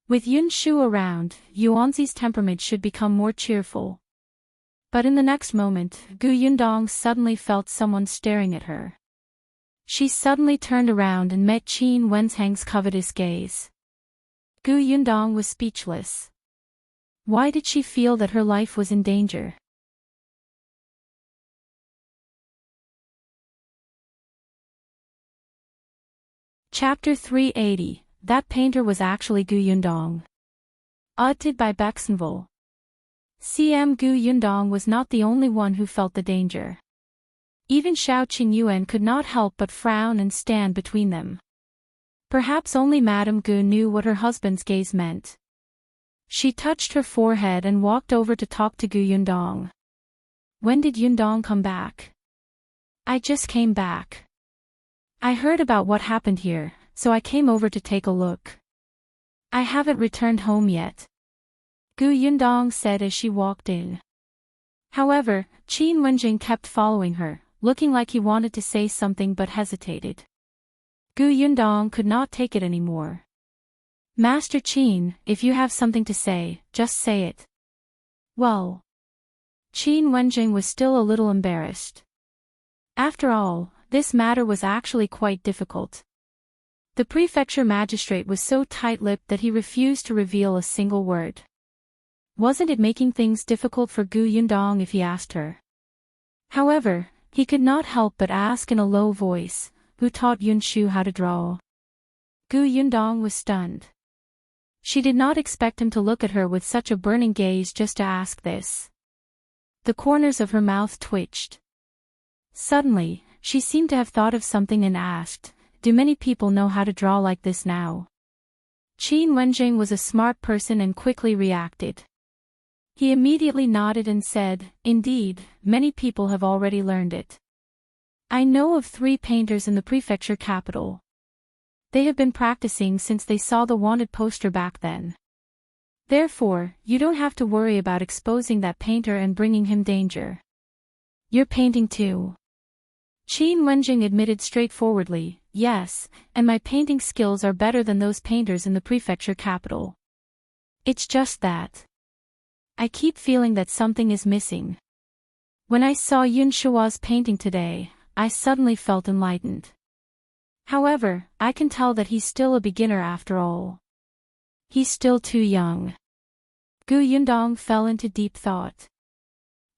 With Yunshu around, Yuanzi's temperament should become more cheerful. But in the next moment, Gu Yundong suddenly felt someone staring at her. She suddenly turned around and met Qin Wenzhang's covetous gaze. Gu Yundong was speechless. Why did she feel that her life was in danger? Chapter 380, That painter was actually Gu Yundong. Uttered by Bexenville. CM Gu Yundong was not the only one who felt the danger. Even Xiao Qingyuan could not help but frown and stand between them. Perhaps only Madame Gu knew what her husband's gaze meant. She touched her forehead and walked over to talk to Gu Yundong. When did Yundong come back? I just came back. I heard about what happened here, so I came over to take a look. I haven't returned home yet, Gu Yundong said as she walked in. However, Qin Wenjing kept following her, looking like he wanted to say something but hesitated. Gu Yundong could not take it anymore. Master Qin, if you have something to say, just say it. Well. Qin Wenjing was still a little embarrassed. After all, this matter was actually quite difficult. The prefecture magistrate was so tight-lipped that he refused to reveal a single word. Wasn't it making things difficult for Gu Yundong if he asked her? However, he could not help but ask in a low voice, who taught Yunshu how to draw? Gu Yundong was stunned. She did not expect him to look at her with such a burning gaze just to ask this. The corners of her mouth twitched. Suddenly, she seemed to have thought of something and asked, do many people know how to draw like this now? Qin Wenjing was a smart person and quickly reacted. He immediately nodded and said, indeed, many people have already learned it. I know of 3 painters in the prefecture capital. They have been practicing since they saw the wanted poster back then. Therefore, you don't have to worry about exposing that painter and bringing him danger. You're painting too. Qin Wenjing admitted straightforwardly, yes, and my painting skills are better than those painters in the prefecture capital. It's just that I keep feeling that something is missing. When I saw Yun Shua's painting today, I suddenly felt enlightened. However, I can tell that he's still a beginner after all. He's still too young. Gu Yundong fell into deep thought.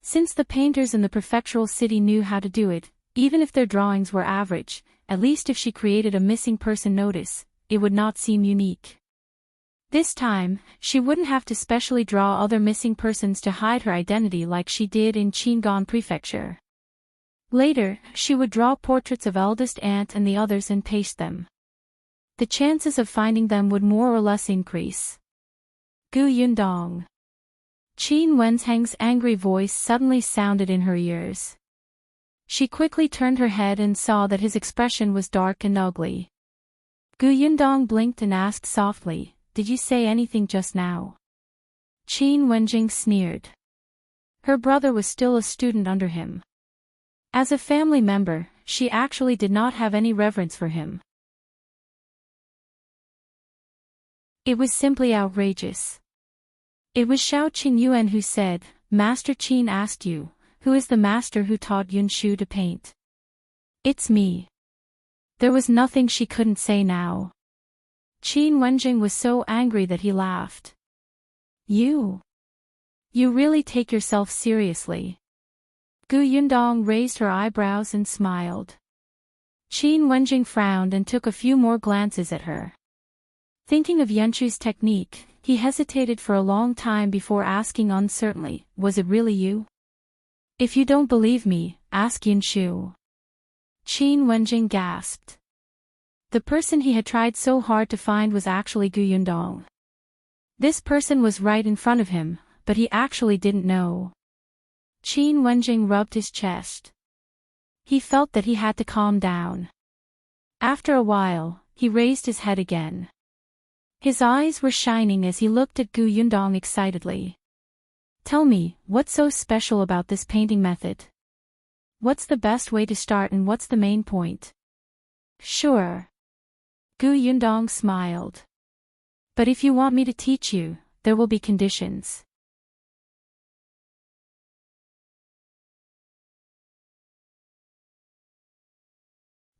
Since the painters in the prefectural city knew how to do it, even if their drawings were average, at least if she created a missing person notice, it would not seem unique. This time, she wouldn't have to specially draw other missing persons to hide her identity like she did in Qingan Prefecture. Later, she would draw portraits of eldest aunt and the others and paste them. The chances of finding them would more or less increase. Gu Yundong. Qin Wenheng's angry voice suddenly sounded in her ears. She quickly turned her head and saw that his expression was dark and ugly. Gu Yundong blinked and asked softly, did you say anything just now? Qin Wenjing sneered. Her brother was still a student under him. As a family member, she actually did not have any reverence for him. It was simply outrageous. It was Xiao Qingyuan who said, Master Qin asked you, who is the master who taught Yun Shu to paint? It's me. There was nothing she couldn't say now. Qin Wenjing was so angry that he laughed. You really take yourself seriously. Gu Yundong raised her eyebrows and smiled. Qin Wenjing frowned and took a few more glances at her. Thinking of Yunshu's technique, he hesitated for a long time before asking uncertainly, was it really you? If you don't believe me, ask Yunshu. Qin Wenjing gasped. The person he had tried so hard to find was actually Gu Yundong. This person was right in front of him, but he actually didn't know. Qin Wenjing rubbed his chest. He felt that he had to calm down. After a while, he raised his head again. His eyes were shining as he looked at Gu Yundong excitedly. Tell me, what's so special about this painting method? What's the best way to start and what's the main point? Sure. Gu Yundong smiled. But if you want me to teach you, there will be conditions.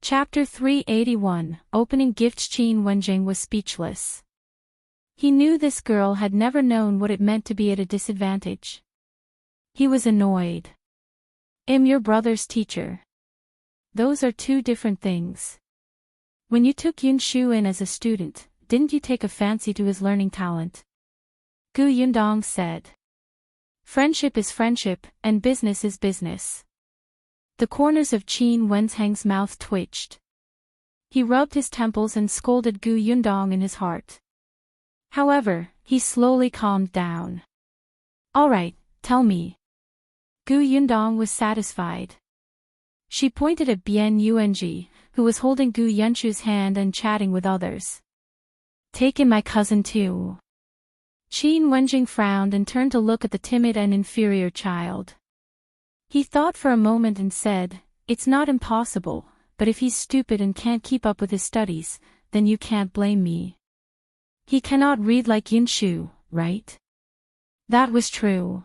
Chapter 381, Opening Gifts. Qin Wenjing was speechless. He knew this girl had never known what it meant to be at a disadvantage. He was annoyed. I'm your brother's teacher. Those are 2 different things. When you took Yun Shu in as a student, didn't you take a fancy to his learning talent? Gu Yundong said. Friendship is friendship, and business is business. The corners of Qin Wenheng's mouth twitched. He rubbed his temples and scolded Gu Yundong in his heart. However, he slowly calmed down. "All right, tell me." Gu Yundong was satisfied. She pointed at Bian Yuanji, who was holding Gu Yunshu's hand and chatting with others. "Take in my cousin too." Qin Wenjing frowned and turned to look at the timid and inferior child. He thought for a moment and said, "It's not impossible, but if he's stupid and can't keep up with his studies, then you can't blame me. He cannot read like Yunshu, right?" That was true.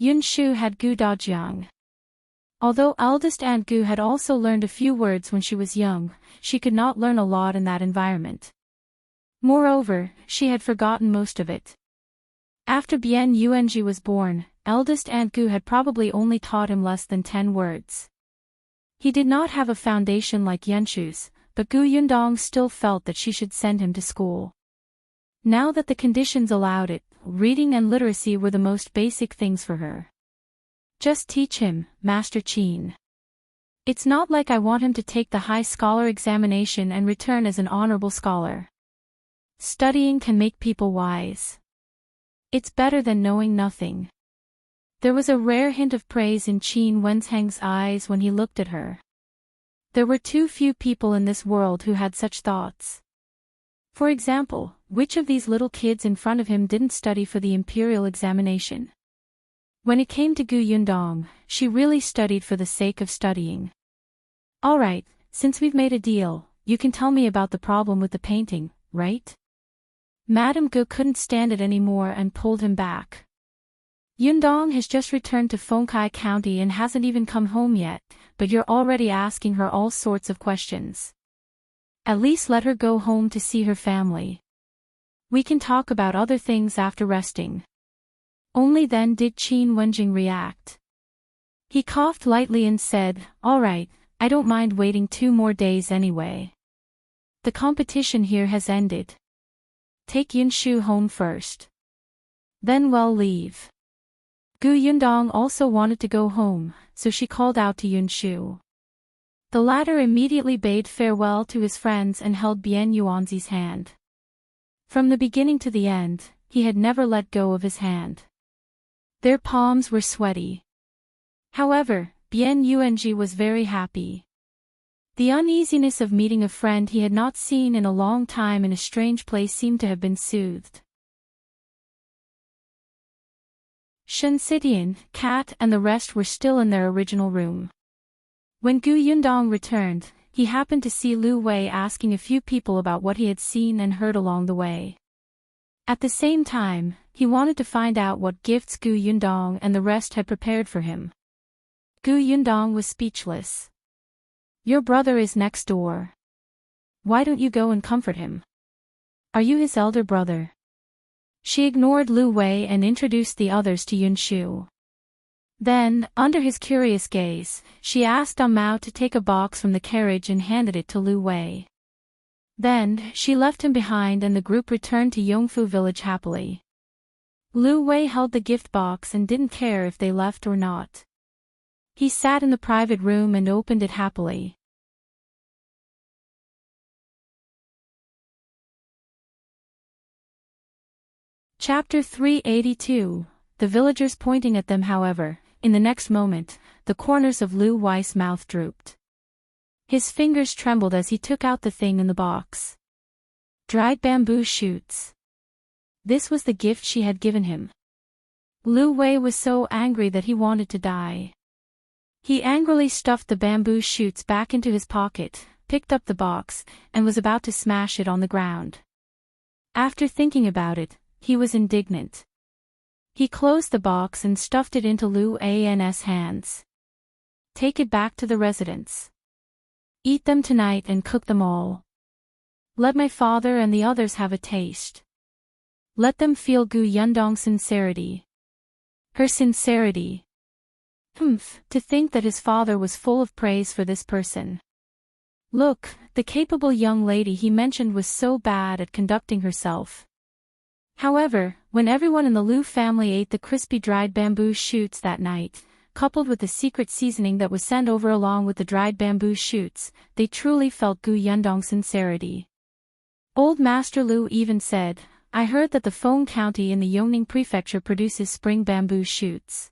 Yunshu had Gu Dajiang. Although eldest Aunt Gu had also learned a few words when she was young, she could not learn a lot in that environment. Moreover, she had forgotten most of it. After Bian Yuanji was born, eldest Aunt Gu had probably only taught him less than 10 words. He did not have a foundation like Yunshu's, but Gu Yundong still felt that she should send him to school. Now that the conditions allowed it, reading and literacy were the most basic things for her. "Just teach him, Master Qin. It's not like I want him to take the high scholar examination and return as an honorable scholar. Studying can make people wise. It's better than knowing nothing." There was a rare hint of praise in Qin Wensheng's eyes when he looked at her. There were too few people in this world who had such thoughts. For example, which of these little kids in front of him didn't study for the imperial examination? When it came to Gu Yundong, she really studied for the sake of studying. "All right, since we've made a deal, you can tell me about the problem with the painting, right?" Madame Gu couldn't stand it anymore and pulled him back. "Yundong has just returned to Fengkai County and hasn't even come home yet, but you're already asking her all sorts of questions. At least let her go home to see her family. We can talk about other things after resting." Only then did Qin Wenjing react. He coughed lightly and said, "All right, I don't mind waiting 2 more days anyway. The competition here has ended. Take Yunshu home first. Then we'll leave." Gu Yundong also wanted to go home, so she called out to Yunshu. The latter immediately bade farewell to his friends and held Bian Yuanzi's hand. From the beginning to the end, he had never let go of his hand. Their palms were sweaty. However, Bian Yuanji was very happy. The uneasiness of meeting a friend he had not seen in a long time in a strange place seemed to have been soothed. Shen Sidian, Cat and the rest were still in their original room. When Gu Yundong returned, he happened to see Lu Wei asking a few people about what he had seen and heard along the way. At the same time, he wanted to find out what gifts Gu Yundong and the rest had prepared for him. Gu Yundong was speechless. "Your brother is next door. Why don't you go and comfort him? Are you his elder brother?" She ignored Lu Wei and introduced the others to Yunshu. Then, under his curious gaze, she asked Mao to take a box from the carriage and handed it to Lu Wei. Then, she left him behind and the group returned to Yongfu village happily. Lu Wei held the gift box and didn't care if they left or not. He sat in the private room and opened it happily. Chapter 382. The villagers pointing at them. However, in the next moment, the corners of Lu Wei's mouth drooped. His fingers trembled as he took out the thing in the box. Dried bamboo shoots. This was the gift she had given him. Lu Wei was so angry that he wanted to die. He angrily stuffed the bamboo shoots back into his pocket, picked up the box, and was about to smash it on the ground. After thinking about it, he was indignant. He closed the box and stuffed it into Lu An's hands. "Take it back to the residence. Eat them tonight and cook them all. Let my father and the others have a taste. Let them feel Gu Yundong's sincerity. Her sincerity. To think that his father was full of praise for this person. Look, the capable young lady he mentioned was so bad at conducting herself." However, when everyone in the Lu family ate the crispy dried bamboo shoots that night, coupled with the secret seasoning that was sent over along with the dried bamboo shoots, they truly felt Gu Yundong's sincerity. Old Master Lu even said, "I heard that the Feng County in the Yongning Prefecture produces spring bamboo shoots.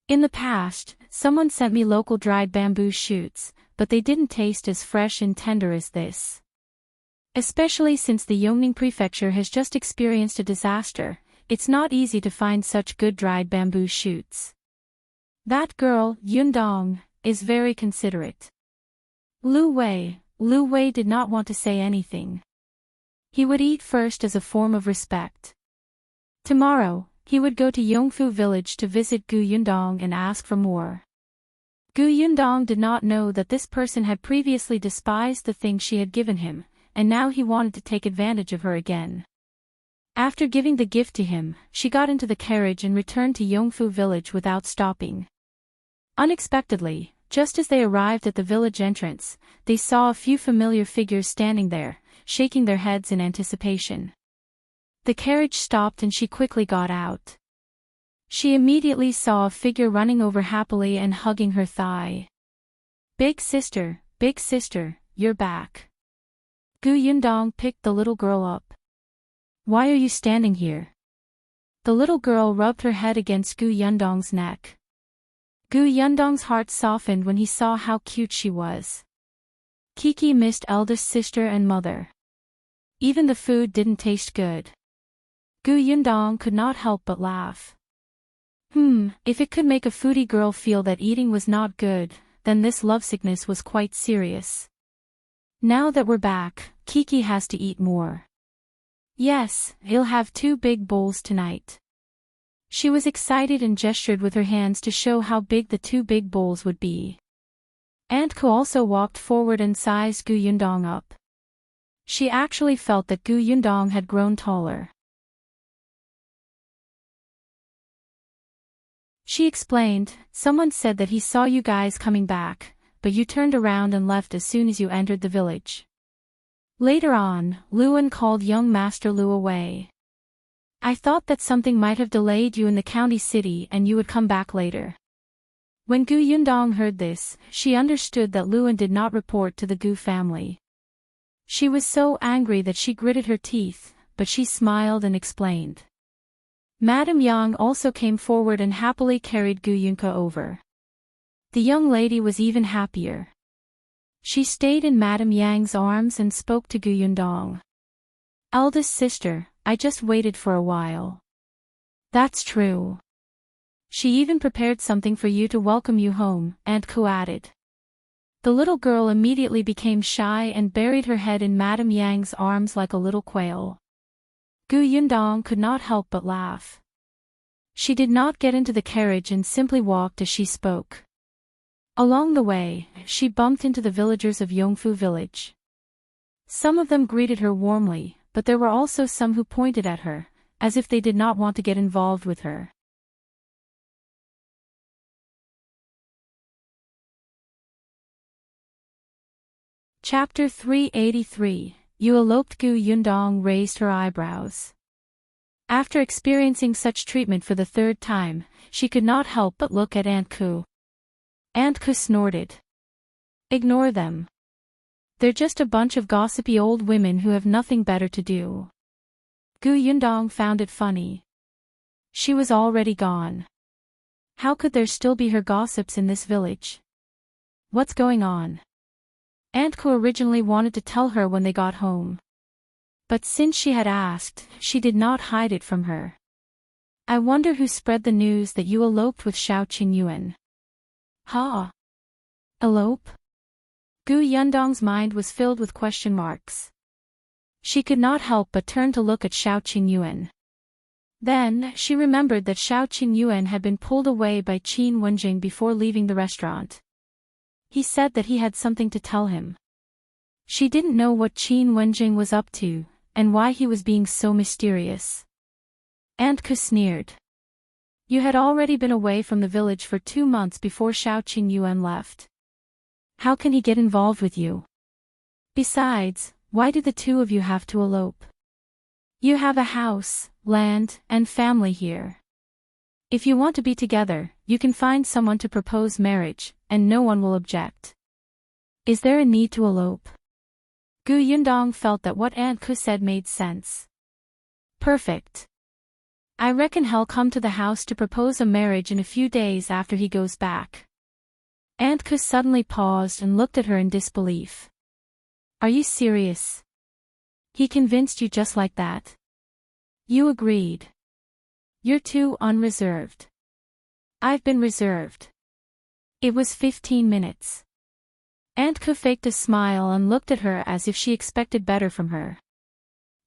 In the past, someone sent me local dried bamboo shoots, but they didn't taste as fresh and tender as this. Especially since the Yongning Prefecture has just experienced a disaster, it's not easy to find such good dried bamboo shoots. That girl, Yundong, is very considerate." Lu Wei did not want to say anything. He would eat first as a form of respect. Tomorrow, he would go to Yongfu village to visit Gu Yundong and ask for more. Gu Yundong did not know that this person had previously despised the thing she had given him, and now he wanted to take advantage of her again. After giving the gift to him, she got into the carriage and returned to Yongfu village without stopping. Unexpectedly, just as they arrived at the village entrance, they saw a few familiar figures standing there, shaking their heads in anticipation. The carriage stopped and she quickly got out. She immediately saw a figure running over happily and hugging her thigh. Big sister, you're back." Gu Yundong picked the little girl up. "Why are you standing here?" The little girl rubbed her head against Gu Yundong's neck. Gu Yundong's heart softened when he saw how cute she was. Kiki missed eldest sister and mother. Even the food didn't taste good. Gu Yundong could not help but laugh. If it could make a foodie girl feel that eating was not good, then this lovesickness was quite serious. Now that we're back, Kiki has to eat more. Yes, he'll have 2 big bowls tonight. She was excited and gestured with her hands to show how big the 2 big bowls would be. Aunt Ko also walked forward and sized Gu Yundong up. She actually felt that Gu Yundong had grown taller. She explained, "Someone said that he saw you guys coming back, but you turned around and left as soon as you entered the village." Later on, Luan called young Master Lu away. "I thought that something might have delayed you in the county city and you would come back later." When Gu Yundong heard this, she understood that Luan did not report to the Gu family. She was so angry that she gritted her teeth, but she smiled and explained. Madame Yang also came forward and happily carried Gu Yunke over. The young lady was even happier. She stayed in Madame Yang's arms and spoke to Gu Yundong. "Eldest sister, I just waited for a while." "That's true. She even prepared something for you to welcome you home," Aunt Ku added. The little girl immediately became shy and buried her head in Madame Yang's arms like a little quail. Gu Yundong could not help but laugh. She did not get into the carriage and simply walked as she spoke. Along the way, she bumped into the villagers of Yongfu village. Some of them greeted her warmly, but there were also some who pointed at her, as if they did not want to get involved with her. Chapter 383, You Eloped. Gu Yundong raised her eyebrows. After experiencing such treatment for the 3rd time, she could not help but look at Aunt Ku. Aunt Ku snorted. "Ignore them. They're just a bunch of gossipy old women who have nothing better to do." Gu Yundong found it funny. She was already gone. How could there still be her gossips in this village? What's going on? Aunt Ku originally wanted to tell her when they got home. But since she had asked, she did not hide it from her. "I wonder who spread the news that you eloped with Xiao Qingyuan." "Ha? Elope?" Gu Yundong's mind was filled with question marks. She could not help but turn to look at Xiao Qingyuan. Then, she remembered that Xiao Qingyuan had been pulled away by Qin Wenjing before leaving the restaurant. He said that he had something to tell him. She didn't know what Qin Wenjing was up to, and why he was being so mysterious. Aunt Ku sneered. "You had already been away from the village for 2 months before Xiao Qingyuan left. How can he get involved with you? Besides, why do the 2 of you have to elope? You have a house, land, and family here. If you want to be together, you can find someone to propose marriage, and no one will object. Is there a need to elope? Gu Yundong felt that what Aunt Ku said made sense. Perfect. I reckon he'll come to the house to propose a marriage in a few days after he goes back. Aunt Ku suddenly paused and looked at her in disbelief. Are you serious? He convinced you just like that? You agreed. You're too unreserved. I've been reserved. It was 15 minutes. Aunt Ku faked a smile and looked at her as if she expected better from her.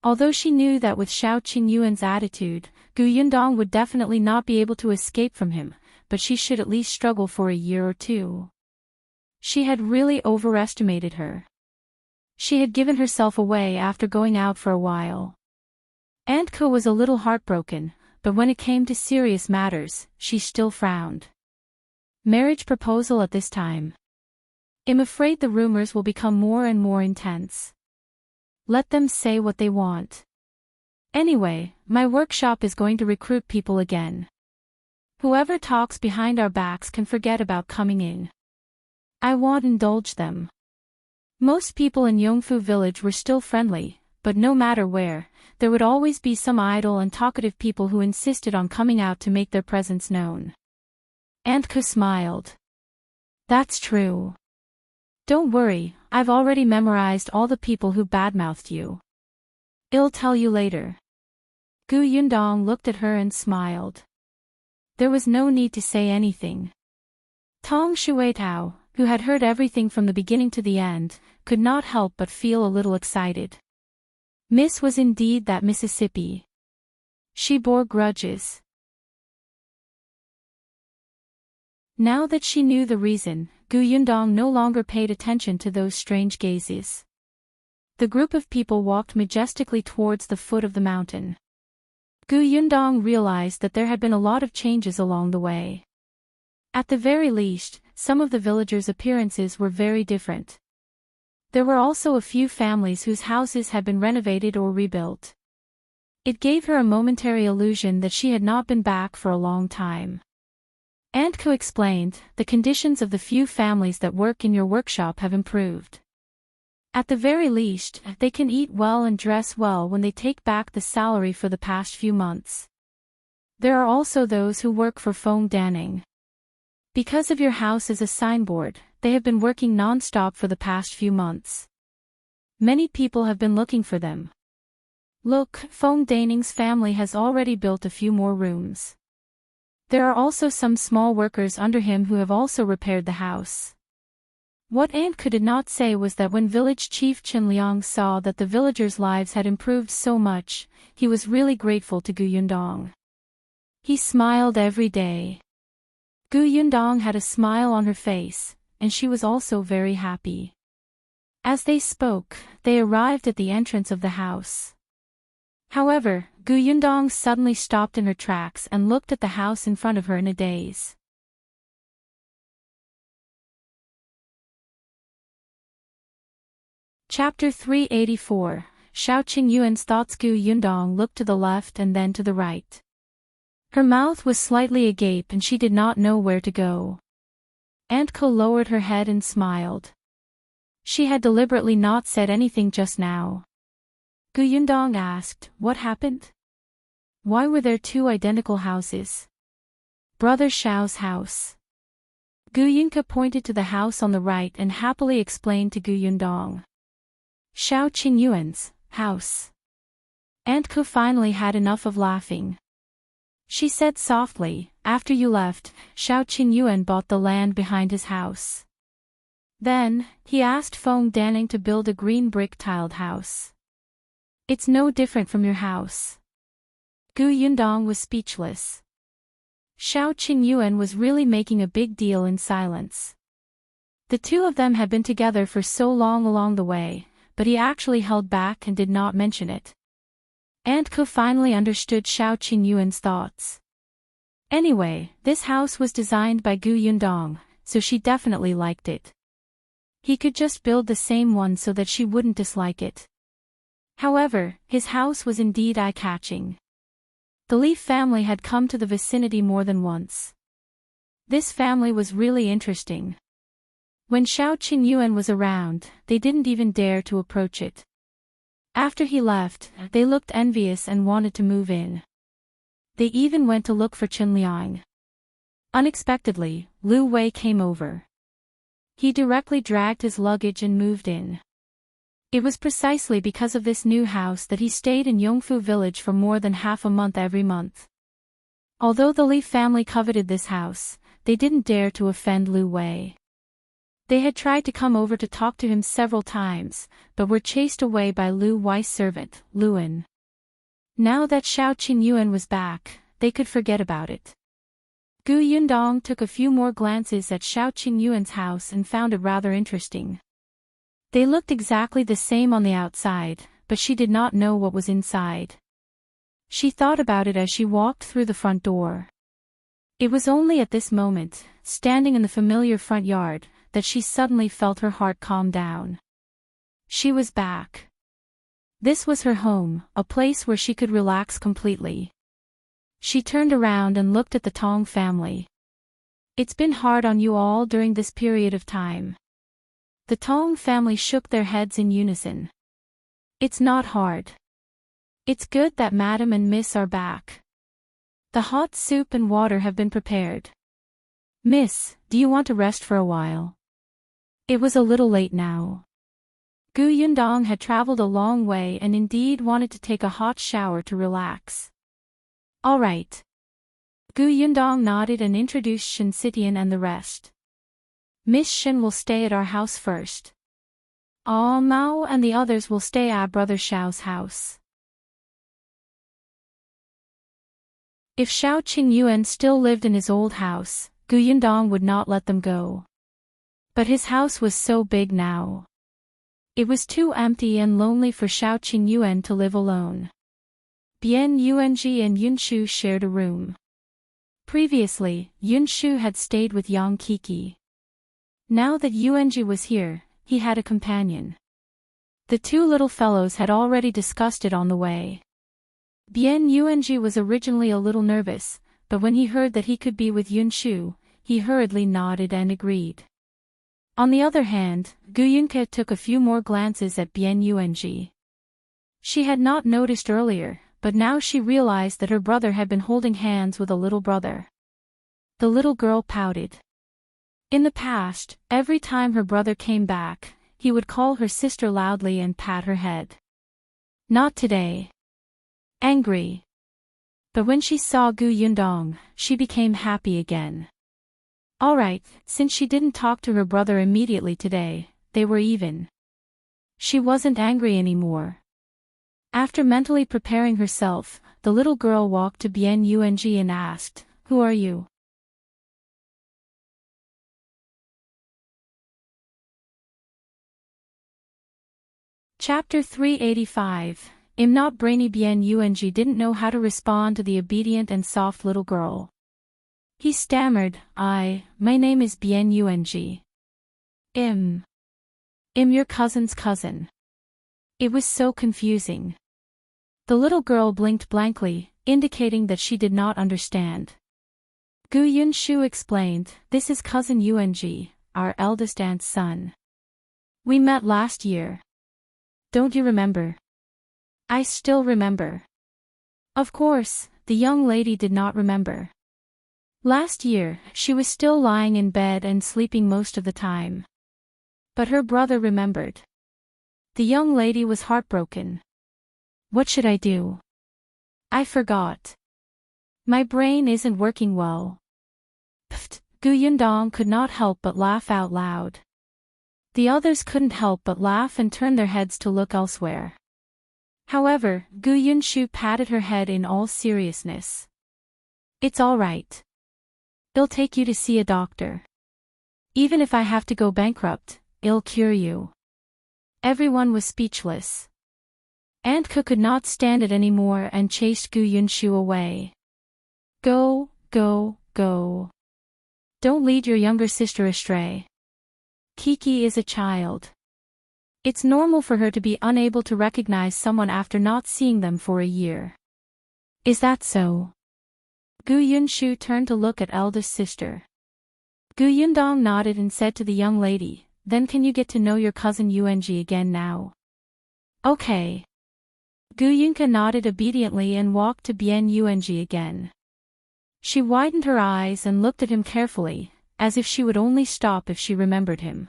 Although she knew that with Xiao Qingyuan's attitude, Gu Yundong would definitely not be able to escape from him, but she should at least struggle for a year or two. She had really overestimated her. She had given herself away after going out for a while. Aunt Ku was a little heartbroken, but when it came to serious matters, she still frowned. Marriage proposal at this time. I'm afraid the rumors will become more and more intense. Let them say what they want. Anyway, my workshop is going to recruit people again. Whoever talks behind our backs can forget about coming in. I won't indulge them. Most people in Yongfu village were still friendly, but no matter where, there would always be some idle and talkative people who insisted on coming out to make their presence known. Aunt Ku smiled. That's true. Don't worry, I've already memorized all the people who badmouthed you. I'll tell you later. Gu Yundong looked at her and smiled. There was no need to say anything. Tong Shuitao, who had heard everything from the beginning to the end, could not help but feel a little excited. Miss was indeed that Mississippi. She bore grudges. Now that she knew the reason, Gu Yundong no longer paid attention to those strange gazes. The group of people walked majestically towards the foot of the mountain. Gu Yundong realized that there had been a lot of changes along the way. At the very least, some of the villagers' appearances were very different. There were also a few families whose houses had been renovated or rebuilt. It gave her a momentary illusion that she had not been back for a long time. Aunt Ku explained, the conditions of the few families that work in your workshop have improved. At the very least, they can eat well and dress well when they take back the salary for the past few months. There are also those who work for Feng Danning. Because of your house as a signboard, they have been working non-stop for the past few months. Many people have been looking for them. Look, Feng Danning's family has already built a few more rooms. There are also some small workers under him who have also repaired the house. What Aunt Ku did not say was that when village chief Chen Liang saw that the villagers' lives had improved so much, he was really grateful to Gu Yundong. He smiled every day. Gu Yundong had a smile on her face, and she was also very happy. As they spoke, they arrived at the entrance of the house. However, Gu Yundong suddenly stopped in her tracks and looked at the house in front of her in a daze. Chapter 384, Xiao Qingyuan's thoughts. Gu Yundong looked to the left and then to the right. Her mouth was slightly agape and she did not know where to go. Aunt Ku lowered her head and smiled. She had deliberately not said anything just now. Gu Yundong asked, what happened? Why were there two identical houses? Brother Xiao's house. Gu Yunke pointed to the house on the right and happily explained to Gu Yundong. Xiao Qingyuan's house. Aunt Ku finally had enough of laughing. She said softly, after you left, Xiao Qingyuan bought the land behind his house. Then, he asked Feng Danning to build a green brick-tiled house. It's no different from your house. Gu Yundong was speechless. Xiao Qingyuan was really making a big deal in silence. The two of them had been together for so long along the way, but he actually held back and did not mention it. Aunt Ku finally understood Xiao Qingyuan's thoughts. Anyway, this house was designed by Gu Yundong, so she definitely liked it. He could just build the same one so that she wouldn't dislike it. However, his house was indeed eye-catching. The Leaf family had come to the vicinity more than once. This family was really interesting. When Xiao Qingyuan was around, they didn't even dare to approach it. After he left, they looked envious and wanted to move in. They even went to look for Qinliang. Unexpectedly, Lu Wei came over. He directly dragged his luggage and moved in. It was precisely because of this new house that he stayed in Yongfu village for more than half a month every month. Although the Li family coveted this house, they didn't dare to offend Lu Wei. They had tried to come over to talk to him several times, but were chased away by Lu Wei's servant, Luan. Now that Xiao Qingyuan was back, they could forget about it. Gu Yundong took a few more glances at Xiao Qingyuan's house and found it rather interesting. They looked exactly the same on the outside, but she did not know what was inside. She thought about it as she walked through the front door. It was only at this moment, standing in the familiar front yard, that she suddenly felt her heart calm down. She was back. This was her home, a place where she could relax completely. She turned around and looked at the Tong family. It's been hard on you all during this period of time. The Tong family shook their heads in unison. It's not hard. It's good that Madam and Miss are back. The hot soup and water have been prepared. Miss, do you want to rest for a while? It was a little late now. Gu Yundong had traveled a long way and indeed wanted to take a hot shower to relax. All right. Gu Yundong nodded and introduced Shen Sitian and the rest. Miss Shen will stay at our house first. Mao and the others will stay at Brother Xiao's house. If Xiao Qingyuan still lived in his old house, Gu Yundong would not let them go. But his house was so big now. It was too empty and lonely for Xiao Qingyuan to live alone. Bian Yuanji and Yunshu shared a room. Previously, Yunshu had stayed with Yang Kiki. Now that Yuanji was here, he had a companion. The two little fellows had already discussed it on the way. Bian Yuanji was originally a little nervous, but when he heard that he could be with Yunshu, he hurriedly nodded and agreed. On the other hand, Gu Yunke took a few more glances at Bian Yuanji. She had not noticed earlier, but now she realized that her brother had been holding hands with a little brother. The little girl pouted. In the past, every time her brother came back, he would call her sister loudly and pat her head. Not today. Angry. But when she saw Gu Yundong, she became happy again. Alright, since she didn't talk to her brother immediately today, they were even. She wasn't angry anymore. After mentally preparing herself, the little girl walked to Bian Yuanji and asked, "Who are you?" Chapter 385. I'm not brainy. Bian Yuanji didn't know how to respond to the obedient and soft little girl. He stammered, my name is Bian Yuanji. I'm your cousin's cousin. It was so confusing. The little girl blinked blankly, indicating that she did not understand. Gu Yunshu explained, this is cousin Yuanji, our eldest aunt's son. We met last year. Don't you remember? I still remember. Of course, the young lady did not remember. Last year, she was still lying in bed and sleeping most of the time. But her brother remembered. The young lady was heartbroken. What should I do? I forgot. My brain isn't working well. Pfft, Gu Yundong could not help but laugh out loud. The others couldn't help but laugh and turn their heads to look elsewhere. However, Gu Yunshu patted her head in all seriousness. It's all right. I'll take you to see a doctor. Even if I have to go bankrupt, I'll cure you. Everyone was speechless. Aunt Ku could not stand it anymore and chased Gu Yunshu away. Go, go, go. Don't lead your younger sister astray. Kiki is a child. It's normal for her to be unable to recognize someone after not seeing them for a year. Is that so? Gu Yunshu turned to look at eldest sister. Gu Yundong nodded and said to the young lady, then can you get to know your cousin Yuanji again now? Okay. Gu Yunka nodded obediently and walked to Bien Yuanji again. She widened her eyes and looked at him carefully, as if she would only stop if she remembered him.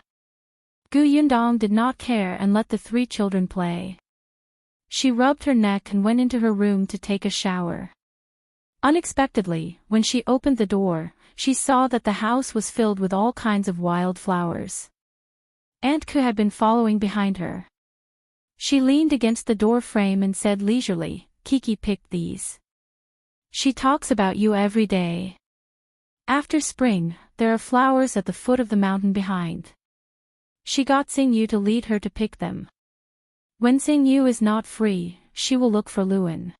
Gu Yundong did not care and let the three children play. She rubbed her neck and went into her room to take a shower. Unexpectedly, when she opened the door, she saw that the house was filled with all kinds of wild flowers. Aunt Ku had been following behind her. She leaned against the door frame and said leisurely, Kiki picked these. She talks about you every day. After spring, there are flowers at the foot of the mountain behind. She got Xingyu to lead her to pick them. When Xingyu is not free, she will look for Luan.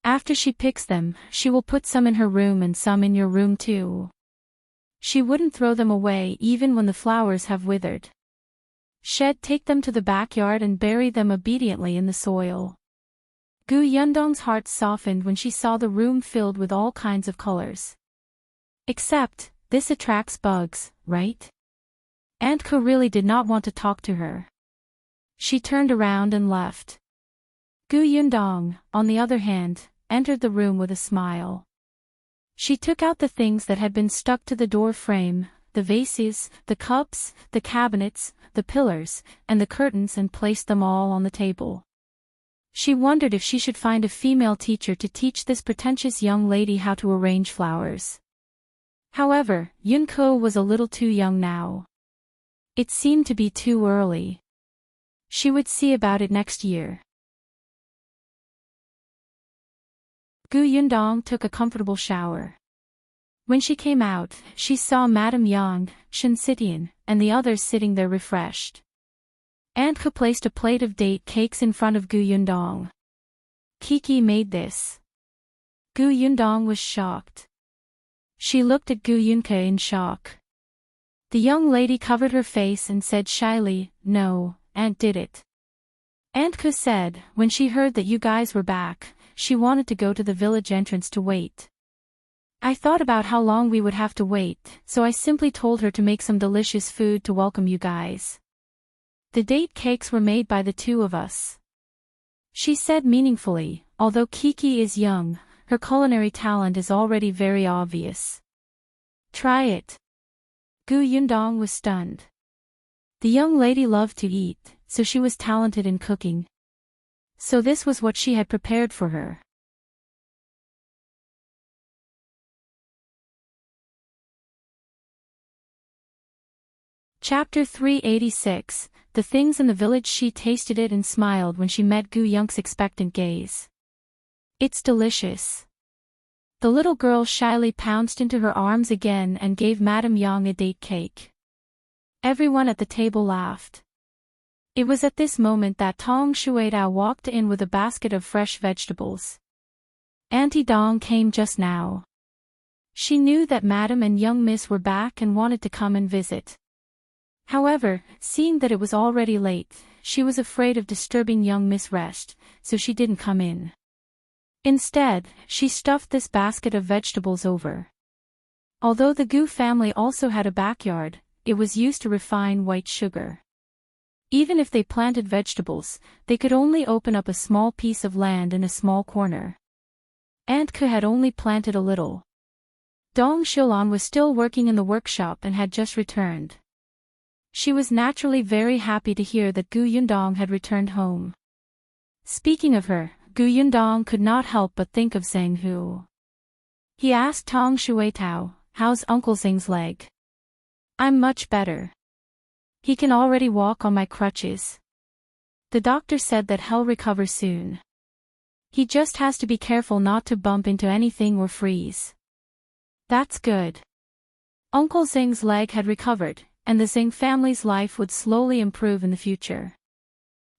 After she picks them, she will put some in her room and some in your room too. She wouldn't throw them away even when the flowers have withered. She'd take them to the backyard and bury them obediently in the soil. Gu Yundong's heart softened when she saw the room filled with all kinds of colors. Except, this attracts bugs, right? Aunt Ko really did not want to talk to her. She turned around and left. Gu Yundong, on the other hand, entered the room with a smile. She took out the things that had been stuck to the door frame, the vases, the cups, the cabinets, the pillars, and the curtains and placed them all on the table. She wondered if she should find a female teacher to teach this pretentious young lady how to arrange flowers. However, Yunko was a little too young now. It seemed to be too early. She would see about it next year. Gu Yundong took a comfortable shower. When she came out, she saw Madame Yang, Shen Sitian, and the others sitting there refreshed. Aunt Ke placed a plate of date cakes in front of Gu Yundong. Kiki made this. Gu Yundong was shocked. She looked at Gu Yunke in shock. The young lady covered her face and said shyly, no, Aunt did it. Aunt Ke said, when she heard that you guys were back, she wanted to go to the village entrance to wait. I thought about how long we would have to wait, so I simply told her to make some delicious food to welcome you guys. The date cakes were made by the two of us. She said meaningfully, although Kiki is young, her culinary talent is already very obvious. Try it. Gu Yundong was stunned. The young lady loved to eat, so she was talented in cooking. So this was what she had prepared for her. Chapter 386, The Things in the Village. She tasted it and smiled when she met Gu Yunk's expectant gaze. It's delicious. The little girl shyly pounced into her arms again and gave Madame Yang a date cake. Everyone at the table laughed. It was at this moment that Tong Shuidao walked in with a basket of fresh vegetables. Auntie Dong came just now. She knew that Madame and young Miss were back and wanted to come and visit. However, seeing that it was already late, she was afraid of disturbing young Miss' rest, so she didn't come in. Instead, she stuffed this basket of vegetables over. Although the Gu family also had a backyard, it was used to refine white sugar. Even if they planted vegetables, they could only open up a small piece of land in a small corner. Aunt Ke had only planted a little. Dong Xiulan was still working in the workshop and had just returned. She was naturally very happy to hear that Gu Yundong had returned home. Speaking of her, Gu Yundong could not help but think of Zhang Hu. He asked Tong Shuitao, how's Uncle Zhang's leg? I'm much better. He can already walk on my crutches. The doctor said that he'll recover soon. He just has to be careful not to bump into anything or freeze. That's good. Uncle Zhang's leg had recovered, and the Zhang family's life would slowly improve in the future.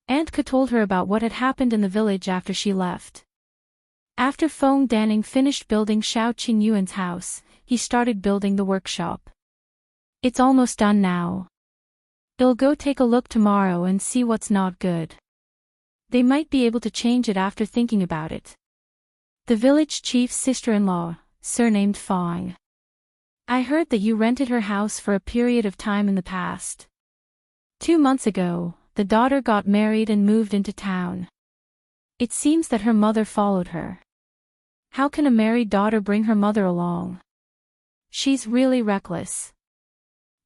Aunt Ke told her about what had happened in the village after she left. After Feng Danning finished building Xiao Qingyuan's house, he started building the workshop. It's almost done now. I'll go take a look tomorrow and see what's not good. They might be able to change it after thinking about it. The village chief's sister-in-law, surnamed Fong. I heard that you rented her house for a period of time in the past. 2 months ago, the daughter got married and moved into town. It seems that her mother followed her. How can a married daughter bring her mother along? She's really reckless.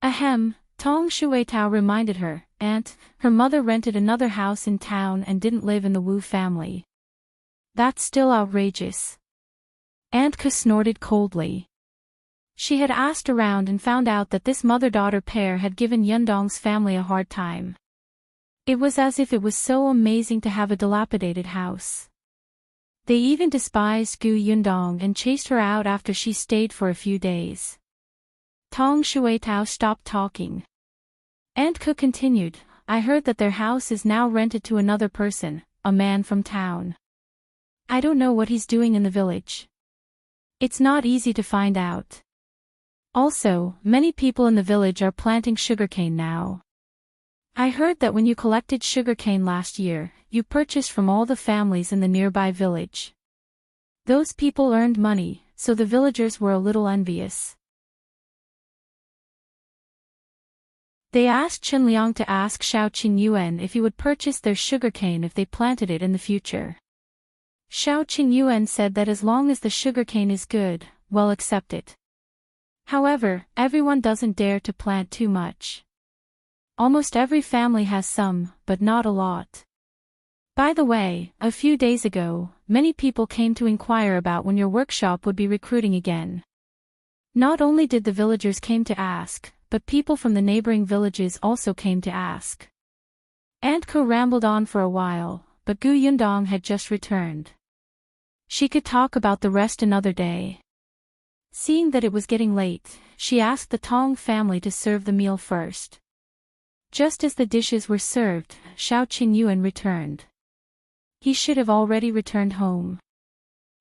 Ahem, Tong Shueitao reminded her, and her mother rented another house in town and didn't live in the Wu family. That's still outrageous. Aunt Ke snorted coldly. She had asked around and found out that this mother-daughter pair had given Yundong's family a hard time. It was as if it was so amazing to have a dilapidated house. They even despised Gu Yundong and chased her out after she stayed for a few days. Tong Shueitao stopped talking. Aunt Ke continued, I heard that their house is now rented to another person, a man from town. I don't know what he's doing in the village. It's not easy to find out. Also, many people in the village are planting sugarcane now. I heard that when you collected sugarcane last year, you purchased from all the families in the nearby village. Those people earned money, so the villagers were a little envious. They asked Chen Liang to ask Xiao Qingyuan if he would purchase their sugarcane if they planted it in the future. Xiao Qingyuan said that as long as the sugarcane is good, well, accept it. However, everyone doesn't dare to plant too much. Almost every family has some, but not a lot. By the way, a few days ago, many people came to inquire about when your workshop would be recruiting again. Not only did the villagers came to ask, but people from the neighboring villages also came to ask. Aunt Ke rambled on for a while, but Gu Yundong had just returned. She could talk about the rest another day. Seeing that it was getting late, she asked the Tong family to serve the meal first. Just as the dishes were served, Xiao Qingyuan returned. He should have already returned home.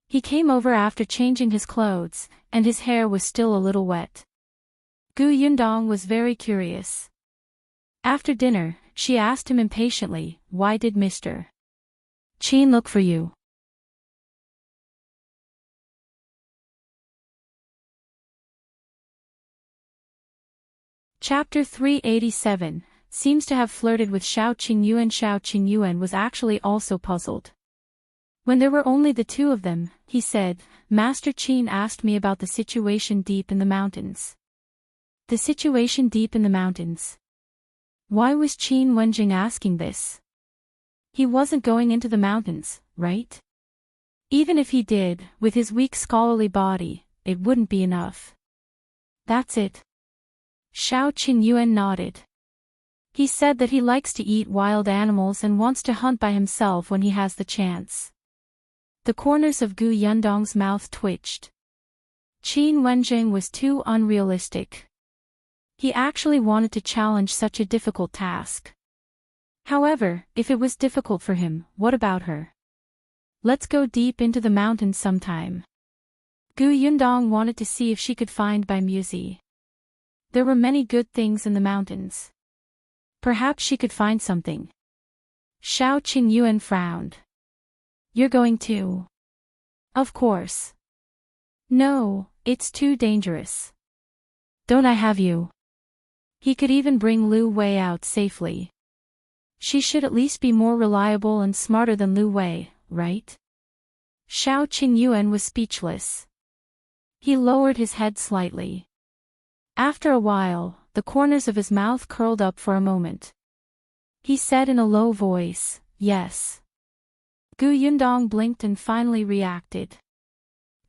He came over after changing his clothes, and his hair was still a little wet. Gu Yundong was very curious. After dinner, she asked him impatiently, why did Mr. Qin look for you? Chapter 387, seems to have flirted with Xiao Qingyuan. Xiao Qingyuan was actually also puzzled. When there were only the two of them, he said, Master Qin asked me about the situation deep in the mountains. The situation deep in the mountains. Why was Qin Wenjing asking this? He wasn't going into the mountains, right? Even if he did, with his weak scholarly body, it wouldn't be enough. That's it. Xiao Qingyuan nodded. He said that he likes to eat wild animals and wants to hunt by himself when he has the chance. The corners of Gu Yundong's mouth twitched. Qin Wenjing was too unrealistic. He actually wanted to challenge such a difficult task. However, if it was difficult for him, what about her? Let's go deep into the mountains sometime. Gu Yundong wanted to see if she could find Bai Muzi. There were many good things in the mountains. Perhaps she could find something. Xiao Qingyuan frowned. You're going to? Of course. No, it's too dangerous. Don't I have you? He could even bring Lu Wei out safely. She should at least be more reliable and smarter than Lu Wei, right? Xiao Qingyuan was speechless. He lowered his head slightly. After a while, the corners of his mouth curled up for a moment. He said in a low voice, yes. Gu Yundong blinked and finally reacted.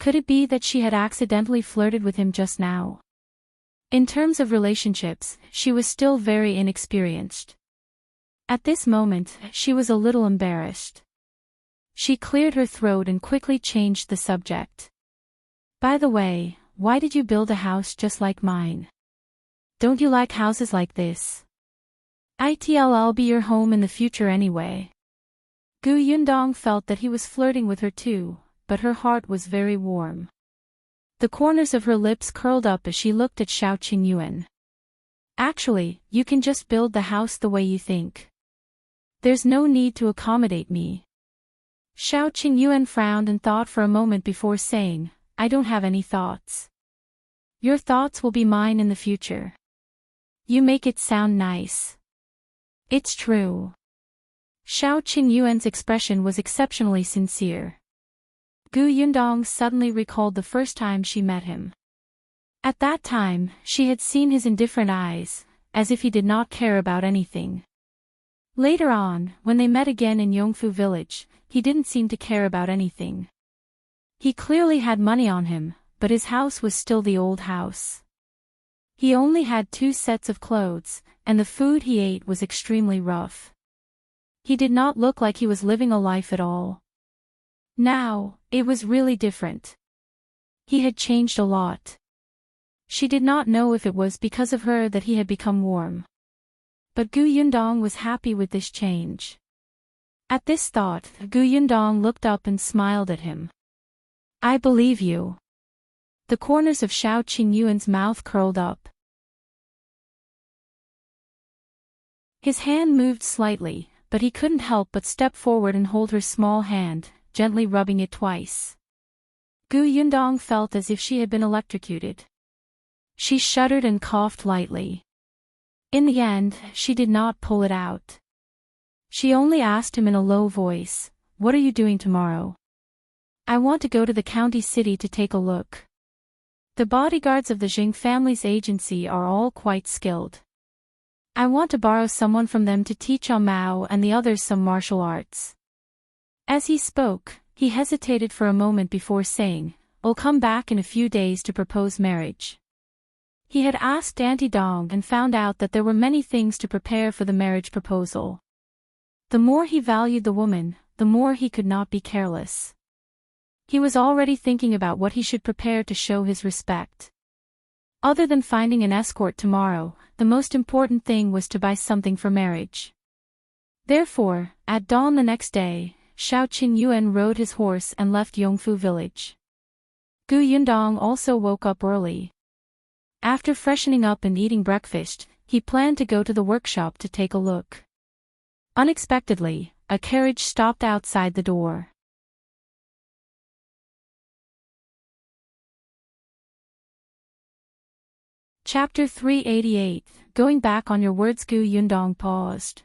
Could it be that she had accidentally flirted with him just now? In terms of relationships, she was still very inexperienced. At this moment, she was a little embarrassed. She cleared her throat and quickly changed the subject. By the way, why did you build a house just like mine? Don't you like houses like this? I'll be your home in the future anyway. Gu Yundong felt that he was flirting with her too, but her heart was very warm. The corners of her lips curled up as she looked at Xiao Qingyuan. Actually, you can just build the house the way you think. There's no need to accommodate me. Xiao Qingyuan frowned and thought for a moment before saying, I don't have any thoughts. Your thoughts will be mine in the future. You make it sound nice. It's true. Xiao Qingyuan's expression was exceptionally sincere. Gu Yundong suddenly recalled the first time she met him. At that time, she had seen his indifferent eyes, as if he did not care about anything. Later on, when they met again in Yongfu village, he didn't seem to care about anything. He clearly had money on him, but his house was still the old house. He only had 2 sets of clothes, and the food he ate was extremely rough. He did not look like he was living a life at all. Now, it was really different. He had changed a lot. She did not know if it was because of her that he had become warm. But Gu Yundong was happy with this change. At this thought, Gu Yundong looked up and smiled at him. I believe you. The corners of Xiao Qingyuan's mouth curled up. His hand moved slightly, but he couldn't help but step forward and hold her small hand, gently rubbing it twice. Gu Yundong felt as if she had been electrocuted. She shuddered and coughed lightly. In the end, she did not pull it out. She only asked him in a low voice, What are you doing tomorrow? I want to go to the county city to take a look. The bodyguards of the Jing family's agency are all quite skilled. I want to borrow someone from them to teach Mao and the others some martial arts. As he spoke, he hesitated for a moment before saying, I'll come back in a few days to propose marriage. He had asked Auntie Dong and found out that there were many things to prepare for the marriage proposal. The more he valued the woman, the more he could not be careless. He was already thinking about what he should prepare to show his respect. Other than finding an escort tomorrow, the most important thing was to buy something for marriage. Therefore, at dawn the next day, Xiao Qingyuan rode his horse and left Yongfu village. Gu Yundong also woke up early. After freshening up and eating breakfast, he planned to go to the workshop to take a look. Unexpectedly, a carriage stopped outside the door. Chapter 388, Going Back on Your Words. Gu Yundong paused.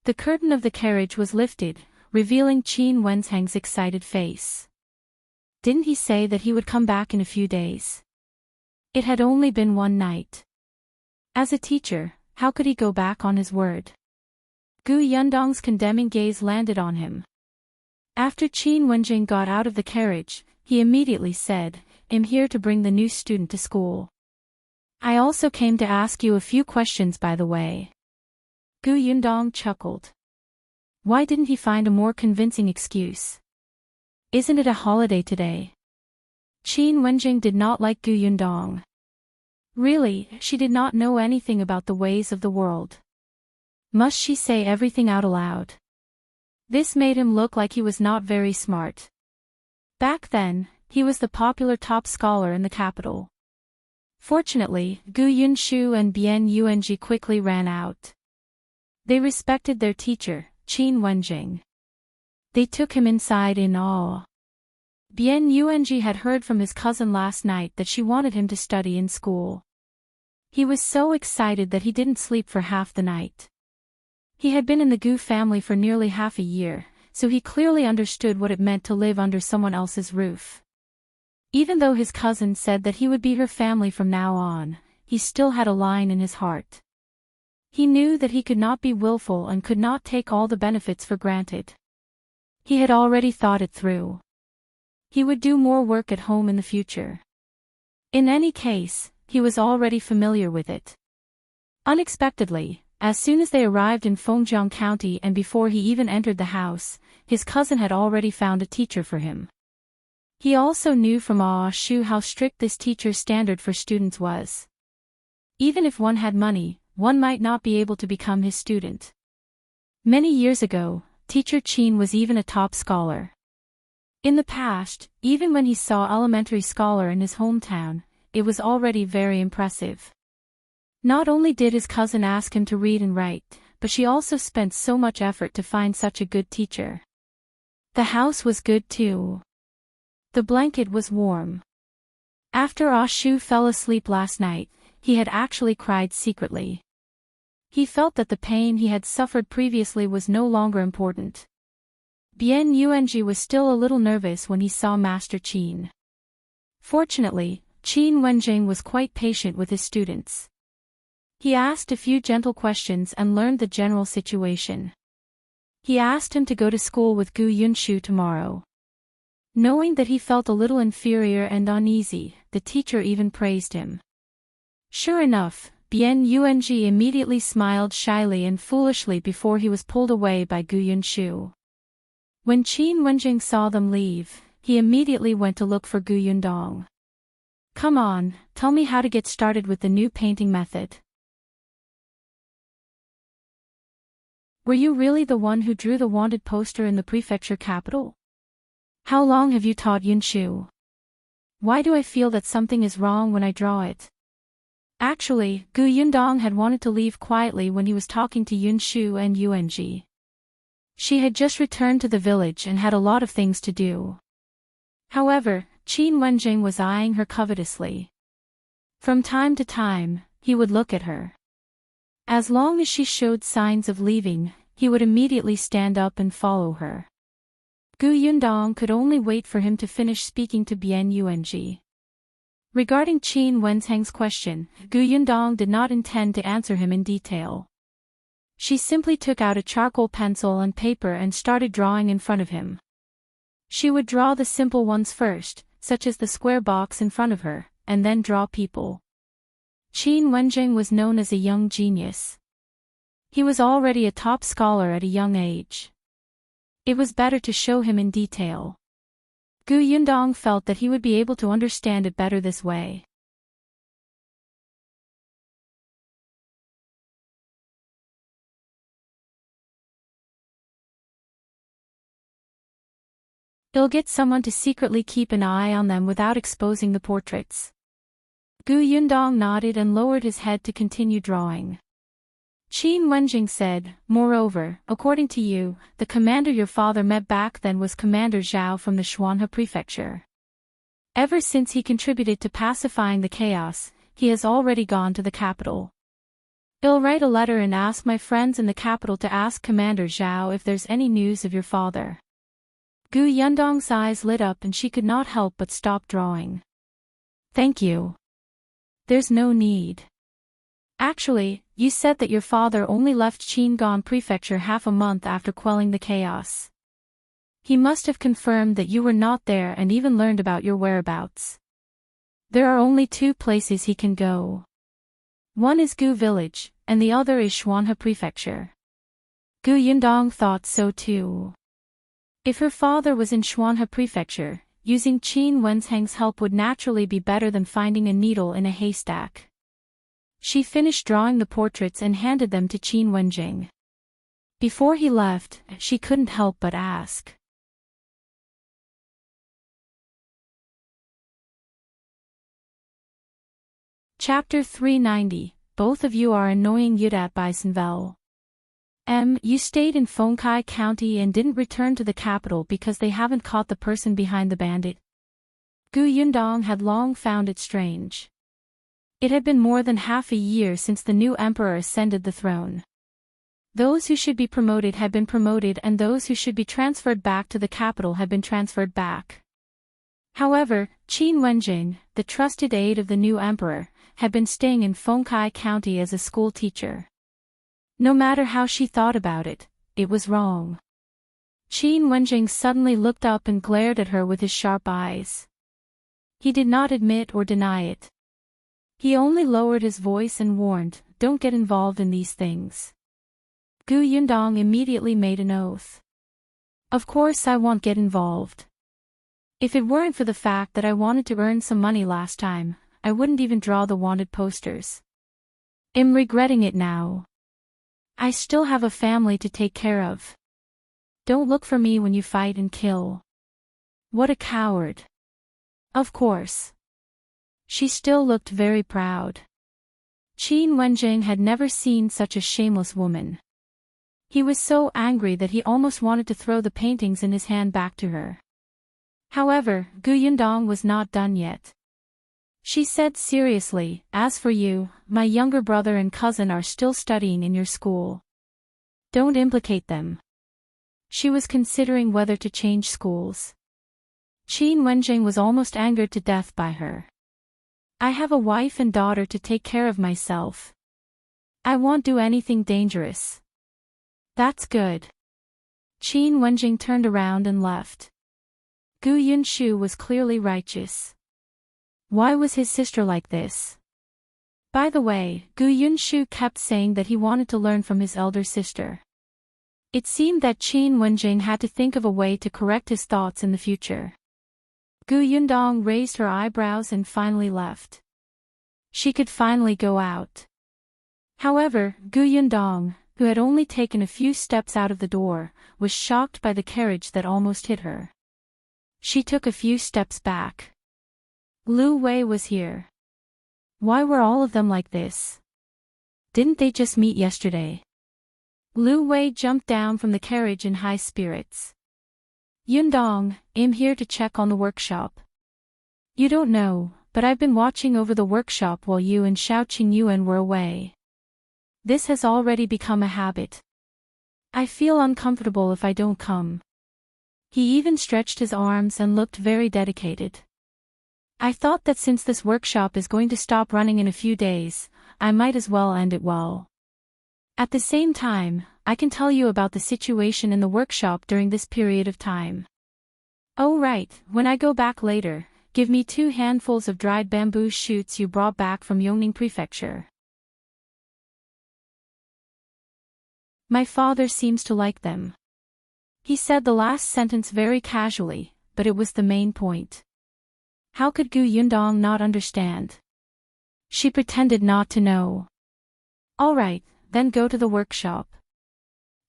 The curtain of the carriage was lifted, revealing Qin Wenzheng's excited face. Didn't he say that he would come back in a few days? It had only been one night. As a teacher, how could he go back on his word? Gu Yundong's condemning gaze landed on him. After Qin Wenjing got out of the carriage, he immediately said, I'm here to bring the new student to school. I also came to ask you a few questions by the way. Gu Yundong chuckled. Why didn't he find a more convincing excuse? Isn't it a holiday today? Qin Wenjing did not like Gu Yundong. Really, she did not know anything about the ways of the world. Must she say everything out aloud? This made him look like he was not very smart. Back then, he was the popular top scholar in the capital. Fortunately, Gu Yunshu and Bian Yuanji quickly ran out. They respected their teacher, Qin Wenjing. They took him inside in awe. Bian Yuanji had heard from his cousin last night that she wanted him to study in school. He was so excited that he didn't sleep for half the night. He had been in the Gu family for nearly half a year, so he clearly understood what it meant to live under someone else's roof. Even though his cousin said that he would be her family from now on, he still had a line in his heart. He knew that he could not be willful and could not take all the benefits for granted. He had already thought it through. He would do more work at home in the future. In any case, he was already familiar with it. Unexpectedly, as soon as they arrived in Fengjiang County and before he even entered the house, his cousin had already found a teacher for him. He also knew from Shu how strict this teacher's standard for students was. Even if one had money, one might not be able to become his student. Many years ago, Teacher Qin was even a top scholar. In the past, even when he saw elementary scholar in his hometown, it was already very impressive. Not only did his cousin ask him to read and write, but she also spent so much effort to find such a good teacher. The house was good too. The blanket was warm. After Ah Shu fell asleep last night, he had actually cried secretly. He felt that the pain he had suffered previously was no longer important. Bien Yuanji was still a little nervous when he saw Master Qin. Fortunately, Qin Wenjing was quite patient with his students. He asked a few gentle questions and learned the general situation. He asked him to go to school with Gu Yunshu tomorrow. Knowing that he felt a little inferior and uneasy, the teacher even praised him. Sure enough, Bien Yuanji immediately smiled shyly and foolishly before he was pulled away by Gu Yunshu. When Qin Wenjing saw them leave, he immediately went to look for Gu Yundong. Come on, tell me how to get started with the new painting method. Were you really the one who drew the wanted poster in the prefecture capital? How long have you taught Yunshu? Why do I feel that something is wrong when I draw it? Actually, Gu Yundong had wanted to leave quietly when he was talking to Yunshu and Yuanji. She had just returned to the village and had a lot of things to do. However, Qin Wenjing was eyeing her covetously. From time to time, he would look at her. As long as she showed signs of leaving, he would immediately stand up and follow her. Gu Yundong could only wait for him to finish speaking to Bien Yuanji. Regarding Qin Wenheng's question, Gu Yundong did not intend to answer him in detail. She simply took out a charcoal pencil and paper and started drawing in front of him. She would draw the simple ones first, such as the square box in front of her, and then draw people. Qin Wenjing was known as a young genius. He was already a top scholar at a young age. It was better to show him in detail. Gu Yundong felt that he would be able to understand it better this way. He'll get someone to secretly keep an eye on them without exposing the portraits. Gu Yundong nodded and lowered his head to continue drawing. Qin Wenjing said, moreover, according to you, the commander your father met back then was Commander Zhao from the Xuanhe prefecture. Ever since he contributed to pacifying the chaos, he has already gone to the capital. I'll write a letter and ask my friends in the capital to ask Commander Zhao if there's any news of your father. Gu Yundong's eyes lit up and she could not help but stop drawing. Thank you. There's no need. Actually, you said that your father only left Qingan Prefecture half a month after quelling the chaos. He must have confirmed that you were not there and even learned about your whereabouts. There are only two places he can go. One is Gu Village, and the other is Xuanhe Prefecture. Gu Yundong thought so too. If her father was in Xuanhe Prefecture, using Qin Wenheng's help would naturally be better than finding a needle in a haystack. She finished drawing the portraits and handed them to Qin Wenjing. Before he left, she couldn't help but ask. Chapter 390, Both of you are annoying Yudat Bisenvel. You stayed in Fengkai County and didn't return to the capital because they haven't caught the person behind the bandit. Gu Yundong had long found it strange. It had been more than half a year since the new emperor ascended the throne. Those who should be promoted had been promoted and those who should be transferred back to the capital had been transferred back. However, Qin Wenjing, the trusted aide of the new emperor, had been staying in Fengkai County as a school teacher. No matter how she thought about it, it was wrong. Qin Wenjing suddenly looked up and glared at her with his sharp eyes. He did not admit or deny it. He only lowered his voice and warned, "Don't get involved in these things." Gu Yundong immediately made an oath. Of course I won't get involved. If it weren't for the fact that I wanted to earn some money last time, I wouldn't even draw the wanted posters. I'm regretting it now. I still have a family to take care of. Don't look for me when you fight and kill. What a coward. Of course. She still looked very proud. Qin Wenjing had never seen such a shameless woman. He was so angry that he almost wanted to throw the paintings in his hand back to her. However, Gu Yundong was not done yet. She said seriously, "As for you, my younger brother and cousin are still studying in your school. Don't implicate them." She was considering whether to change schools. Qin Wenjing was almost angered to death by her. "I have a wife and daughter to take care of myself. I won't do anything dangerous." "That's good." Qin Wenjing turned around and left. Gu Yunshu was clearly righteous. Why was his sister like this? By the way, Gu Yunshu kept saying that he wanted to learn from his elder sister. It seemed that Qin Wenjing had to think of a way to correct his thoughts in the future. Gu Yundong raised her eyebrows and finally left. She could finally go out. However, Gu Yundong, who had only taken a few steps out of the door, was shocked by the carriage that almost hit her. She took a few steps back. Lu Wei was here. Why were all of them like this? Didn't they just meet yesterday? Lu Wei jumped down from the carriage in high spirits. "Yundong, I'm here to check on the workshop. You don't know, but I've been watching over the workshop while you and Xiao Qingyuan were away. This has already become a habit. I feel uncomfortable if I don't come." He even stretched his arms and looked very dedicated. "I thought that since this workshop is going to stop running in a few days, I might as well end it well. At the same time, I can tell you about the situation in the workshop during this period of time. Oh right, when I go back later, give me 2 handfuls of dried bamboo shoots you brought back from Yongning Prefecture. My father seems to like them." He said the last sentence very casually, but it was the main point. How could Gu Yundong not understand? She pretended not to know. "All right, then go to the workshop."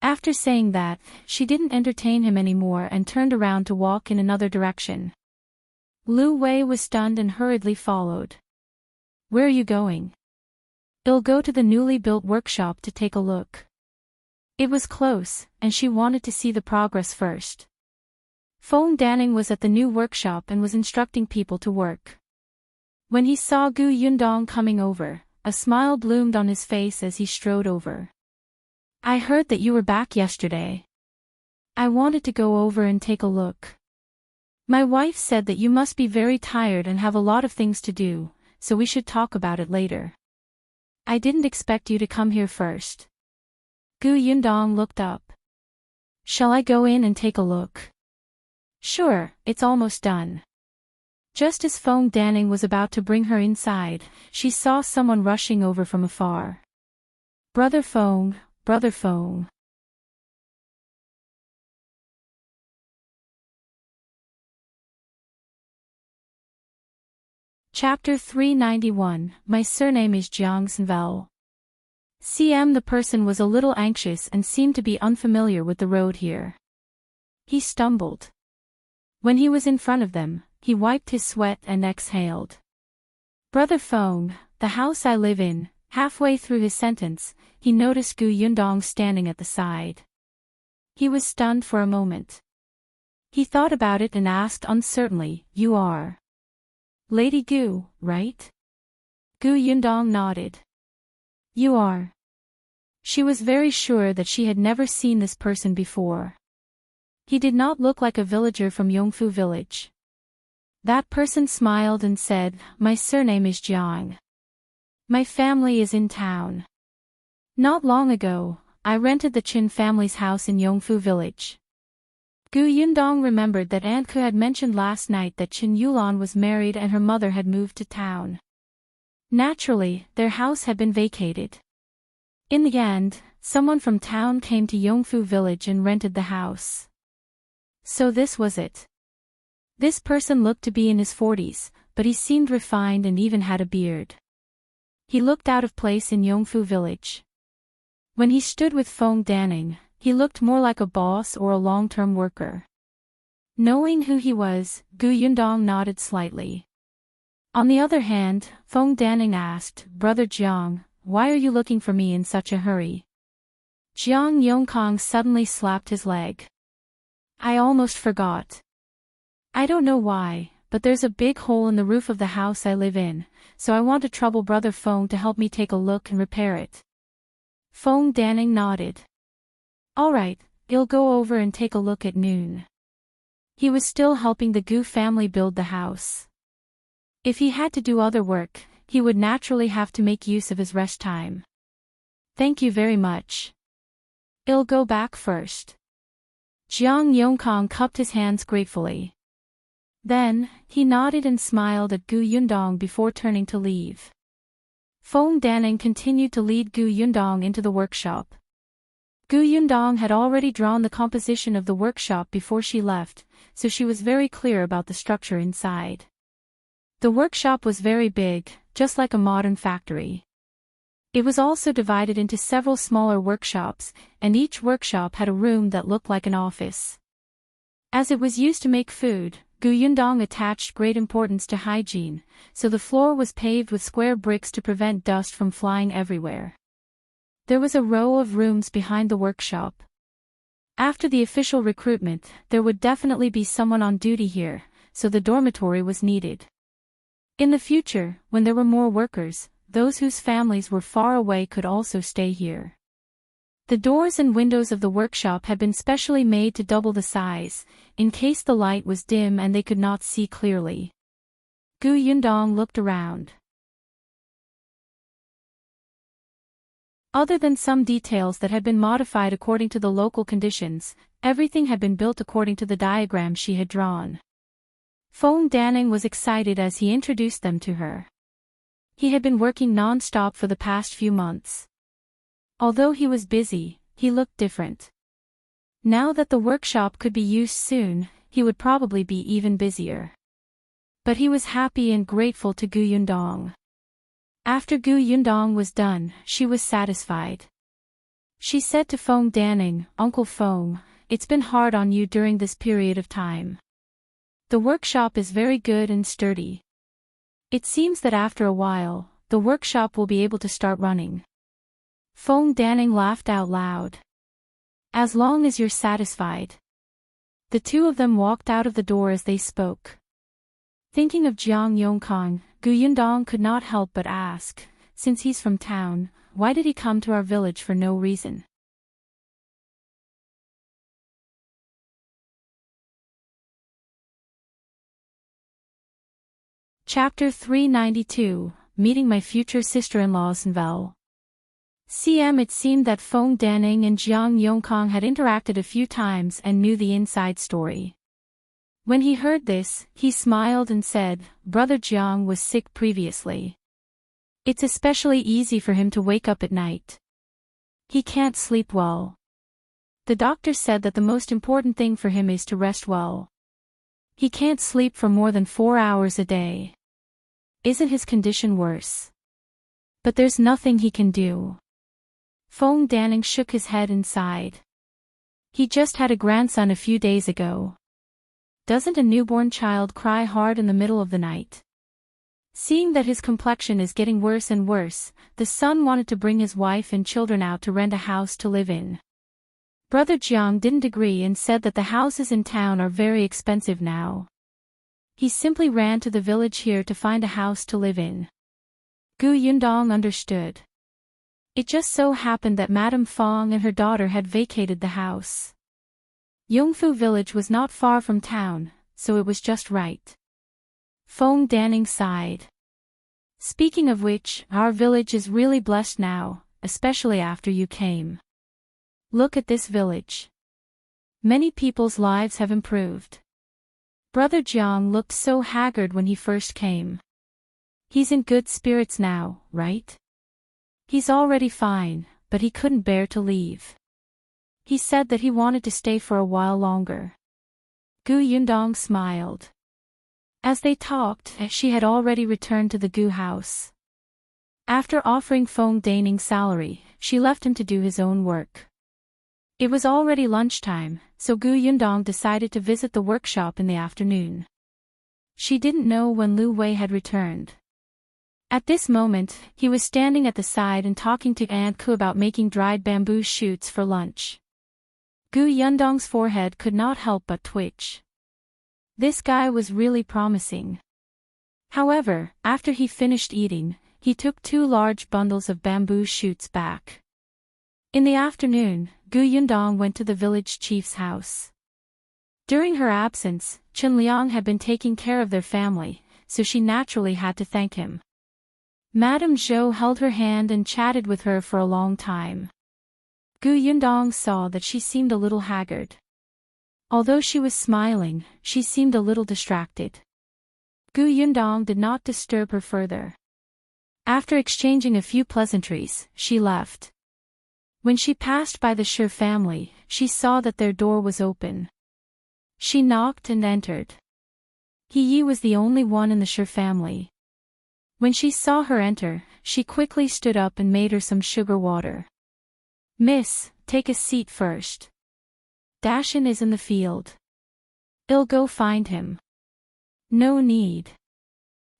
After saying that, she didn't entertain him anymore and turned around to walk in another direction. Lu Wei was stunned and hurriedly followed. "Where are you going?" "I'll go to the newly built workshop to take a look." It was close, and she wanted to see the progress first. Feng Danning was at the new workshop and was instructing people to work. When he saw Gu Yundong coming over, a smile bloomed on his face as he strode over. "I heard that you were back yesterday. I wanted to go over and take a look. My wife said that you must be very tired and have a lot of things to do, so we should talk about it later. I didn't expect you to come here first." Gu Yundong looked up. "Shall I go in and take a look?" "Sure, it's almost done." Just as Feng Danning was about to bring her inside, she saw someone rushing over from afar. "Brother Feng, Brother Feng." Chapter 391, My surname is Jiang Sanvel. The person was a little anxious and seemed to be unfamiliar with the road here. He stumbled. When he was in front of them, he wiped his sweat and exhaled. "Brother Feng, the house I live in." Halfway through his sentence, he noticed Gu Yundong standing at the side. He was stunned for a moment. He thought about it and asked uncertainly, "You are Lady Gu, right?" Gu Yundong nodded. "You are." She was very sure that she had never seen this person before. He did not look like a villager from Yongfu village. That person smiled and said, "My surname is Jiang. My family is in town. Not long ago, I rented the Qin family's house in Yongfu village." Gu Yundong remembered that Aunt Ke had mentioned last night that Qin Yulan was married and her mother had moved to town. Naturally, their house had been vacated. In the end, someone from town came to Yongfu village and rented the house. So this was it. This person looked to be in his 40s, but he seemed refined and even had a beard. He looked out of place in Yongfu village. When he stood with Feng Danning, he looked more like a boss or a long-term worker. Knowing who he was, Gu Yundong nodded slightly. On the other hand, Feng Danning asked, "Brother Jiang, why are you looking for me in such a hurry?" Jiang Yongkang suddenly slapped his leg. I almost forgot. I don't know why, but there's a big hole in the roof of the house I live in, so I want to trouble Brother Feng to help me take a look and repair it. Feng Danning nodded. Alright, I'll go over and take a look at noon. He was still helping the Gu family build the house. If he had to do other work, he would naturally have to make use of his rest time. Thank you very much. I'll go back first. Jiang Yongkang cupped his hands gratefully. Then, he nodded and smiled at Gu Yundong before turning to leave. Feng Danning continued to lead Gu Yundong into the workshop. Gu Yundong had already drawn the composition of the workshop before she left, so she was very clear about the structure inside. The workshop was very big, just like a modern factory. It was also divided into several smaller workshops, and each workshop had a room that looked like an office. As it was used to make food, Gu Yundong attached great importance to hygiene, so the floor was paved with square bricks to prevent dust from flying everywhere. There was a row of rooms behind the workshop. After the official recruitment, there would definitely be someone on duty here, so the dormitory was needed. In the future, when there were more workers, those whose families were far away could also stay here. The doors and windows of the workshop had been specially made to double the size, in case the light was dim and they could not see clearly. Gu Yundong looked around. Other than some details that had been modified according to the local conditions, everything had been built according to the diagram she had drawn. Feng Danning was excited as he introduced them to her. He had been working non-stop for the past few months. Although he was busy, he looked different. Now that the workshop could be used soon, he would probably be even busier. But he was happy and grateful to Gu Yundong. After Gu Yundong was done, she was satisfied. She said to Feng Danning, Uncle Feng, it's been hard on you during this period of time. The workshop is very good and sturdy. It seems that after a while, the workshop will be able to start running. Feng Danning laughed out loud. As long as you're satisfied. The two of them walked out of the door as they spoke. Thinking of Jiang Yongkang, Gu Yundong could not help but ask, since he's from town, why did he come to our village for no reason? Chapter 392, Meeting My Future Sister-in-Laws in Vel. It seemed that Feng Danning and Jiang Yongkang had interacted a few times and knew the inside story. When he heard this, he smiled and said, Brother Jiang was sick previously. It's especially easy for him to wake up at night. He can't sleep well. The doctor said that the most important thing for him is to rest well. He can't sleep for more than 4 hours a day. Isn't his condition worse? But there's nothing he can do. Feng Danning shook his head and sighed. He just had a grandson a few days ago. Doesn't a newborn child cry hard in the middle of the night? Seeing that his complexion is getting worse and worse, the son wanted to bring his wife and children out to rent a house to live in. Brother Jiang didn't agree and said that the houses in town are very expensive now. He simply ran to the village here to find a house to live in. Gu Yundong understood. It just so happened that Madame Fong and her daughter had vacated the house. Yongfu village was not far from town, so it was just right. Feng Danning sighed. Speaking of which, our village is really blessed now, especially after you came. Look at this village. Many people's lives have improved. Brother Jiang looked so haggard when he first came. He's in good spirits now, right? He's already fine, but he couldn't bear to leave. He said that he wanted to stay for a while longer. Gu Yundong smiled. As they talked, she had already returned to the Gu house. After offering Feng Danning salary, she left him to do his own work. It was already lunchtime, so Gu Yundong decided to visit the workshop in the afternoon. She didn't know when Lu Wei had returned. At this moment, he was standing at the side and talking to Aunt Ku about making dried bamboo shoots for lunch. Gu Yundong's forehead could not help but twitch. This guy was really promising. However, after he finished eating, he took 2 large bundles of bamboo shoots back. In the afternoon, Gu Yundong went to the village chief's house. During her absence, Chen Liang had been taking care of their family, so she naturally had to thank him. Madame Zhou held her hand and chatted with her for a long time. Gu Yundong saw that she seemed a little haggard. Although she was smiling, she seemed a little distracted. Gu Yundong did not disturb her further. After exchanging a few pleasantries, she left. When she passed by the Shi family, she saw that their door was open. She knocked and entered. He Yi was the only one in the Shi family. When she saw her enter, she quickly stood up and made her some sugar water. "Miss, take a seat first. Dashin is in the field. I'll go find him." "No need."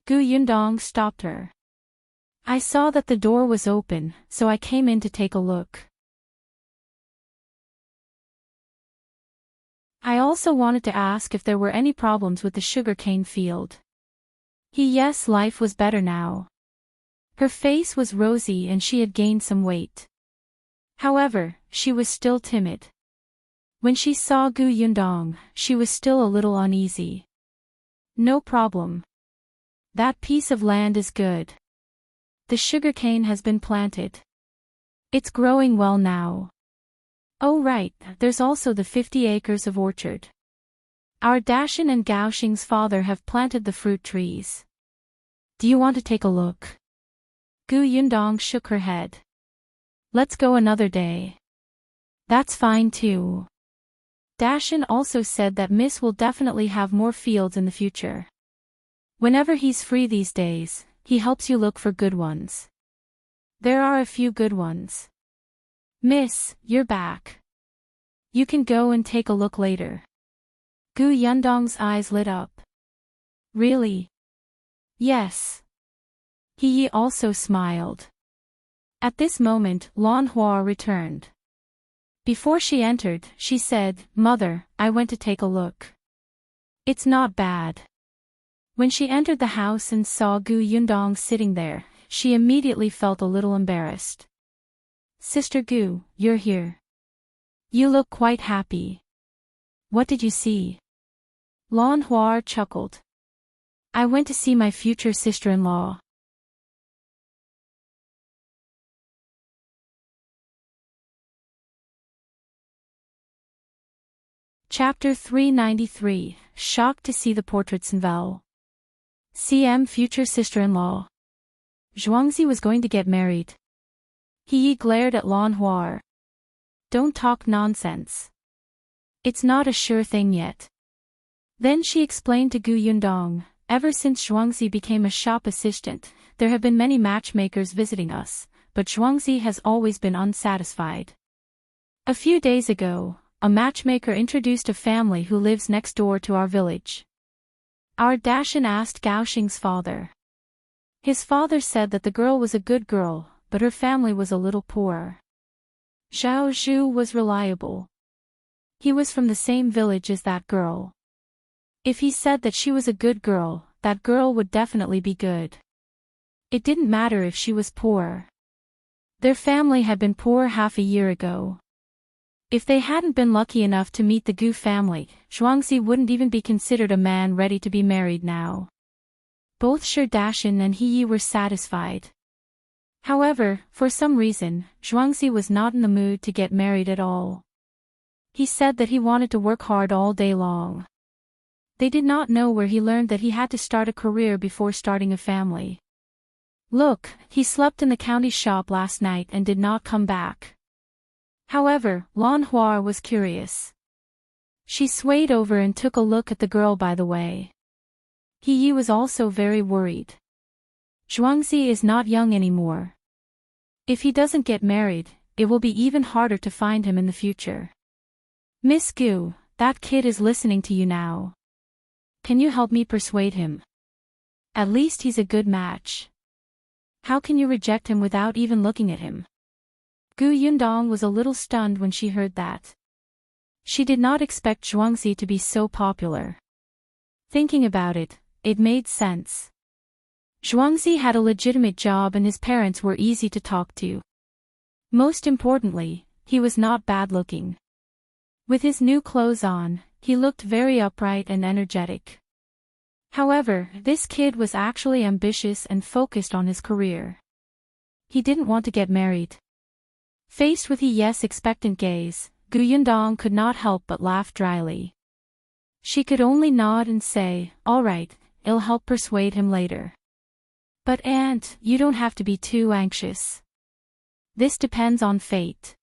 Gu Yundong stopped her. "I saw that the door was open, so I came in to take a look. I also wanted to ask if there were any problems with the sugarcane field." Yes, life was better now. Her face was rosy and she had gained some weight. However, she was still timid. When she saw Gu Yundong, she was still a little uneasy. "No problem. That piece of land is good. The sugarcane has been planted. It's growing well now. Oh right, there's also the 50 acres of orchard. Our Dashin and Gaoxing's father have planted the fruit trees. Do you want to take a look?" Gu Yundong shook her head. "Let's go another day." "That's fine too. Dashin also said that Miss will definitely have more fields in the future. Whenever he's free these days, he helps you look for good ones. There are a few good ones. Miss, you're back. You can go and take a look later." Gu Yundong's eyes lit up. "Really?" "Yes." He also smiled. At this moment, Lan Hua returned. Before she entered, she said, "Mother, I went to take a look. It's not bad." When she entered the house and saw Gu Yundong sitting there, she immediately felt a little embarrassed. "Sister Gu, you're here. You look quite happy. What did you see?" Lan Hua chuckled. "I went to see my future sister-in-law." Chapter 393, Shocked to see the portraits in Vel. CM future sister-in-law. Zhuangzi was going to get married. He glared at Lan Hua. "Don't talk nonsense. It's not a sure thing yet." Then she explained to Gu Yundong, "Ever since Zhuangzi became a shop assistant, there have been many matchmakers visiting us, but Zhuangzi has always been unsatisfied. A few days ago, a matchmaker introduced a family who lives next door to our village. Our Dashin asked Gaoxing's father. His father said that the girl was a good girl, but her family was a little poor. Zhao Zhu was reliable. He was from the same village as that girl. If he said that she was a good girl, that girl would definitely be good. It didn't matter if she was poor. Their family had been poor half a year ago. If they hadn't been lucky enough to meet the Gu family, Zhuangzi wouldn't even be considered a man ready to be married now. Both Shi Dashin and He Yi were satisfied. However, for some reason, Zhuangzi was not in the mood to get married at all. He said that he wanted to work hard all day long. They did not know where he learned that he had to start a career before starting a family. Look, he slept in the county shop last night and did not come back. However, Lan Hua was curious. She swayed over and took a look at the girl by the way. He Yi was also very worried. Zhuangzi is not young anymore. If he doesn't get married, it will be even harder to find him in the future. Miss Gu, that kid is listening to you now. Can you help me persuade him? At least he's a good match. How can you reject him without even looking at him? Gu Yundong was a little stunned when she heard that. She did not expect Zhuangzi to be so popular. Thinking about it, it made sense. Zhuangzi had a legitimate job and his parents were easy to talk to. Most importantly, he was not bad-looking. With his new clothes on, he looked very upright and energetic. However, this kid was actually ambitious and focused on his career. He didn't want to get married. Faced with He's expectant gaze, Gu Yundong could not help but laugh dryly. She could only nod and say, "All right, I'll help persuade him later." "But Aunt, you don't have to be too anxious. This depends on fate.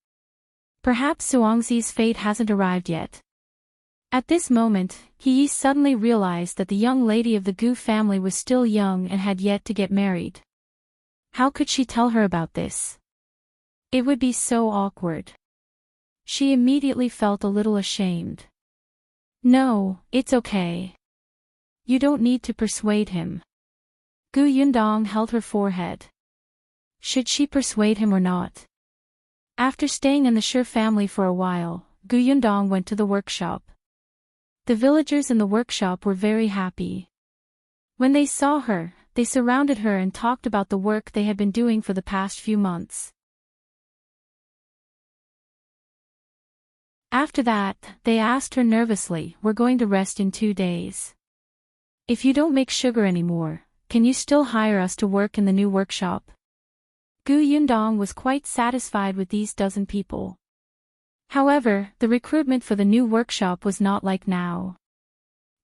Perhaps Zhuangzi's fate hasn't arrived yet." At this moment, He suddenly realized that the young lady of the Gu family was still young and had yet to get married. How could she tell her about this? It would be so awkward. She immediately felt a little ashamed. "No, it's okay. You don't need to persuade him." Gu Yundong held her forehead. Should she persuade him or not? After staying in the Shi family for a while, Gu Yundong went to the workshop. The villagers in the workshop were very happy. When they saw her, they surrounded her and talked about the work they had been doing for the past few months. After that, they asked her nervously, "We're going to rest in 2 days. If you don't make sugar anymore, can you still hire us to work in the new workshop?" Gu Yundong was quite satisfied with these dozen people. However, the recruitment for the new workshop was not like now.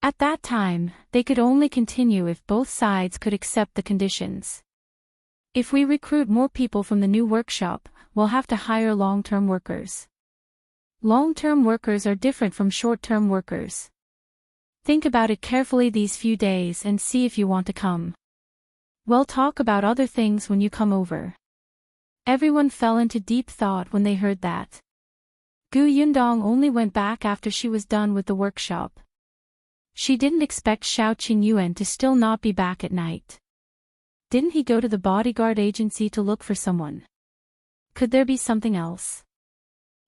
At that time, they could only continue if both sides could accept the conditions. "If we recruit more people from the new workshop, we'll have to hire long-term workers. Long-term workers are different from short-term workers. Think about it carefully these few days and see if you want to come. We'll talk about other things when you come over." Everyone fell into deep thought when they heard that. Gu Yundong only went back after she was done with the workshop. She didn't expect Xiao Qingyuan to still not be back at night. Didn't he go to the bodyguard agency to look for someone? Could there be something else?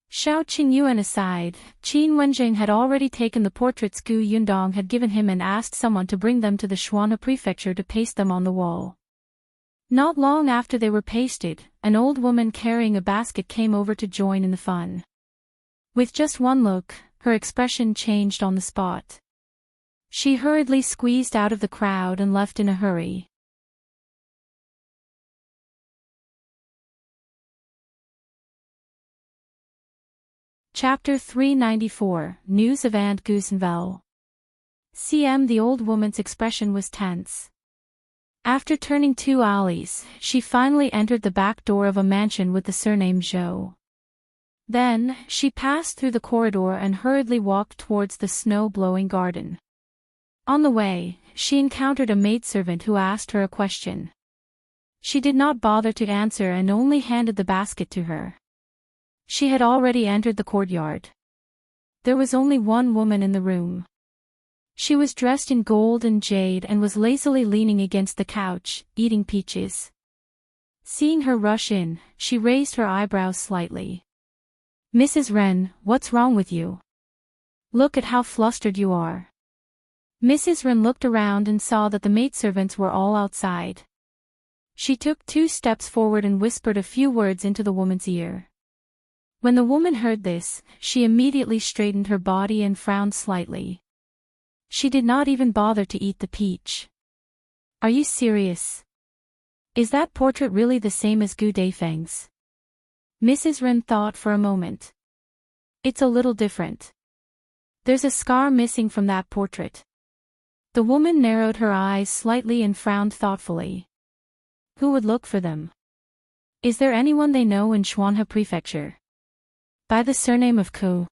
Xiao Qingyuan aside, Qin Wenjing had already taken the portraits Gu Yundong had given him and asked someone to bring them to the Shuana prefecture to paste them on the wall. Not long after they were pasted, an old woman carrying a basket came over to join in the fun. With just one look, her expression changed on the spot. She hurriedly squeezed out of the crowd and left in a hurry. Chapter 394, News of Aunt Gusenvel. The old woman's expression was tense. After turning 2 alleys, she finally entered the back door of a mansion with the surname Zhou. Then, she passed through the corridor and hurriedly walked towards the snow-blowing garden. On the way, she encountered a maidservant who asked her a question. She did not bother to answer and only handed the basket to her. She had already entered the courtyard. There was only one woman in the room. She was dressed in gold and jade and was lazily leaning against the couch, eating peaches. Seeing her rush in, she raised her eyebrows slightly. "Mrs. Ren, what's wrong with you? Look at how flustered you are." Mrs. Ren looked around and saw that the maidservants were all outside. She took 2 steps forward and whispered a few words into the woman's ear. When the woman heard this, she immediately straightened her body and frowned slightly. She did not even bother to eat the peach. "Are you serious? Is that portrait really the same as Gu Daifeng's?" Mrs. Ren thought for a moment. "It's a little different. There's a scar missing from that portrait." The woman narrowed her eyes slightly and frowned thoughtfully. Who would look for them? Is there anyone they know in Shuanhe Prefecture? By the surname of Ku?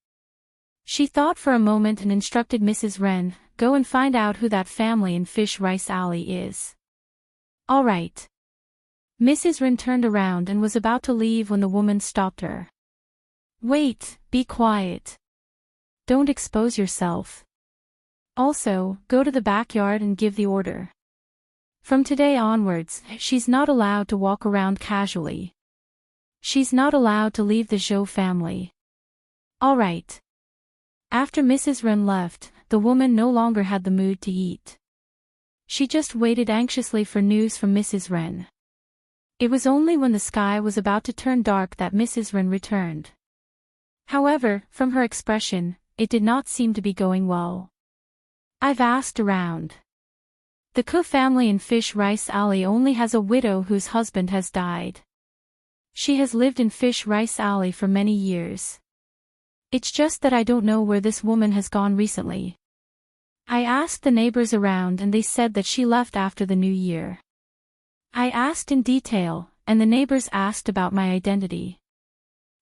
She thought for a moment and instructed Mrs. Ren, "Go and find out who that family in Fish Rice Alley is." "All right." Mrs. Ren turned around and was about to leave when the woman stopped her. "Wait, be quiet. Don't expose yourself. Also, go to the backyard and give the order." From today onwards, she's not allowed to walk around casually. She's not allowed to leave the Zhou family. All right. After Mrs. Ren left, the woman no longer had the mood to eat. She just waited anxiously for news from Mrs. Ren. It was only when the sky was about to turn dark that Mrs. Ren returned. However, from her expression, it did not seem to be going well. I've asked around. The Ku family in Fish Rice Alley only has a widow whose husband has died. She has lived in Fish Rice Alley for many years. It's just that I don't know where this woman has gone recently. I asked the neighbors around and they said that she left after the new year. I asked in detail, and the neighbors asked about my identity.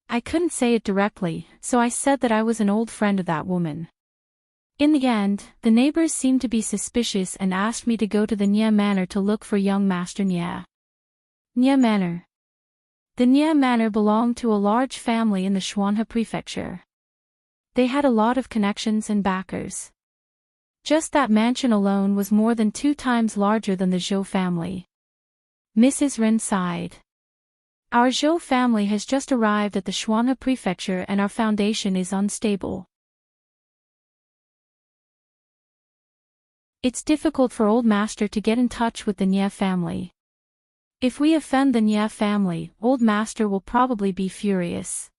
I couldn't say it directly, so I said that I was an old friend of that woman. In the end, the neighbors seemed to be suspicious and asked me to go to the Nye Manor to look for young Master Nye. Nye Manor. The Nye Manor belonged to a large family in the Xuanhe prefecture. They had a lot of connections and backers. Just that mansion alone was more than 2 times larger than the Zhou family. Mrs. Ren sighed. Our Zhou family has just arrived at the Xuanhe prefecture and our foundation is unstable. It's difficult for Old Master to get in touch with the Nye family. If we offend the Nye family, Old Master will probably be furious.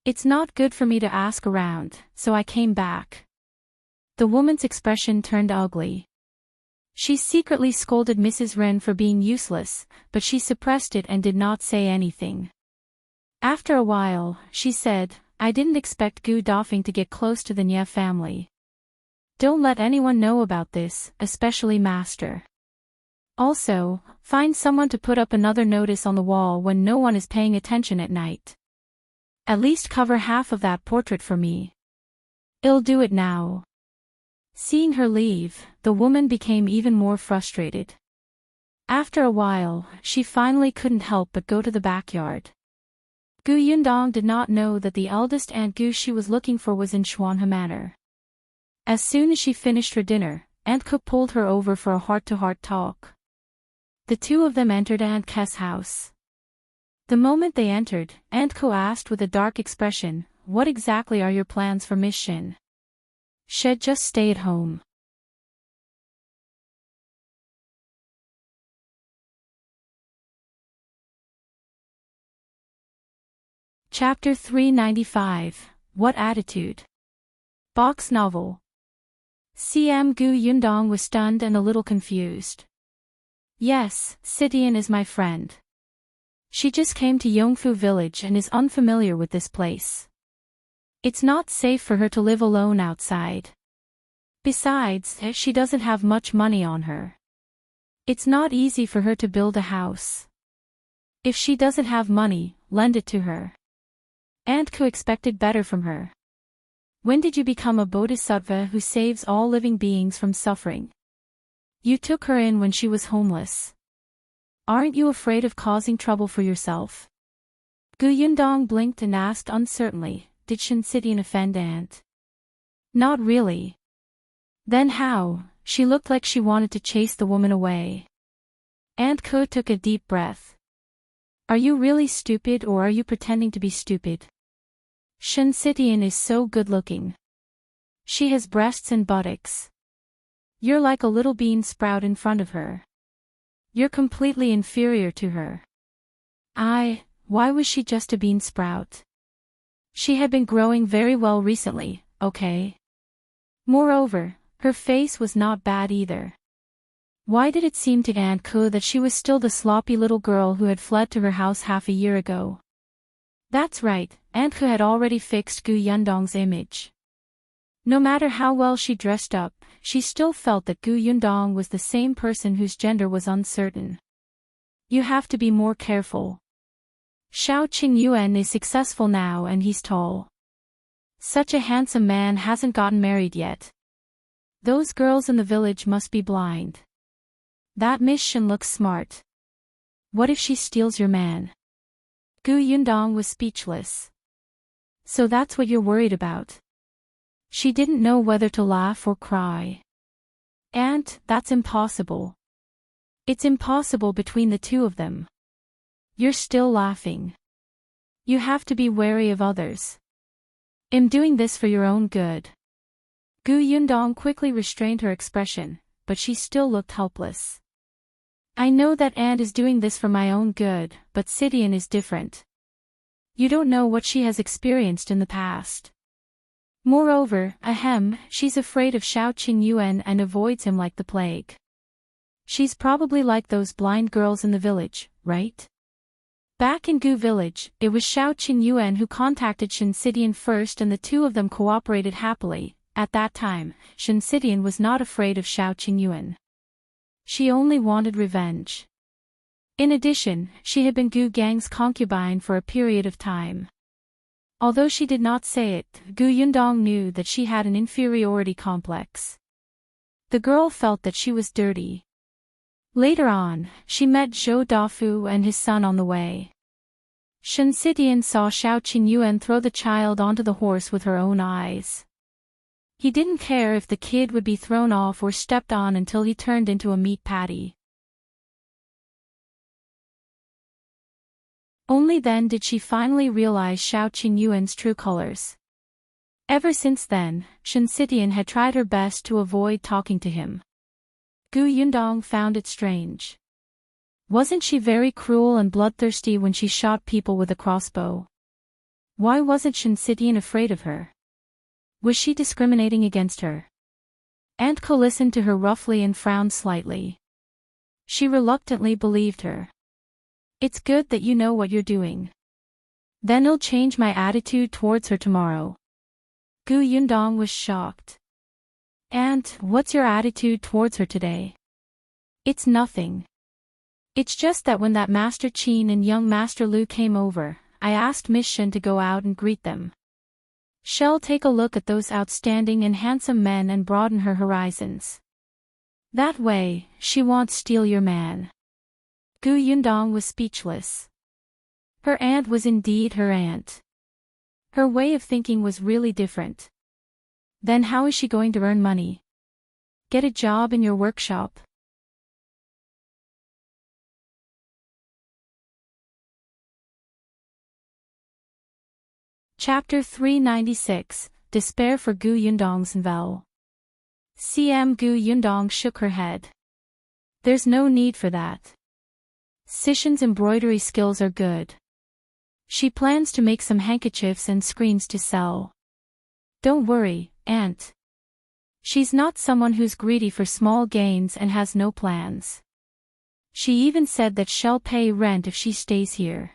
It's not good for me to ask around, so I came back. The woman's expression turned ugly. She secretly scolded Mrs. Ren for being useless, but she suppressed it and did not say anything. After a while, she said, I didn't expect Gu Dafeng to get close to the Nye family. Don't let anyone know about this, especially Master. Also, find someone to put up another notice on the wall when no one is paying attention at night. At least cover half of that portrait for me. I'll do it now. Seeing her leave, the woman became even more frustrated. After a while, she finally couldn't help but go to the backyard. Gu Yundong did not know that the eldest Aunt Gu she was looking for was in Xuanhe Manor. As soon as she finished her dinner, Aunt Ke pulled her over for a heart-to-heart talk. The two of them entered Aunt Ke's house. The moment they entered, Aunt Ke asked with a dark expression, What exactly are your plans for Miss Shin? Should just stay at home. Chapter 395, What Attitude? Box Novel. CM Gu Yundong was stunned and a little confused. Yes, Sidian is my friend. She just came to Yongfu village and is unfamiliar with this place. It's not safe for her to live alone outside. Besides, she doesn't have much money on her. It's not easy for her to build a house. If she doesn't have money, lend it to her. Aunt Ku expected better from her. When did you become a bodhisattva who saves all living beings from suffering? You took her in when she was homeless. Aren't you afraid of causing trouble for yourself? Gu Yundong blinked and asked uncertainly, Did Shin Sidian offend Aunt? Not really. Then how? She looked like she wanted to chase the woman away. Aunt Ko took a deep breath. Are you really stupid or are you pretending to be stupid? Shin Sidian is so good-looking. She has breasts and buttocks. You're like a little bean sprout in front of her. You're completely inferior to her. Why was she just a bean sprout? She had been growing very well recently, okay? Moreover, her face was not bad either. Why did it seem to Aunt Ko that she was still the sloppy little girl who had fled to her house half a year ago? That's right, Aunt Ko had already fixed Gu Yundong's image. No matter how well she dressed up, she still felt that Gu Yundong was the same person whose gender was uncertain. You have to be more careful. Xiao Qingyuan is successful now and he's tall. Such a handsome man hasn't gotten married yet. Those girls in the village must be blind. That Miss Shin looks smart. What if she steals your man? Gu Yundong was speechless. So that's what you're worried about? She didn't know whether to laugh or cry. Aunt, that's impossible. It's impossible between the two of them. You're still laughing. You have to be wary of others. I'm doing this for your own good. Gu Yundong quickly restrained her expression, but she still looked helpless. I know that Aunt is doing this for my own good, but Sidian is different. You don't know what she has experienced in the past. Moreover, she's afraid of Xiao Qingyuan and avoids him like the plague. She's probably like those blind girls in the village, right? Back in Gu village, it was Xiao Qingyuan who contacted Shen Sidian first and the two of them cooperated happily. At that time, Shen Sidian was not afraid of Xiao Qingyuan. She only wanted revenge. In addition, she had been Gu Gang's concubine for a period of time. Although she did not say it, Gu Yundong knew that she had an inferiority complex. The girl felt that she was dirty. Later on, she met Zhou Dafu and his son on the way. Shen Sidian saw Xiao Qingyuan throw the child onto the horse with her own eyes. He didn't care if the kid would be thrown off or stepped on until he turned into a meat patty. Only then did she finally realize Xiao Qingyuan's true colors. Ever since then, Shen Sidian had tried her best to avoid talking to him. Gu Yundong found it strange. Wasn't she very cruel and bloodthirsty when she shot people with a crossbow? Why wasn't Shen Sidian afraid of her? Was she discriminating against her? Aunt Ko listened to her roughly and frowned slightly. She reluctantly believed her. It's good that you know what you're doing. Then I'll change my attitude towards her tomorrow. Gu Yundong was shocked. Aunt, what's your attitude towards her today? It's nothing. It's just that when that Master Qin and young Master Lu came over, I asked Miss Shen to go out and greet them. She'll take a look at those outstanding and handsome men and broaden her horizons. That way, she won't steal your man. Gu Yundong was speechless. Her aunt was indeed her aunt. Her way of thinking was really different. Then how is she going to earn money? Get a job in your workshop? Chapter 396, Despair for Gu Yundong's Novel. CM Gu Yundong shook her head. There's no need for that. Sishan's embroidery skills are good. She plans to make some handkerchiefs and screens to sell. Don't worry, Aunt. She's not someone who's greedy for small gains and has no plans. She even said that she'll pay rent if she stays here.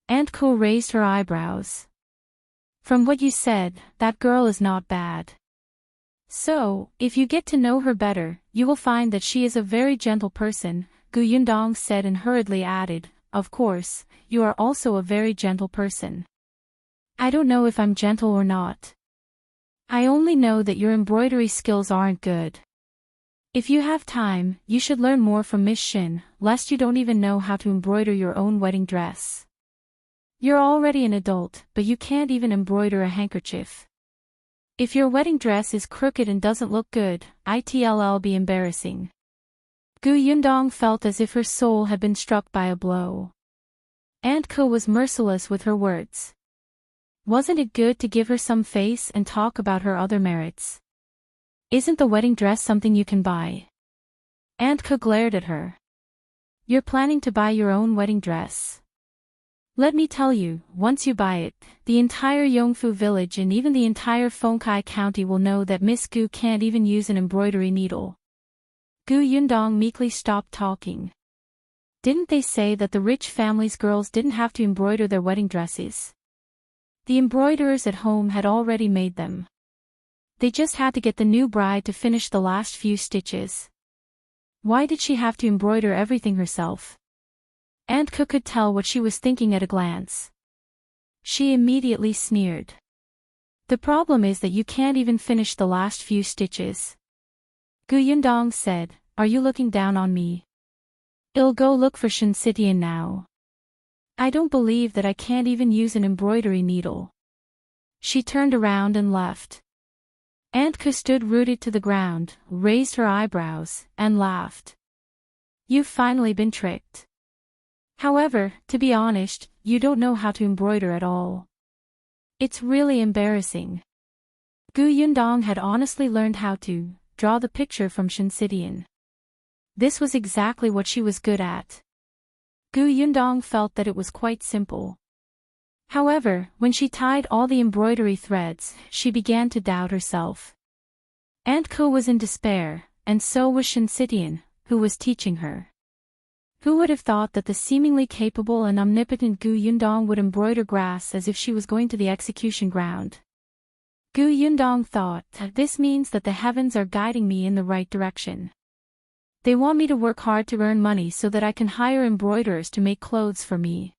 Aunt Ko raised her eyebrows. From what you said, that girl is not bad. So, if you get to know her better, you will find that she is a very gentle person, Gu Yundong said and hurriedly added, of course, you are also a very gentle person. I don't know if I'm gentle or not. I only know that your embroidery skills aren't good. If you have time, you should learn more from Miss Shin, lest you don't even know how to embroider your own wedding dress. You're already an adult, but you can't even embroider a handkerchief. If your wedding dress is crooked and doesn't look good, it'll be embarrassing. Gu Yundong felt as if her soul had been struck by a blow. Aunt Ko was merciless with her words. Wasn't it good to give her some face and talk about her other merits? Isn't the wedding dress something you can buy? Aunt Ko glared at her. You're planning to buy your own wedding dress. Let me tell you, once you buy it, the entire Yongfu village and even the entire Fengkai county will know that Miss Gu can't even use an embroidery needle. Gu Yundong meekly stopped talking. Didn't they say that the rich family's girls didn't have to embroider their wedding dresses? The embroiderers at home had already made them. They just had to get the new bride to finish the last few stitches. Why did she have to embroider everything herself? Aunt Ko could tell what she was thinking at a glance. She immediately sneered. The problem is that you can't even finish the last few stitches. Gu Yundong said, are you looking down on me? I'll go look for Shen Sidian now. I don't believe that I can't even use an embroidery needle. She turned around and left. Aunt Ko stood rooted to the ground, raised her eyebrows, and laughed. You've finally been tricked. However, to be honest, you don't know how to embroider at all. It's really embarrassing. Gu Yundong had honestly learned how to draw the picture from Shinsidian. This was exactly what she was good at. Gu Yundong felt that it was quite simple. However, when she tied all the embroidery threads, she began to doubt herself. Aunt Ko was in despair, and so was Shinsidian, who was teaching her. Who would have thought that the seemingly capable and omnipotent Gu Yundong would embroider grass as if she was going to the execution ground? Gu Yundong thought, this means that the heavens are guiding me in the right direction. They want me to work hard to earn money so that I can hire embroiderers to make clothes for me.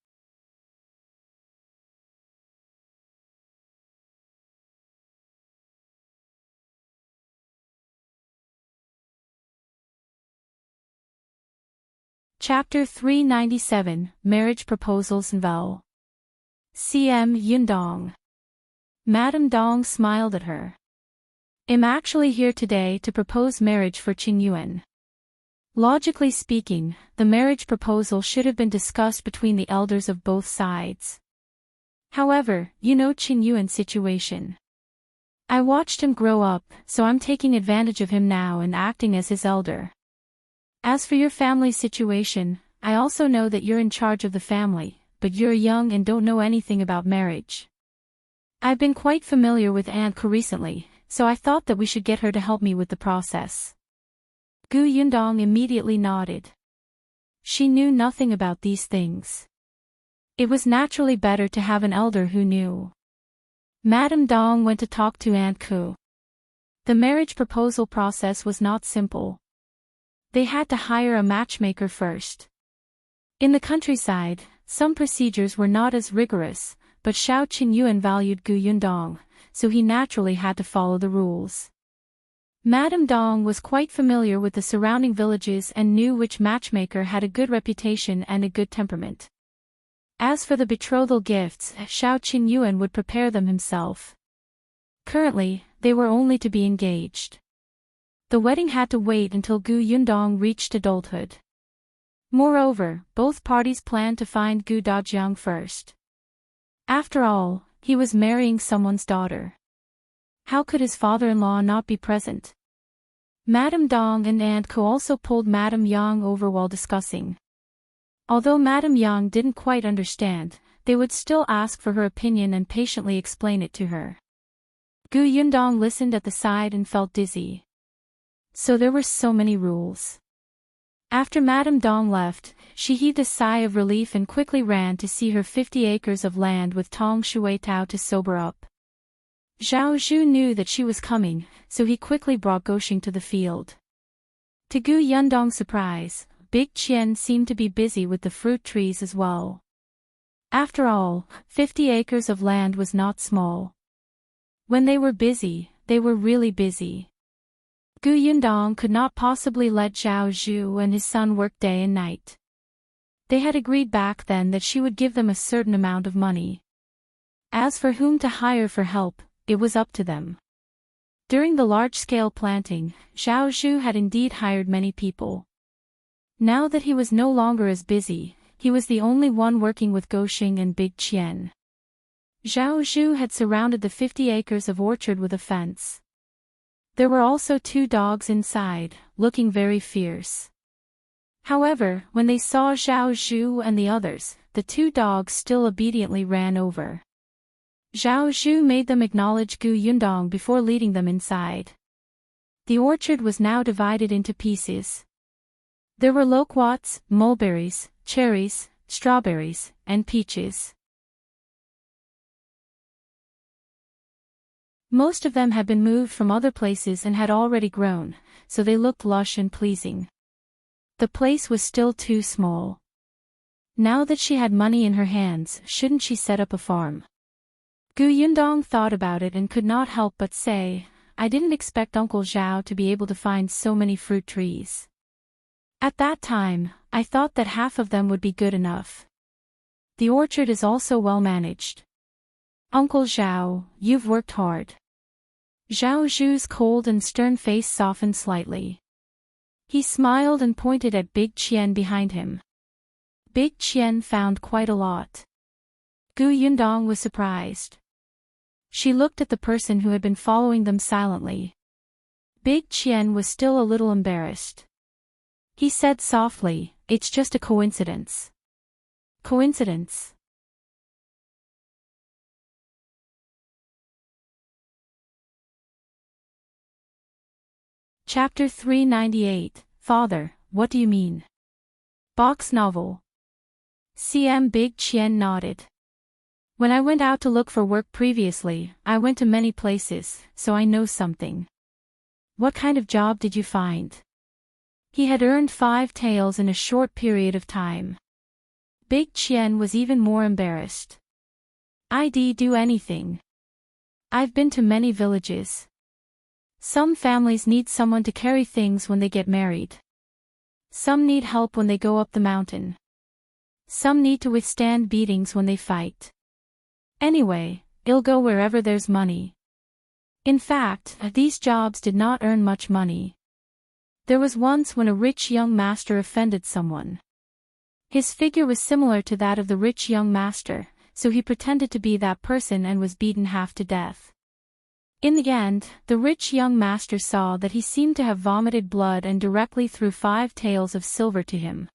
Chapter 397, Marriage Proposals Novel. CM Yundong. Madame Dong smiled at her. I'm actually here today to propose marriage for Qin Yuan. Logically speaking, the marriage proposal should have been discussed between the elders of both sides. However, you know Qin Yuan's situation. I watched him grow up, so I'm taking advantage of him now and acting as his elder. As for your family situation, I also know that you're in charge of the family, but you're young and don't know anything about marriage. I've been quite familiar with Aunt Ko recently, so I thought that we should get her to help me with the process. Gu Yundong immediately nodded. She knew nothing about these things. It was naturally better to have an elder who knew. Madame Dong went to talk to Aunt Ko. The marriage proposal process was not simple. They had to hire a matchmaker first. In the countryside, some procedures were not as rigorous, but Xiao Qinyuan valued Gu Yundong, so he naturally had to follow the rules. Madame Dong was quite familiar with the surrounding villages and knew which matchmaker had a good reputation and a good temperament. As for the betrothal gifts, Xiao Qinyuan would prepare them himself. Currently, they were only to be engaged. The wedding had to wait until Gu Yundong reached adulthood. Moreover, both parties planned to find Gu Dajiang first. After all, he was marrying someone's daughter. How could his father-in-law not be present? Madame Dong and Aunt Ko also pulled Madame Yang over while discussing. Although Madame Yang didn't quite understand, they would still ask for her opinion and patiently explain it to her. Gu Yundong listened at the side and felt dizzy. So there were so many rules. After Madame Dong left, she heaved a sigh of relief and quickly ran to see her 50 acres of land with Tong Shuitao to sober up. Zhao Zhu knew that she was coming, so he quickly brought Goxing to the field. To Gu Yundong's surprise, Big Qian seemed to be busy with the fruit trees as well. After all, 50 acres of land was not small. When they were busy, they were really busy. Gu Yundong could not possibly let Zhao Zhu and his son work day and night. They had agreed back then that she would give them a certain amount of money. As for whom to hire for help, it was up to them. During the large-scale planting, Zhao Zhu had indeed hired many people. Now that he was no longer as busy, he was the only one working with Goxing and Big Qian. Zhao Zhu had surrounded the 50 acres of orchard with a fence. There were also 2 dogs inside, looking very fierce. However, when they saw Zhao Zhu and the others, the 2 dogs still obediently ran over. Zhao Zhu made them acknowledge Gu Yundong before leading them inside. The orchard was now divided into pieces. There were loquats, mulberries, cherries, strawberries, and peaches. Most of them had been moved from other places and had already grown, so they looked lush and pleasing. The place was still too small. Now that she had money in her hands, shouldn't she set up a farm? Gu Yundong thought about it and could not help but say, I didn't expect Uncle Zhao to be able to find so many fruit trees. At that time, I thought that half of them would be good enough. The orchard is also well managed. Uncle Zhao, you've worked hard. Zhao Zhu's cold and stern face softened slightly. He smiled and pointed at Big Qian behind him. Big Qian found quite a lot. Gu Yundong was surprised. She looked at the person who had been following them silently. Big Qian was still a little embarrassed. He said softly, "It's just a coincidence." Coincidence? Chapter 398, Father, what do you mean? Box novel. CM Big Qian nodded. When I went out to look for work previously, I went to many places, so I know something. What kind of job did you find? He had earned 5 taels in a short period of time. Big Qian was even more embarrassed. I'd do anything. I've been to many villages. Some families need someone to carry things when they get married. Some need help when they go up the mountain. Some need to withstand beatings when they fight. Anyway, I'll go wherever there's money. In fact, these jobs did not earn much money. There was once when a rich young master offended someone. His figure was similar to that of the rich young master, so he pretended to be that person and was beaten half to death. In the end, the rich young master saw that he seemed to have vomited blood and directly threw 5 taels of silver to him.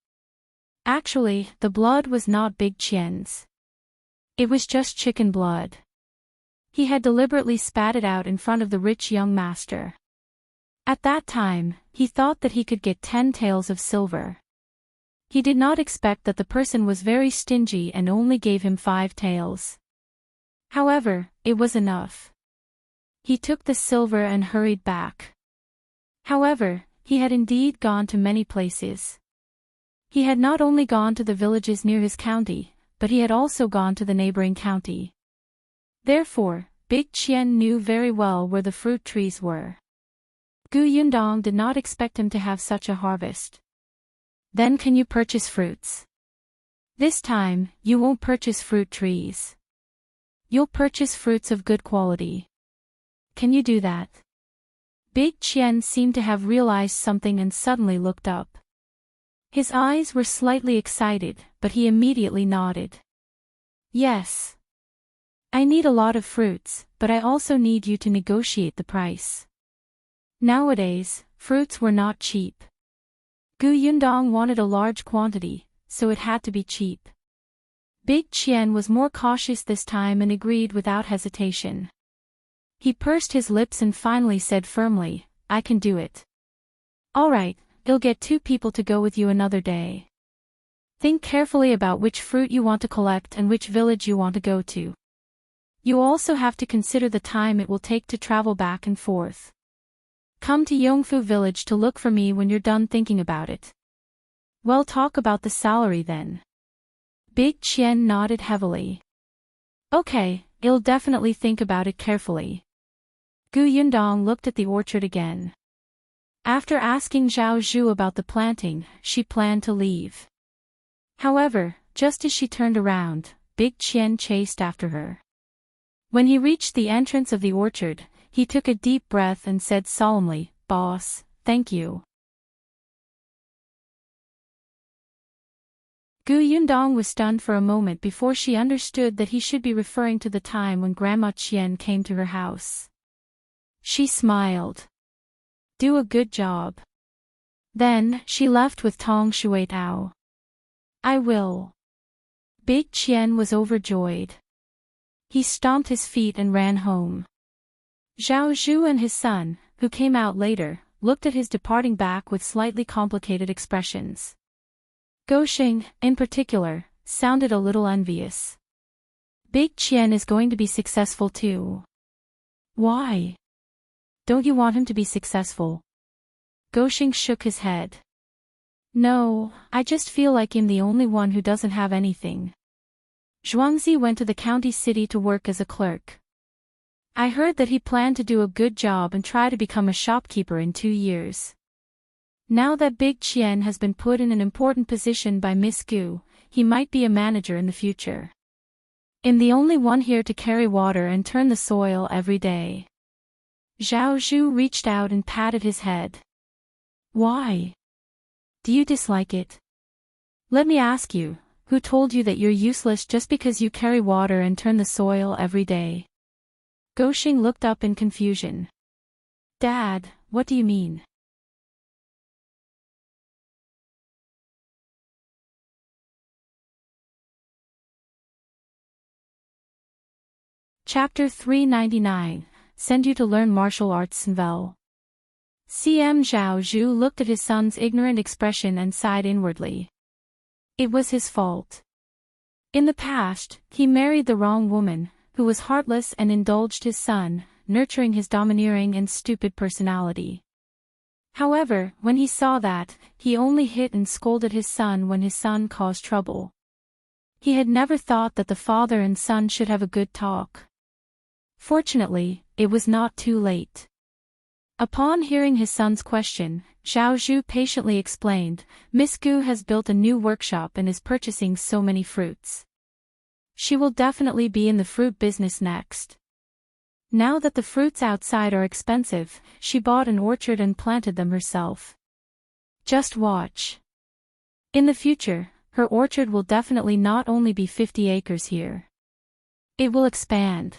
Actually, the blood was not Big Qian's. It was just chicken blood. He had deliberately spat it out in front of the rich young master. At that time, he thought that he could get 10 taels of silver. He did not expect that the person was very stingy and only gave him 5 taels. However, it was enough. He took the silver and hurried back. However, he had indeed gone to many places. He had not only gone to the villages near his county, but he had also gone to the neighboring county. Therefore, Big Qian knew very well where the fruit trees were. Gu Yundong did not expect him to have such a harvest. Then can you purchase fruits? This time, you won't purchase fruit trees. You'll purchase fruits of good quality. Can you do that? Big Qian seemed to have realized something and suddenly looked up. His eyes were slightly excited, but he immediately nodded. Yes. I need a lot of fruits, but I also need you to negotiate the price. Nowadays, fruits were not cheap. Gu Yundong wanted a large quantity, so it had to be cheap. Big Qian was more cautious this time and agreed without hesitation. He pursed his lips and finally said firmly, I can do it. All right, I'll get 2 people to go with you another day. Think carefully about which fruit you want to collect and which village you want to go to. You also have to consider the time it will take to travel back and forth. Come to Yongfu village to look for me when you're done thinking about it. We'll talk about the salary then. Big Qian nodded heavily. Okay, I'll definitely think about it carefully. Gu Yundong looked at the orchard again. After asking Zhao Zhu about the planting, she planned to leave. However, just as she turned around, Big Qian chased after her. When he reached the entrance of the orchard, he took a deep breath and said solemnly, Boss, thank you. Gu Yundong was stunned for a moment before she understood that he should be referring to the time when Grandma Qian came to her house. She smiled. Do a good job. Then, she left with Tong Shui Tao. I will. Big Qian was overjoyed. He stomped his feet and ran home. Zhao Zhu and his son, who came out later, looked at his departing back with slightly complicated expressions. Gosheng, in particular, sounded a little envious. Big Qian is going to be successful too. Why? Don't you want him to be successful? Gosheng shook his head. No, I just feel like I'm the only one who doesn't have anything. Zhuangzi went to the county city to work as a clerk. I heard that he planned to do a good job and try to become a shopkeeper in 2 years. Now that Big Qian has been put in an important position by Miss Gu, he might be a manager in the future. I'm the only one here to carry water and turn the soil every day. Zhao Zhu reached out and patted his head. Why? Do you dislike it? Let me ask you, who told you that you're useless just because you carry water and turn the soil every day? Goshing looked up in confusion. Dad, what do you mean? Chapter 399, Send You to Learn Martial Arts Novel. CM Zhao Zhu looked at his son's ignorant expression and sighed inwardly. It was his fault. In the past, he married the wrong woman, who was heartless and indulged his son, nurturing his domineering and stupid personality. However, when he saw that, he only hit and scolded his son when his son caused trouble. He had never thought that the father and son should have a good talk. Fortunately, it was not too late. Upon hearing his son's question, Zhao Zhu patiently explained, Miss Gu has built a new workshop and is purchasing so many fruits. She will definitely be in the fruit business next. Now that the fruits outside are expensive, she bought an orchard and planted them herself. Just watch. In the future, her orchard will definitely not only be 50 acres here. It will expand.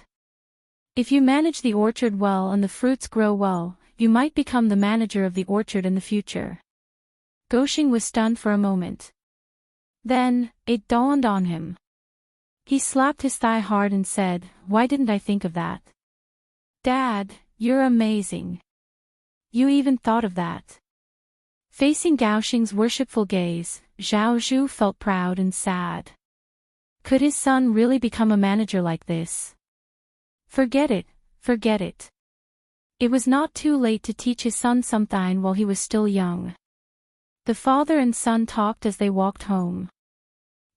If you manage the orchard well and the fruits grow well, you might become the manager of the orchard in the future. Goshing was stunned for a moment. Then, it dawned on him. He slapped his thigh hard and said, Why didn't I think of that? Dad, you're amazing. You even thought of that. Facing Gaoxing's worshipful gaze, Zhao Zhu felt proud and sad. Could his son really become a manager like this? Forget it, forget it. It was not too late to teach his son something while he was still young. The father and son talked as they walked home.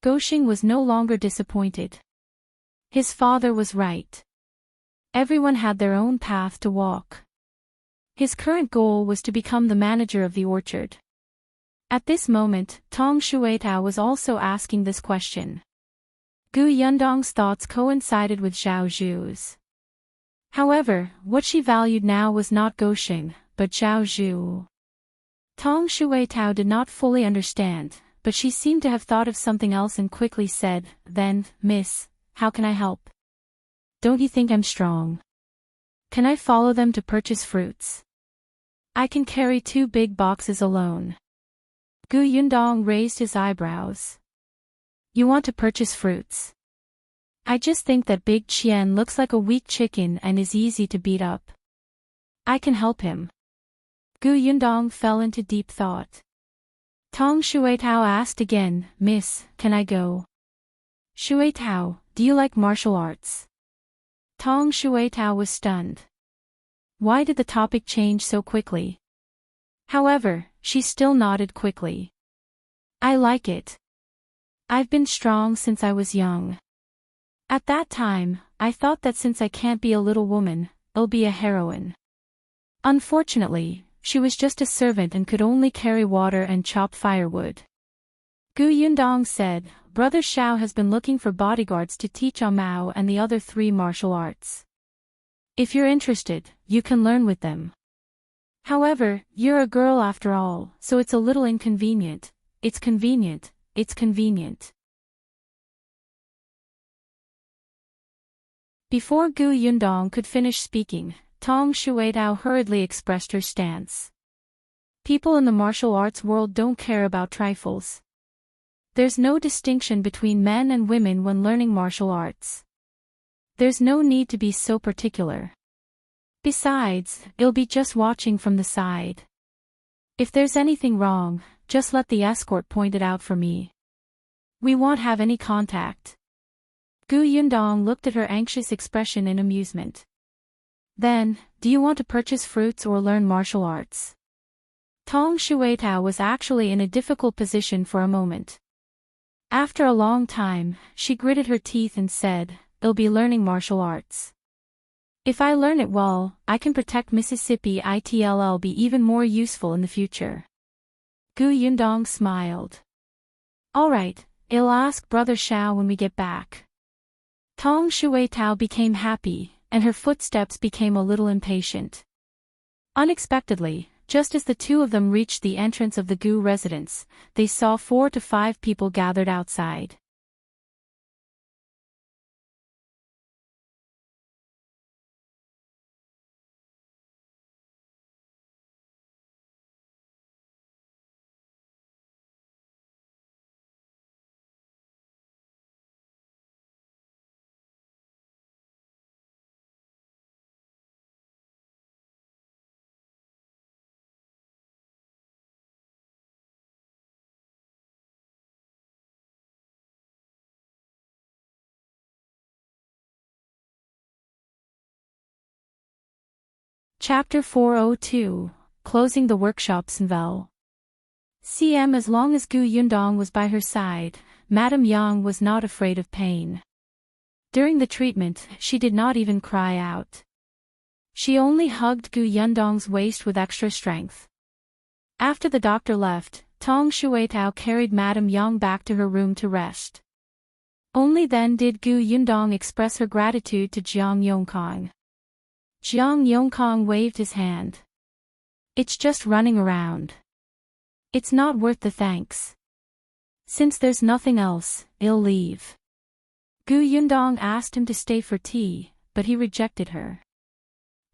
Goshing was no longer disappointed. His father was right. Everyone had their own path to walk. His current goal was to become the manager of the orchard. At this moment, Tong Shuitao was also asking this question. Gu Yundong's thoughts coincided with Zhao Zhu's. However, what she valued now was not Goshing, but Zhao Zhu. Tong Shuitao did not fully understand, but she seemed to have thought of something else and quickly said, Then, miss, how can I help? Don't you think I'm strong? Can I follow them to purchase fruits? I can carry 2 big boxes alone. Gu Yundong raised his eyebrows. You want to purchase fruits? I just think that Big Qian looks like a weak chicken and is easy to beat up. I can help him. Gu Yundong fell into deep thought. Tong Shuitao asked again, Miss, can I go? Shuitao, do you like martial arts? Tong Shuitao was stunned. Why did the topic change so quickly? However, she still nodded quickly. I like it. I've been strong since I was young. At that time, I thought that since I can't be a little woman, I'll be a heroine. Unfortunately, she was just a servant and could only carry water and chop firewood. Gu Yundong said, Brother Xiao has been looking for bodyguards to teach Mao and the other 3 martial arts. If you're interested, you can learn with them. However, you're a girl after all, so it's a little inconvenient. It's convenient, it's convenient. Before Gu Yundong could finish speaking, Tong Shuitao hurriedly expressed her stance. People in the martial arts world don't care about trifles. There's no distinction between men and women when learning martial arts. There's no need to be so particular. Besides, it'll be just watching from the side. If there's anything wrong, just let the escort point it out for me. We won't have any contact. Gu Yundong looked at her anxious expression in amusement. Then, do you want to purchase fruits or learn martial arts? Tong Shuitao was actually in a difficult position for a moment. After a long time, she gritted her teeth and said, I'll be learning martial arts. If I learn it well, I can protect Mississippi. It'll be even more useful in the future. Gu Yundong smiled. Alright, I'll ask Brother Xiao when we get back. Tong Shuitao became happy, and her footsteps became a little impatient. Unexpectedly, Just as the two of them reached the entrance of the Gu residence, they saw 4 to 5 people gathered outside. Chapter 402, Closing the Workshop Snvel. CM. As long as Gu Yundong was by her side, Madame Yang was not afraid of pain. During the treatment, she did not even cry out. She only hugged Gu Yundong's waist with extra strength. After the doctor left, Tong Shuitao carried Madame Yang back to her room to rest. Only then did Gu Yundong express her gratitude to Jiang Yongkong. Jiang Yongkong waved his hand. It's just running around. It's not worth the thanks. Since there's nothing else, I'll leave. Gu Yundong asked him to stay for tea, but he rejected her.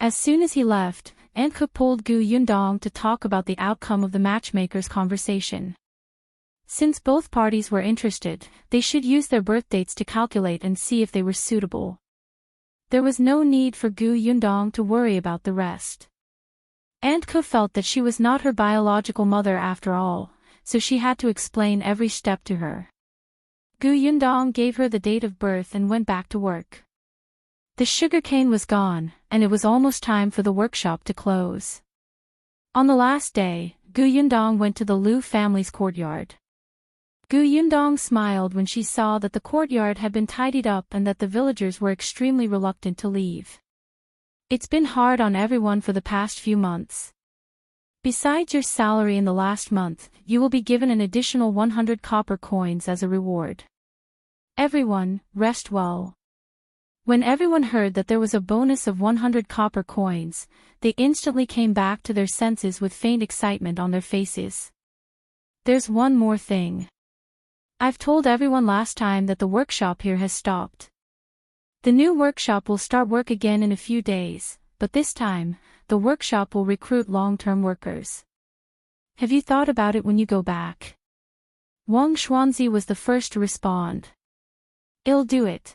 As soon as he left, Anke pulled Gu Yundong to talk about the outcome of the matchmaker's conversation. Since both parties were interested, they should use their birth dates to calculate and see if they were suitable. There was no need for Gu Yundong to worry about the rest. Anke felt that she was not her biological mother after all, so she had to explain every step to her. Gu Yundong gave her the date of birth and went back to work. The sugarcane was gone, and it was almost time for the workshop to close. On the last day, Gu Yundong went to the Liu family's courtyard. Gu Yundong smiled when she saw that the courtyard had been tidied up and that the villagers were extremely reluctant to leave. It's been hard on everyone for the past few months. Besides your salary in the last month, you will be given an additional 100 copper coins as a reward. Everyone, rest well. When everyone heard that there was a bonus of 100 copper coins, they instantly came back to their senses with faint excitement on their faces. There's one more thing. I've told everyone last time that the workshop here has stopped. The new workshop will start work again in a few days, but this time, the workshop will recruit long-term workers. Have you thought about it when you go back? Wang Xuanzi was the first to respond. I'll do it.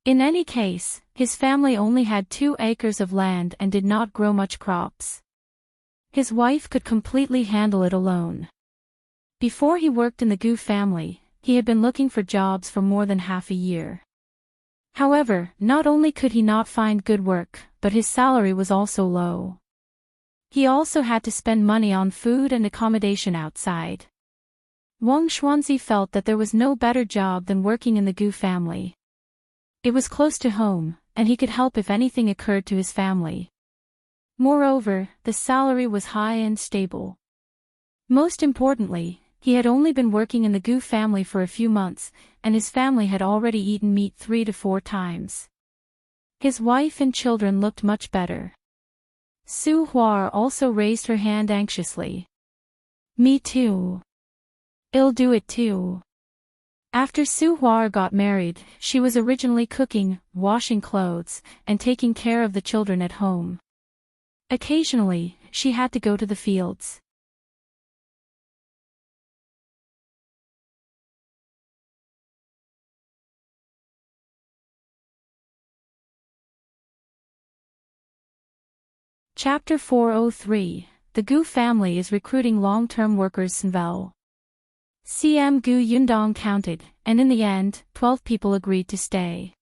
In any case, his family only had 2 acres of land and did not grow much crops. His wife could completely handle it alone. Before he worked in the Gu family, he had been looking for jobs for more than half a year. However, not only could he not find good work, but his salary was also low. He also had to spend money on food and accommodation outside. Wang Xuanzi felt that there was no better job than working in the Gu family. It was close to home, and he could help if anything occurred to his family. Moreover, the salary was high and stable. Most importantly, he had only been working in the Gu family for a few months, and his family had already eaten meat 3 to 4 times. His wife and children looked much better. Su Hua also raised her hand anxiously. Me too. I'll do it too. After Su Hua got married, she was originally cooking, washing clothes, and taking care of the children at home. Occasionally, she had to go to the fields. Chapter 403, The Gu family is recruiting long-term workers. Snvel. CM Gu Yundong counted, and in the end, 12 people agreed to stay.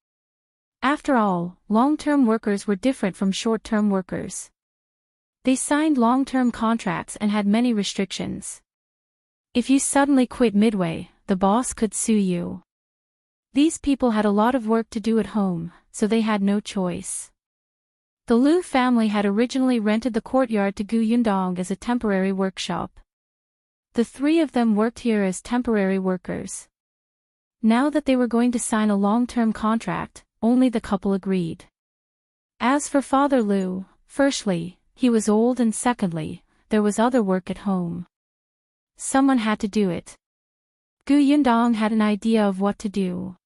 After all, long-term workers were different from short-term workers. They signed long-term contracts and had many restrictions. If you suddenly quit midway, the boss could sue you. These people had a lot of work to do at home, so they had no choice. The Liu family had originally rented the courtyard to Gu Yundong as a temporary workshop. The 3 of them worked here as temporary workers. Now that they were going to sign a long-term contract, only the couple agreed. As for Father Liu, firstly, he was old and secondly, there was other work at home. Someone had to do it. Gu Yundong had an idea of what to do.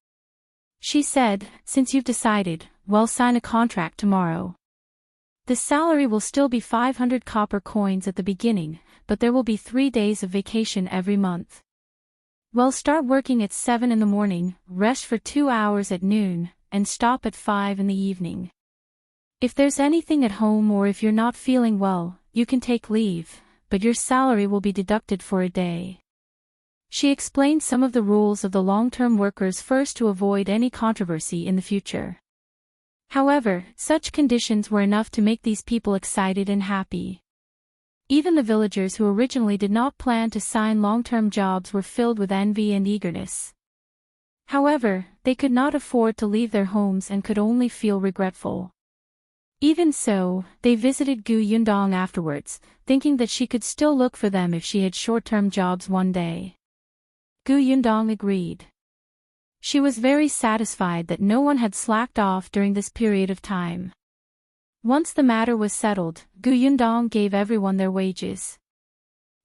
She said, "Since you've decided, well, sign a contract tomorrow. The salary will still be 500 copper coins at the beginning, but there will be 3 days of vacation every month. Well, start working at 7 in the morning, rest for 2 hours at noon, and stop at 5 in the evening. If there's anything at home or if you're not feeling well, you can take leave, but your salary will be deducted for a day." She explained some of the rules of the long-term workers first to avoid any controversy in the future. However, such conditions were enough to make these people excited and happy. Even the villagers who originally did not plan to sign long-term jobs were filled with envy and eagerness. However, they could not afford to leave their homes and could only feel regretful. Even so, they visited Gu Yundong afterwards, thinking that she could still look for them if she had short-term jobs one day. Gu Yundong agreed. She was very satisfied that no one had slacked off during this period of time. Once the matter was settled, Gu Yundong gave everyone their wages.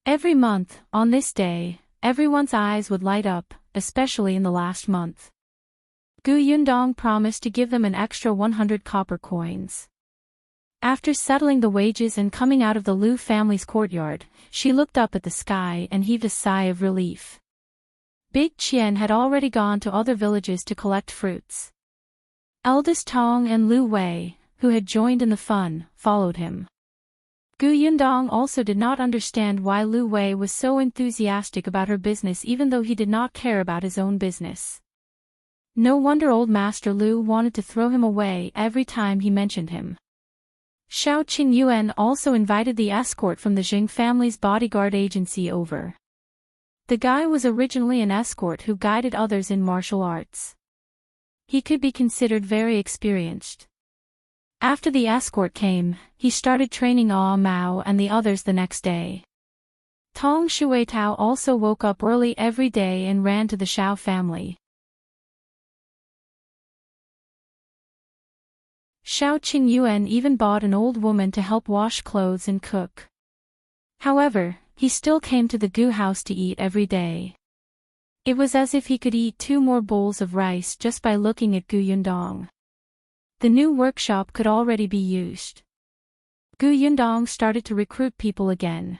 Every month, on this day, everyone's eyes would light up, especially in the last month. Gu Yundong promised to give them an extra 100 copper coins. After settling the wages and coming out of the Liu family's courtyard, she looked up at the sky and heaved a sigh of relief. Big Qian had already gone to other villages to collect fruits. Eldest Tong and Lu Wei, who had joined in the fun, followed him. Gu Yundong also did not understand why Lu Wei was so enthusiastic about her business even though he did not care about his own business. No wonder old Master Lu wanted to throw him away every time he mentioned him. Xiao Qingyuan also invited the escort from the Jing family's bodyguard agency over. The guy was originally an escort who guided others in martial arts. He could be considered very experienced. After the escort came, he started training Ah Mao and the others the next day. Tong Shuitao also woke up early every day and ran to the Xiao family. Xiao Qingyuan even bought an old woman to help wash clothes and cook. However, he still came to the Gu house to eat every day. It was as if he could eat 2 more bowls of rice just by looking at Gu Yundong. The new workshop could already be used. Gu Yundong started to recruit people again.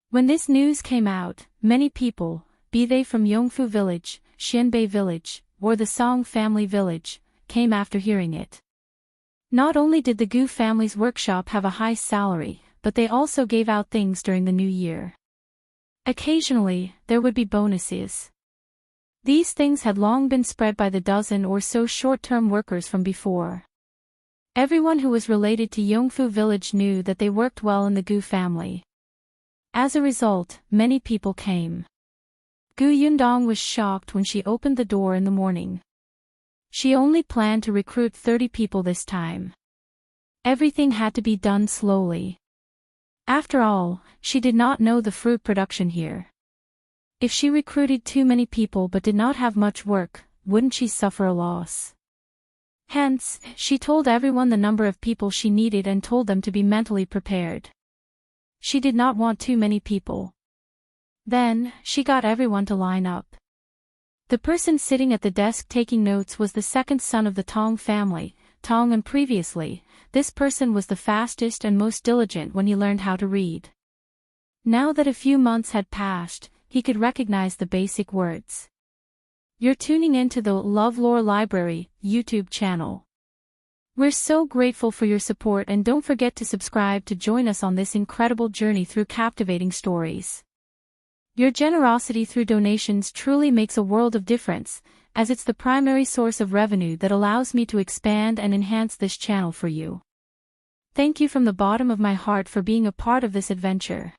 When this news came out, many people, be they from Yongfu village, Xianbei village, or the Song family village, came after hearing it. Not only did the Gu family's workshop have a high salary, but they also gave out things during the new year. Occasionally, there would be bonuses. These things had long been spread by the dozen or so short-term workers from before. Everyone who was related to Yongfu village knew that they worked well in the Gu family. As a result, many people came. Gu Yundong was shocked when she opened the door in the morning. She only planned to recruit 30 people this time. Everything had to be done slowly. After all, she did not know the fruit production here. If she recruited too many people but did not have much work, wouldn't she suffer a loss? Hence, she told everyone the number of people she needed and told them to be mentally prepared. She did not want too many people. Then, she got everyone to line up. The person sitting at the desk taking notes was the second son of the Tong family, Tong, and previously, this person was the fastest and most diligent when he learned how to read. Now that a few months had passed, he could recognize the basic words. You're tuning in to the LoveLore Library YouTube channel. We're so grateful for your support and don't forget to subscribe to join us on this incredible journey through captivating stories. Your generosity through donations truly makes a world of difference, as it's the primary source of revenue that allows me to expand and enhance this channel for you. Thank you from the bottom of my heart for being a part of this adventure.